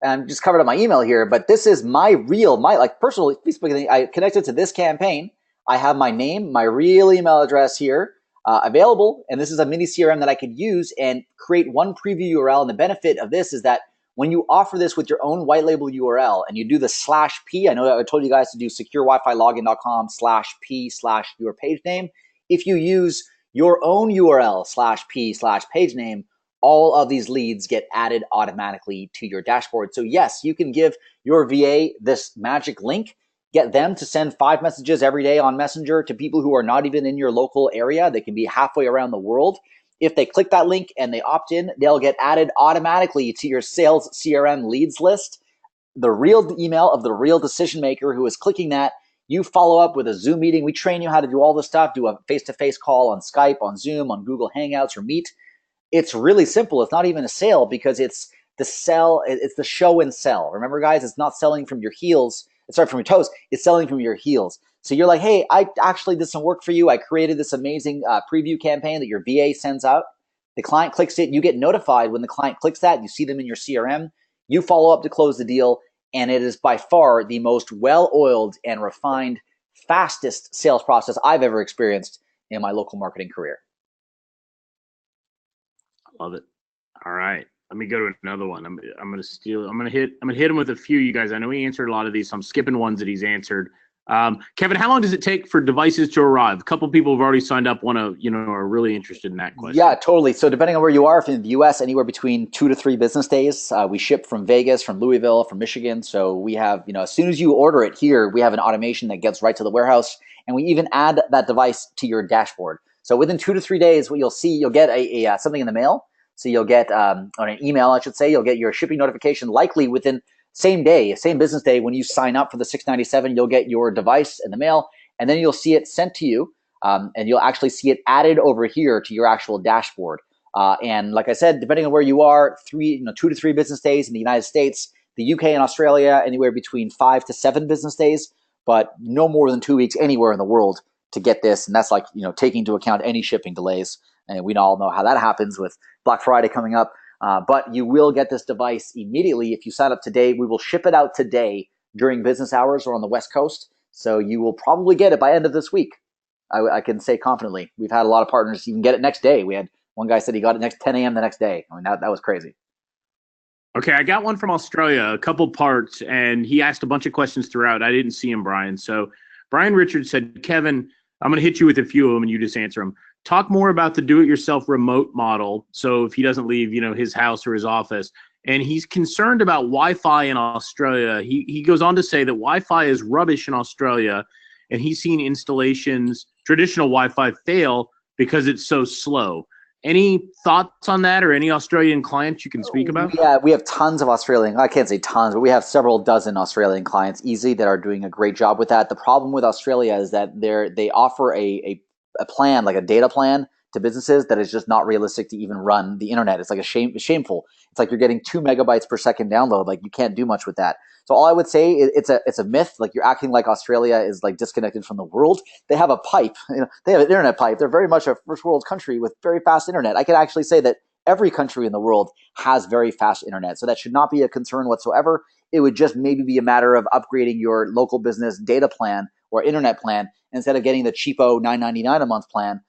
and I'm just covered up my email here, but this is my personal Facebook thing. I connected to this campaign. I have my name, my real email address here available, and this is a mini CRM that I could use and create one preview URL. And the benefit of this is that when you offer this with your own white label URL and you do the /P, I know I told you guys to do securewifi-login.com/P/your page name. If you use your own URL /P/page name, all of these leads get added automatically to your dashboard. So yes, you can give your VA this magic link, get them to send 5 messages every day on Messenger to people who are not even in your local area. They can be halfway around the world. If they click that link and they opt in, they'll get added automatically to your sales CRM leads list. The real email of the real decision maker who is clicking that, you follow up with a Zoom meeting. We train you how to do all this stuff, do a face-to-face call on Skype, on Zoom, on Google Hangouts or Meet. It's really simple. It's not even a sale because it's the sell, it's the show and sell. Remember, guys, it's not selling from your heels. Sorry, from your toes. It's selling from your heels. So you're like, hey, I actually did some work for you. I created this amazing preview campaign that your VA sends out. The client clicks it. You get notified when the client clicks that. You see them in your CRM. You follow up to close the deal. And it is by far the most well-oiled and refined, fastest sales process I've ever experienced in my local marketing career. Love it. All right. Let me go to another one. I'm gonna hit him with a few, you guys. I know he answered a lot of these, so I'm skipping ones that he's answered. Kevin, how long does it take for devices to arrive? A couple people have already signed up, are really interested in that question. Yeah, totally. So depending on where you are, if in the US, anywhere between 2 to 3 business days. We ship from Vegas, from Louisville, from Michigan. So we have, as soon as you order it here, we have an automation that gets right to the warehouse, and we even add that device to your dashboard. So within 2 to 3 days, what you'll see, you'll get a something in the mail. So you'll get on an email, I should say, you'll get your shipping notification likely within same business day. When you sign up for the $697, you'll get your device in the mail, and then you'll see it sent to you, and you'll actually see it added over here to your actual dashboard. And like I said, depending on where you are, 2 to 3 business days in the United States, the UK and Australia, anywhere between 5 to 7 business days, but no more than 2 weeks anywhere in the world to get this. And that's like, taking into account any shipping delays. And we all know how that happens with Black Friday coming up. But you will get this device immediately. If you sign up today, we will ship it out today during business hours or on the West Coast. So you will probably get it by end of this week. I can say confidently. We've had a lot of partners even get it next day. We had one guy said he got it next 10 a.m. the next day. I mean, that was crazy. Okay, I got one from Australia, a couple parts, and he asked a bunch of questions throughout. I didn't see him, Brian. So Brian Richards said, Kevin, I'm going to hit you with a few of them and you just answer them. Talk more about the do-it-yourself remote model. So if he doesn't leave, his house or his office, and he's concerned about Wi-Fi in Australia. He goes on to say that Wi-Fi is rubbish in Australia, and he's seen installations, traditional Wi-Fi fail because it's so slow. Any thoughts on that, or any Australian clients you can speak about? Yeah, we have tons of Australian, I can't say tons, but we have several dozen Australian clients easily that are doing a great job with that. The problem with Australia is that they offer a plan, like a data plan to businesses that is just not realistic to even run the internet. It's like shameful. It's like you're getting 2 megabytes per second download. Like you can't do much with that. So all I would say it's a myth. Like you're acting like Australia is like disconnected from the world. They have a pipe. They have an internet pipe. They're very much a first world country with very fast internet. I can actually say that every country in the world has very fast internet. So that should not be a concern whatsoever. It would just maybe be a matter of upgrading your local business data plan or internet plan. Instead of getting the cheapo $9.99 a month plan,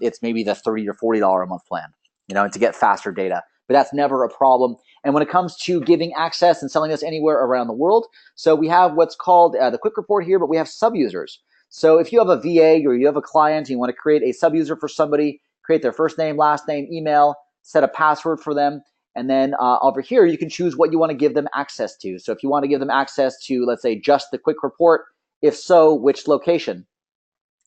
it's maybe the $30 or $40 a month plan, to get faster data. But that's never a problem. And when it comes to giving access and selling this anywhere around the world, so we have what's called the quick report here, but we have sub-users. So if you have a VA or you have a client and you want to create a sub-user for somebody, create their first name, last name, email, set a password for them, and then over here you can choose what you want to give them access to. So if you want to give them access to, let's say, just the quick report, if so, which location?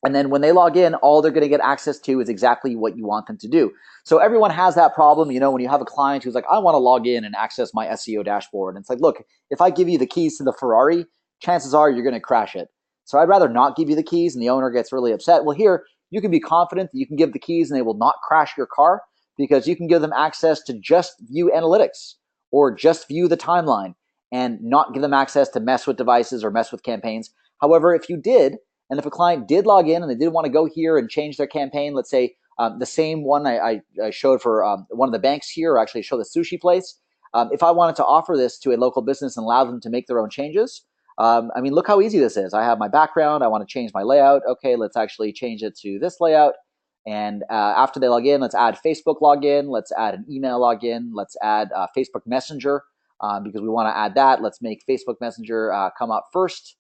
And then when they log in, all they're going to get access to is exactly what you want them to do. So everyone has that problem, when you have a client who's like, I want to log in and access my SEO dashboard. And it's like, look, if I give you the keys to the Ferrari, chances are you're going to crash it. So I'd rather not give you the keys, and the owner gets really upset. Well, here, you can be confident that you can give the keys and they will not crash your car, because you can give them access to just view analytics or just view the timeline and not give them access to mess with devices or mess with campaigns. However, if you did, and if a client did log in and they did want to go here and change their campaign, let's say the same one I showed for one of the banks here, or actually show the sushi place, if I wanted to offer this to a local business and allow them to make their own changes, look how easy this is. I have my background. I want to change my layout. Okay, let's actually change it to this layout. And after they log in, let's add Facebook login. Let's add an email login. Let's add Facebook Messenger because we want to add that. Let's make Facebook Messenger come up first.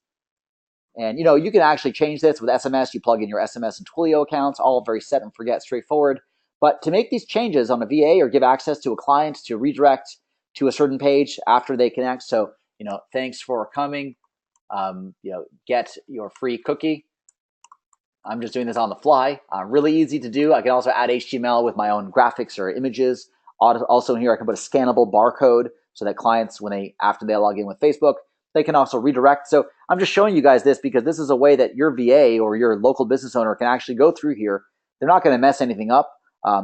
And, you can actually change this with SMS. You plug in your SMS and Twilio accounts, all very set and forget, straightforward. But to make these changes on a VA or give access to a client to redirect to a certain page after they connect. So, thanks for coming. Get your free cookie. I'm just doing this on the fly. Really easy to do. I can also add HTML with my own graphics or images. Also here, I can put a scannable barcode so that clients, after they log in with Facebook, they can also redirect. So I'm just showing you guys this because this is a way that your VA or your local business owner can actually go through here. They're not going to mess anything up.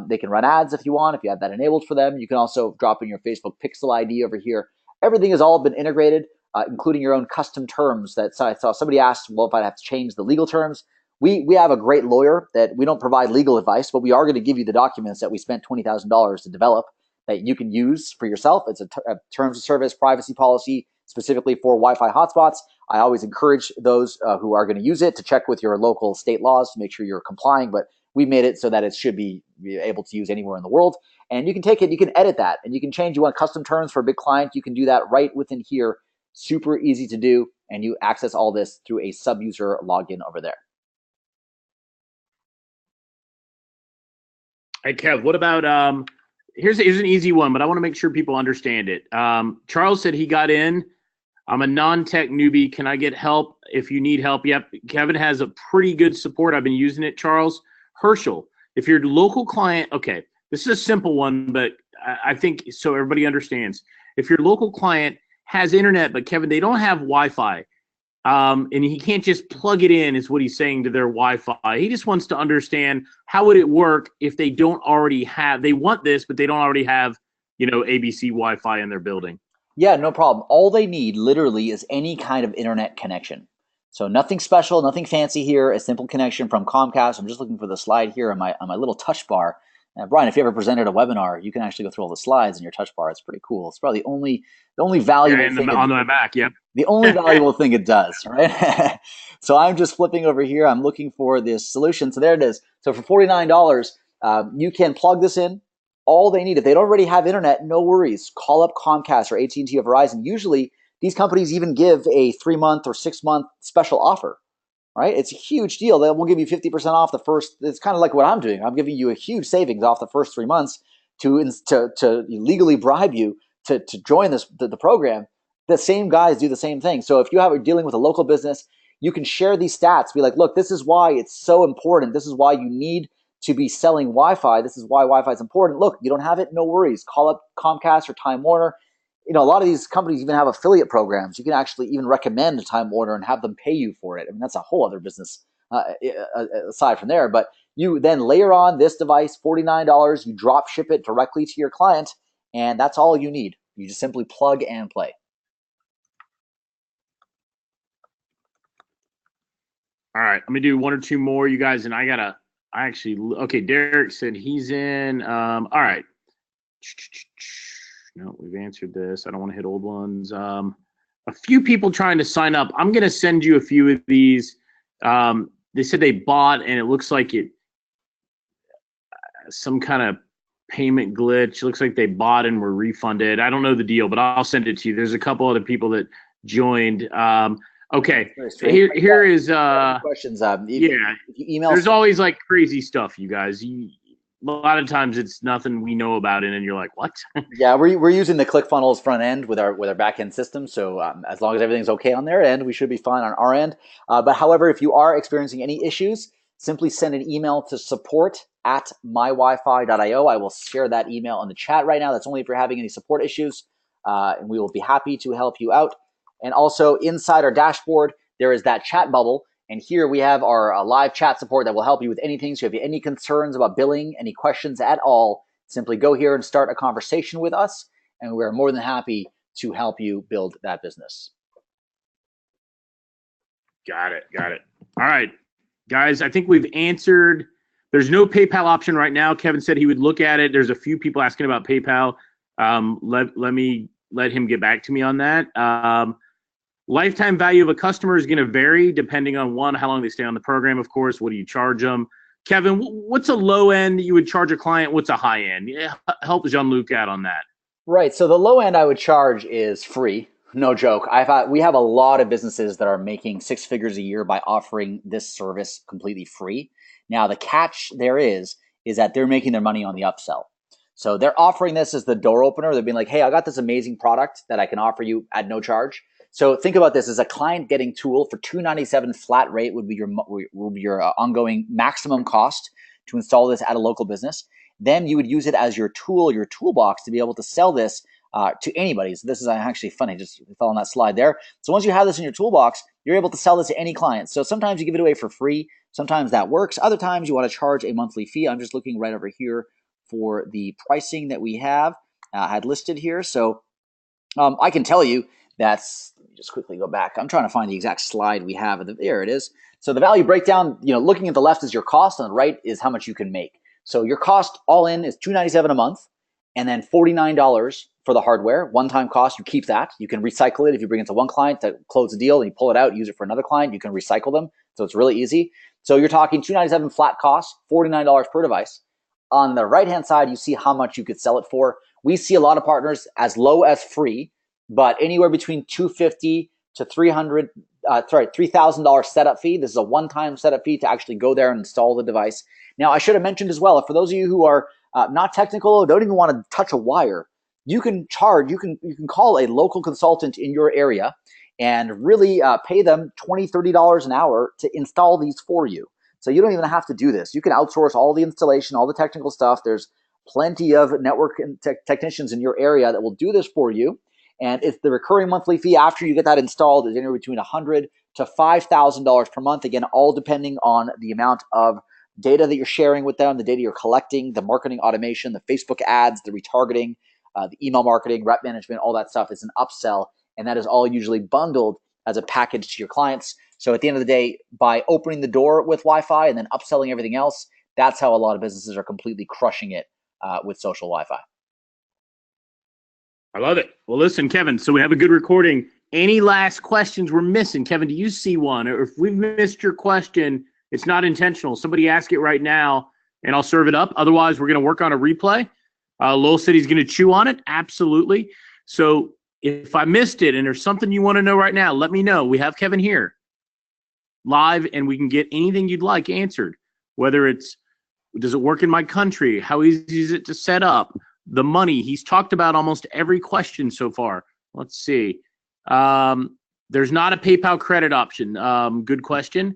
They can run ads if you want, if you have that enabled for them. You can also drop in your Facebook Pixel ID over here. Everything has all been integrated, including your own custom terms. That so I saw somebody asked, well, if I'd have to change the legal terms. We have a great lawyer that we don't provide legal advice, but we are going to give you the documents that we spent $20,000 to develop that you can use for yourself. It's a terms of service privacy policy specifically for Wi-Fi hotspots. I always encourage those who are going to use it to check with your local state laws to make sure you're complying, but we made it so that it should be able to use anywhere in the world. And you can take it, you can edit that, and you can change. You want custom terms for a big client, you can do that right within here. Super easy to do, and you access all this through a sub-user login over there. Hey, Kev, what about here's an easy one, but I want to make sure people understand it. Charles said he got in. I'm a non-tech newbie. Can I get help if you need help? Yep. Kevin has a pretty good support. I've been using it, Charles. Herschel, if your local client, okay, this is a simple one, but I think so everybody understands. If your local client has internet, but Kevin, they don't have Wi-Fi, and he can't just plug it in, is what he's saying to their Wi-Fi. He just wants to understand how would it work if they don't already have, they want this, but they don't already have, ABC Wi-Fi in their building. Yeah, no problem. All they need literally is any kind of internet connection. So nothing special, nothing fancy here. A simple connection from Comcast. I'm just looking for the slide here on my little touch bar. Brian, if you ever presented a webinar, you can actually go through all the slides in your touch bar. It's pretty cool. It's probably the only valuable thing on my back. Yep. The only valuable thing it does, right? So I'm just flipping over here. I'm looking for this solution. So there it is. So for $49, you can plug this in. All they need, if they don't already have internet, no worries. Call up Comcast or AT&T or Verizon. Usually, these companies even give a 3-month or 6-month special offer, right? It's a huge deal. They will give you 50% off the first. It's kind of like what I'm doing. I'm giving you a huge savings off the first 3 months to legally bribe you to join the program. The same guys do the same thing. So if you're dealing with a local business, you can share these stats. Be like, look, this is why it's so important. This is why you need to be selling Wi-Fi. This is why Wi-Fi is important. Look, you don't have it? No worries. Call up Comcast or Time Warner. A lot of these companies even have affiliate programs. You can actually even recommend Time Warner and have them pay you for it. I mean, that's a whole other business aside from there. But you then layer on this device, $49. You drop ship it directly to your client, and that's all you need. You just simply plug and play. All right, let me do one or two more, you guys, and okay, Derek said he's in. All right. No, we've answered this. I don't want to hit old ones. A few people trying to sign up. I'm going to send you a few of these. They said they bought, and it looks like some kind of payment glitch. It looks like they bought and were refunded. I don't know the deal, but I'll send it to you. There's a couple other people that joined. Okay, here is questions. If you email, there's always like crazy stuff, you guys. A lot of times it's nothing we know about it, and you're like, what? Yeah, we're using the ClickFunnels front end with our back end system. So as long as everything's okay on their end, we should be fine on our end. But however, if you are experiencing any issues, simply send an email to support@mywifi.io. I will share that email in the chat right now. That's only if you're having any support issues, and we will be happy to help you out. And also inside our dashboard, there is that chat bubble. And here we have our live chat support that will help you with anything. So if you have any concerns about billing, any questions at all, simply go here and start a conversation with us. And we're more than happy to help you build that business. Got it. All right, guys, I think we've answered. There's no PayPal option right now. Kevin said he would look at it. There's a few people asking about PayPal. Let him get back to me on that. Lifetime value of a customer is going to vary depending on how long they stay on the program, of course. What do you charge them? Kevin, what's a low end that you would charge a client? What's a high end? Help Jean-Luc out on that. Right. So the low end I would charge is free. No joke. We have a lot of businesses that are making 6 figures a year by offering this service completely free. Now, the catch there is that they're making their money on the upsell. So they're offering this as the door opener. They're being like, hey, I got this amazing product that I can offer you at no charge. So think about this as a client getting tool for $297 flat rate would be your ongoing maximum cost to install this at a local business. Then you would use it as your tool, your toolbox to be able to sell this to anybody. So this is actually funny, just fell on that slide there. So once you have this in your toolbox, you're able to sell this to any client. So sometimes you give it away for free. Sometimes that works. Other times you want to charge a monthly fee. I'm just looking right over here for the pricing that we have had listed here. So I can tell you that's, let me just quickly go back. I'm trying to find the exact slide we have. There it is. So the value breakdown, looking at the left is your cost, on the right is how much you can make. So your cost all in is $297 a month, and then $49 for the hardware. One-time cost, you keep that. You can recycle it if you bring it to one client to close the deal, and you pull it out, use it for another client. You can recycle them, so it's really easy. So you're talking $297 flat cost, $49 per device. On the right-hand side, you see how much you could sell it for. We see a lot of partners as low as free, but anywhere between $250 to $3,000 setup fee. This is a one-time setup fee to actually go there and install the device. Now, I should have mentioned as well, for those of you who are not technical, don't even want to touch a wire, you can call a local consultant in your area and really pay them $20, $30 an hour to install these for you. So you don't even have to do this. You can outsource all the installation, all the technical stuff. There's plenty of network technicians in your area that will do this for you. And it's the recurring monthly fee after you get that installed is anywhere between $100 to $5,000 per month. Again, all depending on the amount of data that you're sharing with them, the data you're collecting, the marketing automation, the Facebook ads, the retargeting, the email marketing, rep management, all that stuff is an upsell. And that is all usually bundled as a package to your clients. So at the end of the day, by opening the door with Wi-Fi and then upselling everything else, that's how a lot of businesses are completely crushing it with social Wi-Fi. I love it. Well, listen, Kevin, so we have a good recording. Any last questions we're missing? Kevin, do you see one? Or if we've missed your question, it's not intentional. Somebody ask it right now, and I'll serve it up. Otherwise, we're going to work on a replay. Lowell said he's going to chew on it. Absolutely. So if I missed it and there's something you want to know right now, let me know. We have Kevin here live, and we can get anything you'd like answered, whether it's, does it work in my country? How easy is it to set up? The money. He's talked about almost every question so far. Let's see. There's not a PayPal credit option. Good question.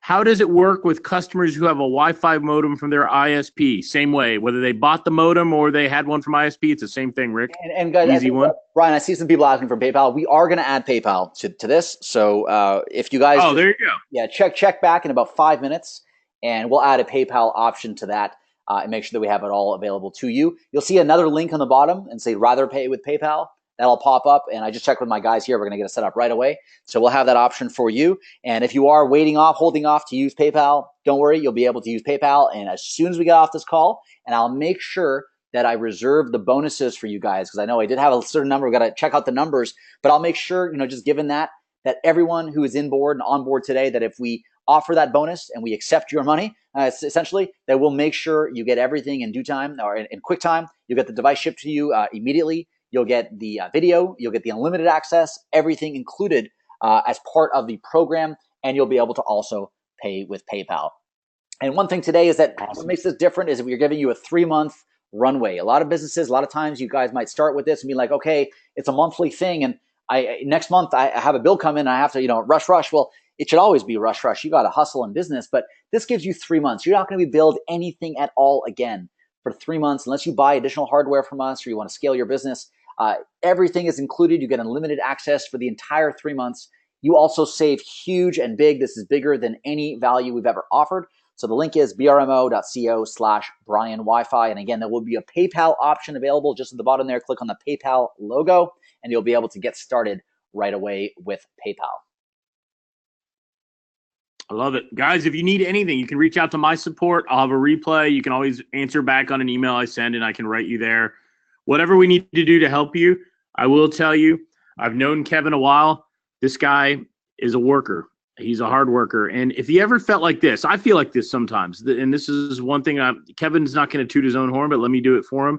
How does it work with customers who have a Wi-Fi modem from their ISP? Same way, whether they bought the modem or they had one from ISP, it's the same thing, Rick. And guys, easy one. Brian, I see some people asking for PayPal. We are going to add PayPal to this. So if you guys, there you go. Yeah, check back in about 5 minutes, and we'll add a PayPal option to that. And make sure that we have it all available to you. You'll see another link on the bottom and say rather pay with PayPal. That'll pop up, and I just checked with my guys here. We're going to get it set up right away. So we'll have that option for you. And if you are holding off to use PayPal, don't worry, you'll be able to use PayPal. And as soon as we get off this call, and I'll make sure that I reserve the bonuses for you guys, because I know I did have a certain number. We've got to check out the numbers, but I'll make sure, just given that everyone who is in board and on board today, that if we offer that bonus and we accept your money, essentially, that we'll make sure you get everything in due time or in quick time. You'll get the device shipped to you immediately. You'll get the video. You'll get the unlimited access, everything included as part of the program, and you'll be able to also pay with PayPal. And one thing today is that what makes this different is that we're giving you a 3-month runway. A lot of businesses, a lot of times you guys might start with this and be like, okay, it's a monthly thing, and next month I have a bill come in and I have to, rush. Well, it should always be rush. You got to hustle in business, but this gives you 3 months. You're not going to be billed anything at all again for 3 months unless you buy additional hardware from us or you want to scale your business. Everything is included. You get unlimited access for the entire 3 months. You also save huge and big. This is bigger than any value we've ever offered. So the link is brmo.co/BrianWiFi. And again, there will be a PayPal option available just at the bottom there. Click on the PayPal logo and you'll be able to get started right away with PayPal. I love it. Guys, if you need anything, you can reach out to my support. I'll have a replay. You can always answer back on an email I send, and I can write you there. Whatever we need to do to help you, I will tell you. I've known Kevin a while. This guy is a worker. He's a hard worker. And if he ever felt like this, I feel like this sometimes. And this is one thing. Kevin's not going to toot his own horn, but let me do it for him.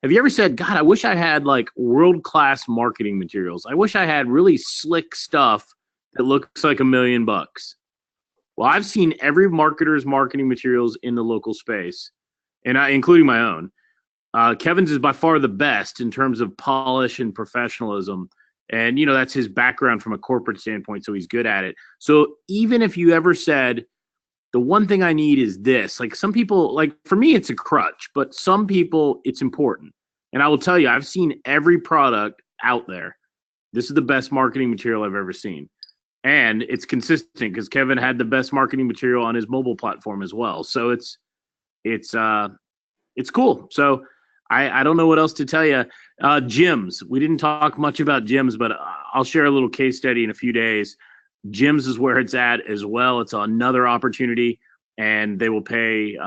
Have you ever said, God, I wish I had like world-class marketing materials. I wish I had really slick stuff that looks like $1 million. Well, I've seen every marketer's marketing materials in the local space, and including my own. Kevin's is by far the best in terms of polish and professionalism. And, that's his background from a corporate standpoint, so he's good at it. So even if you ever said, the one thing I need is this, like some people, like for me, it's a crutch, but some people, it's important. And I will tell you, I've seen every product out there. This is the best marketing material I've ever seen. And it's consistent because Kevin had the best marketing material on his mobile platform as well. So it's cool. So I don't know what else to tell you. Gyms. We didn't talk much about gyms, but I'll share a little case study in a few days. Gyms is where it's at as well. It's another opportunity, and they will pay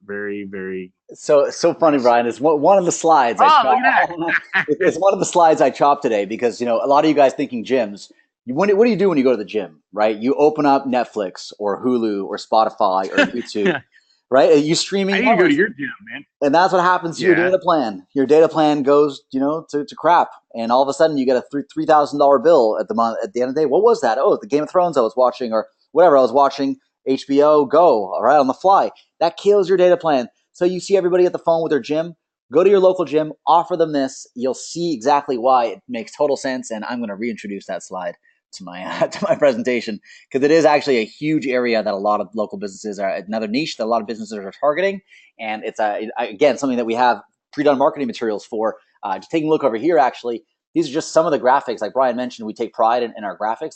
very, very. So funny, Brian. It's one of the slides. Look at that. It's one of the slides I chopped today because a lot of you guys thinking gyms. What do you do when you go to the gym, right? You open up Netflix or Hulu or Spotify or YouTube, right? You streaming. I need to go to your gym, man. And that's what happens to your data plan. Your data plan goes, to crap, and all of a sudden you get a $3,000 bill at the month. At the end of the day, what was that? Oh, the Game of Thrones I was watching, or whatever I was watching, HBO Go, all right, on the fly. That kills your data plan. So you see everybody at the phone with their gym. Go to your local gym, offer them this. You'll see exactly why it makes total sense. And I'm going to reintroduce that slide to my presentation because it is actually a huge area that a lot of local businesses are, another niche that a lot of businesses are targeting, and it's again something that we have pre-done marketing materials for. Just taking a look over here, actually, these are just some of the graphics. Like Brian mentioned, we take pride in our graphics.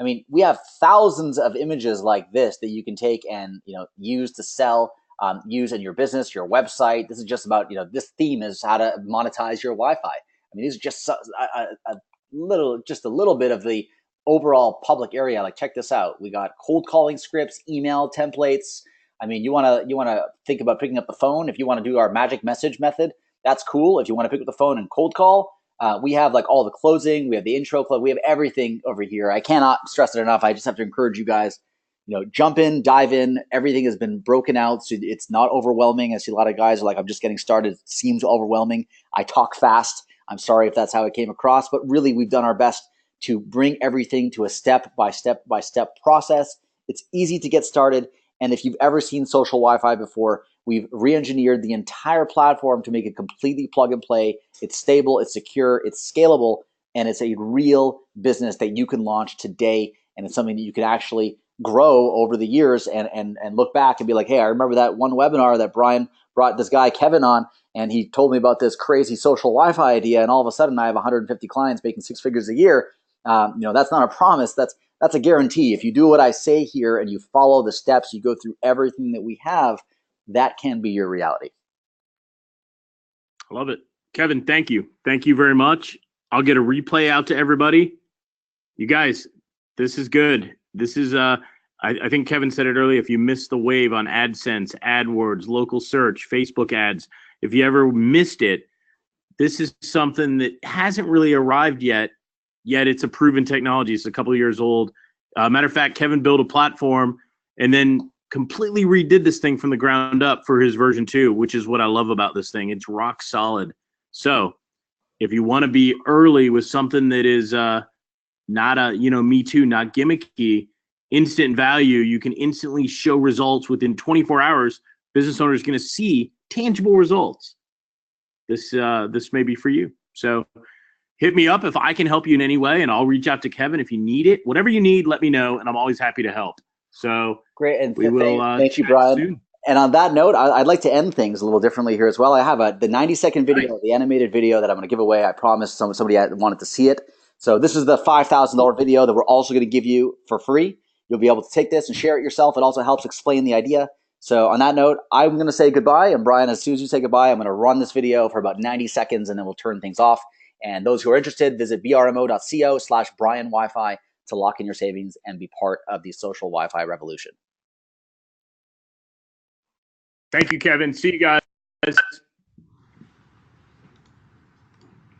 We have thousands of images like this that you can take and use to sell, use in your business, your website. This is just about this theme is how to monetize your Wi-Fi. These are just a little bit of the overall public area. Like, check this out. We got cold calling scripts, email templates. You want to think about picking up the phone. If you want to do our magic message method, that's cool. If you want to pick up the phone and cold call, we have like all the closing. We have the intro club. We have everything over here. I cannot stress it enough. I just have to encourage you guys, jump in, dive in. Everything has been broken out, so it's not overwhelming. I see a lot of guys are like, I'm just getting started. It seems overwhelming. I talk fast. I'm sorry if that's how it came across, but really we've done our best to bring everything to a step-by-step process. It's easy to get started. And if you've ever seen social Wi-Fi before, we've re-engineered the entire platform to make it completely plug and play. It's stable, it's secure, it's scalable, and it's a real business that you can launch today. And it's something that you can actually grow over the years and look back and be like, hey, I remember that one webinar that Brian brought this guy Kevin on, and he told me about this crazy social Wi-Fi idea, and all of a sudden I have 150 clients making 6 figures a year. That's not a promise. That's a guarantee. If you do what I say here and you follow the steps, you go through everything that we have, that can be your reality. I love it. Kevin, thank you. Thank you very much. I'll get a replay out to everybody. You guys, this is good. This is, I think Kevin said it earlier, if you missed the wave on AdSense, AdWords, local search, Facebook ads, if you ever missed it, this is something that hasn't really arrived yet it's a proven technology. It's a couple of years old. Matter of fact, Kevin built a platform and then completely redid this thing from the ground up for his version 2, which is what I love about this thing. It's rock solid. So if you want to be early with something that is not a, me too, not gimmicky, instant value, you can instantly show results within 24 hours. Business owners are going to see tangible results. This may be for you. So hit me up if I can help you in any way, and I'll reach out to Kevin if you need it. Whatever you need, let me know, and I'm always happy to help. So great, and we will. Thank you, Brian. Soon. And on that note, I'd like to end things a little differently here as well. I have the 90-second video, the animated video that I'm going to give away. I promised somebody wanted to see it. So this is the $5,000 video that we're also going to give you for free. You'll be able to take this and share it yourself. It also helps explain the idea. So on that note, I'm going to say goodbye. And Brian, as soon as you say goodbye, I'm going to run this video for about 90 seconds, and then we'll turn things off. And those who are interested, visit brmo.co/BrianWiFi to lock in your savings and be part of the social Wi-Fi revolution. Thank you, Kevin. See you guys.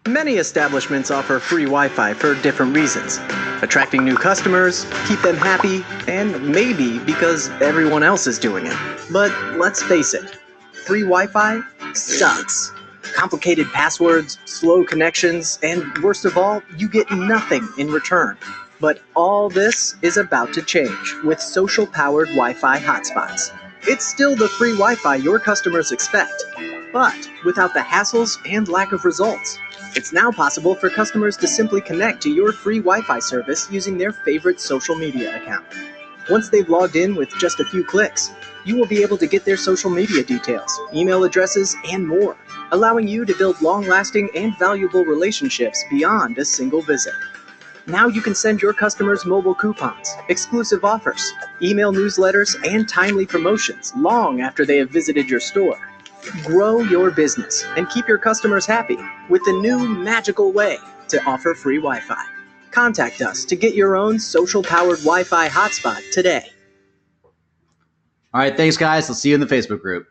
Many establishments offer free Wi-Fi for different reasons. Attracting new customers, keep them happy, and maybe because everyone else is doing it. But let's face it, free Wi-Fi sucks. Complicated passwords, slow connections, and worst of all, you get nothing in return. But all this is about to change with social-powered Wi-Fi hotspots. It's still the free Wi-Fi your customers expect, but without the hassles and lack of results. It's now possible for customers to simply connect to your free Wi-Fi service using their favorite social media account. Once they've logged in with just a few clicks, you will be able to get their social media details, email addresses, and more, allowing you to build long-lasting and valuable relationships beyond a single visit. Now you can send your customers mobile coupons, exclusive offers, email newsletters, and timely promotions long after they have visited your store. Grow your business and keep your customers happy with the new magical way to offer free Wi-Fi. Contact us to get your own social-powered Wi-Fi hotspot today. All right, thanks, guys. I'll see you in the Facebook group.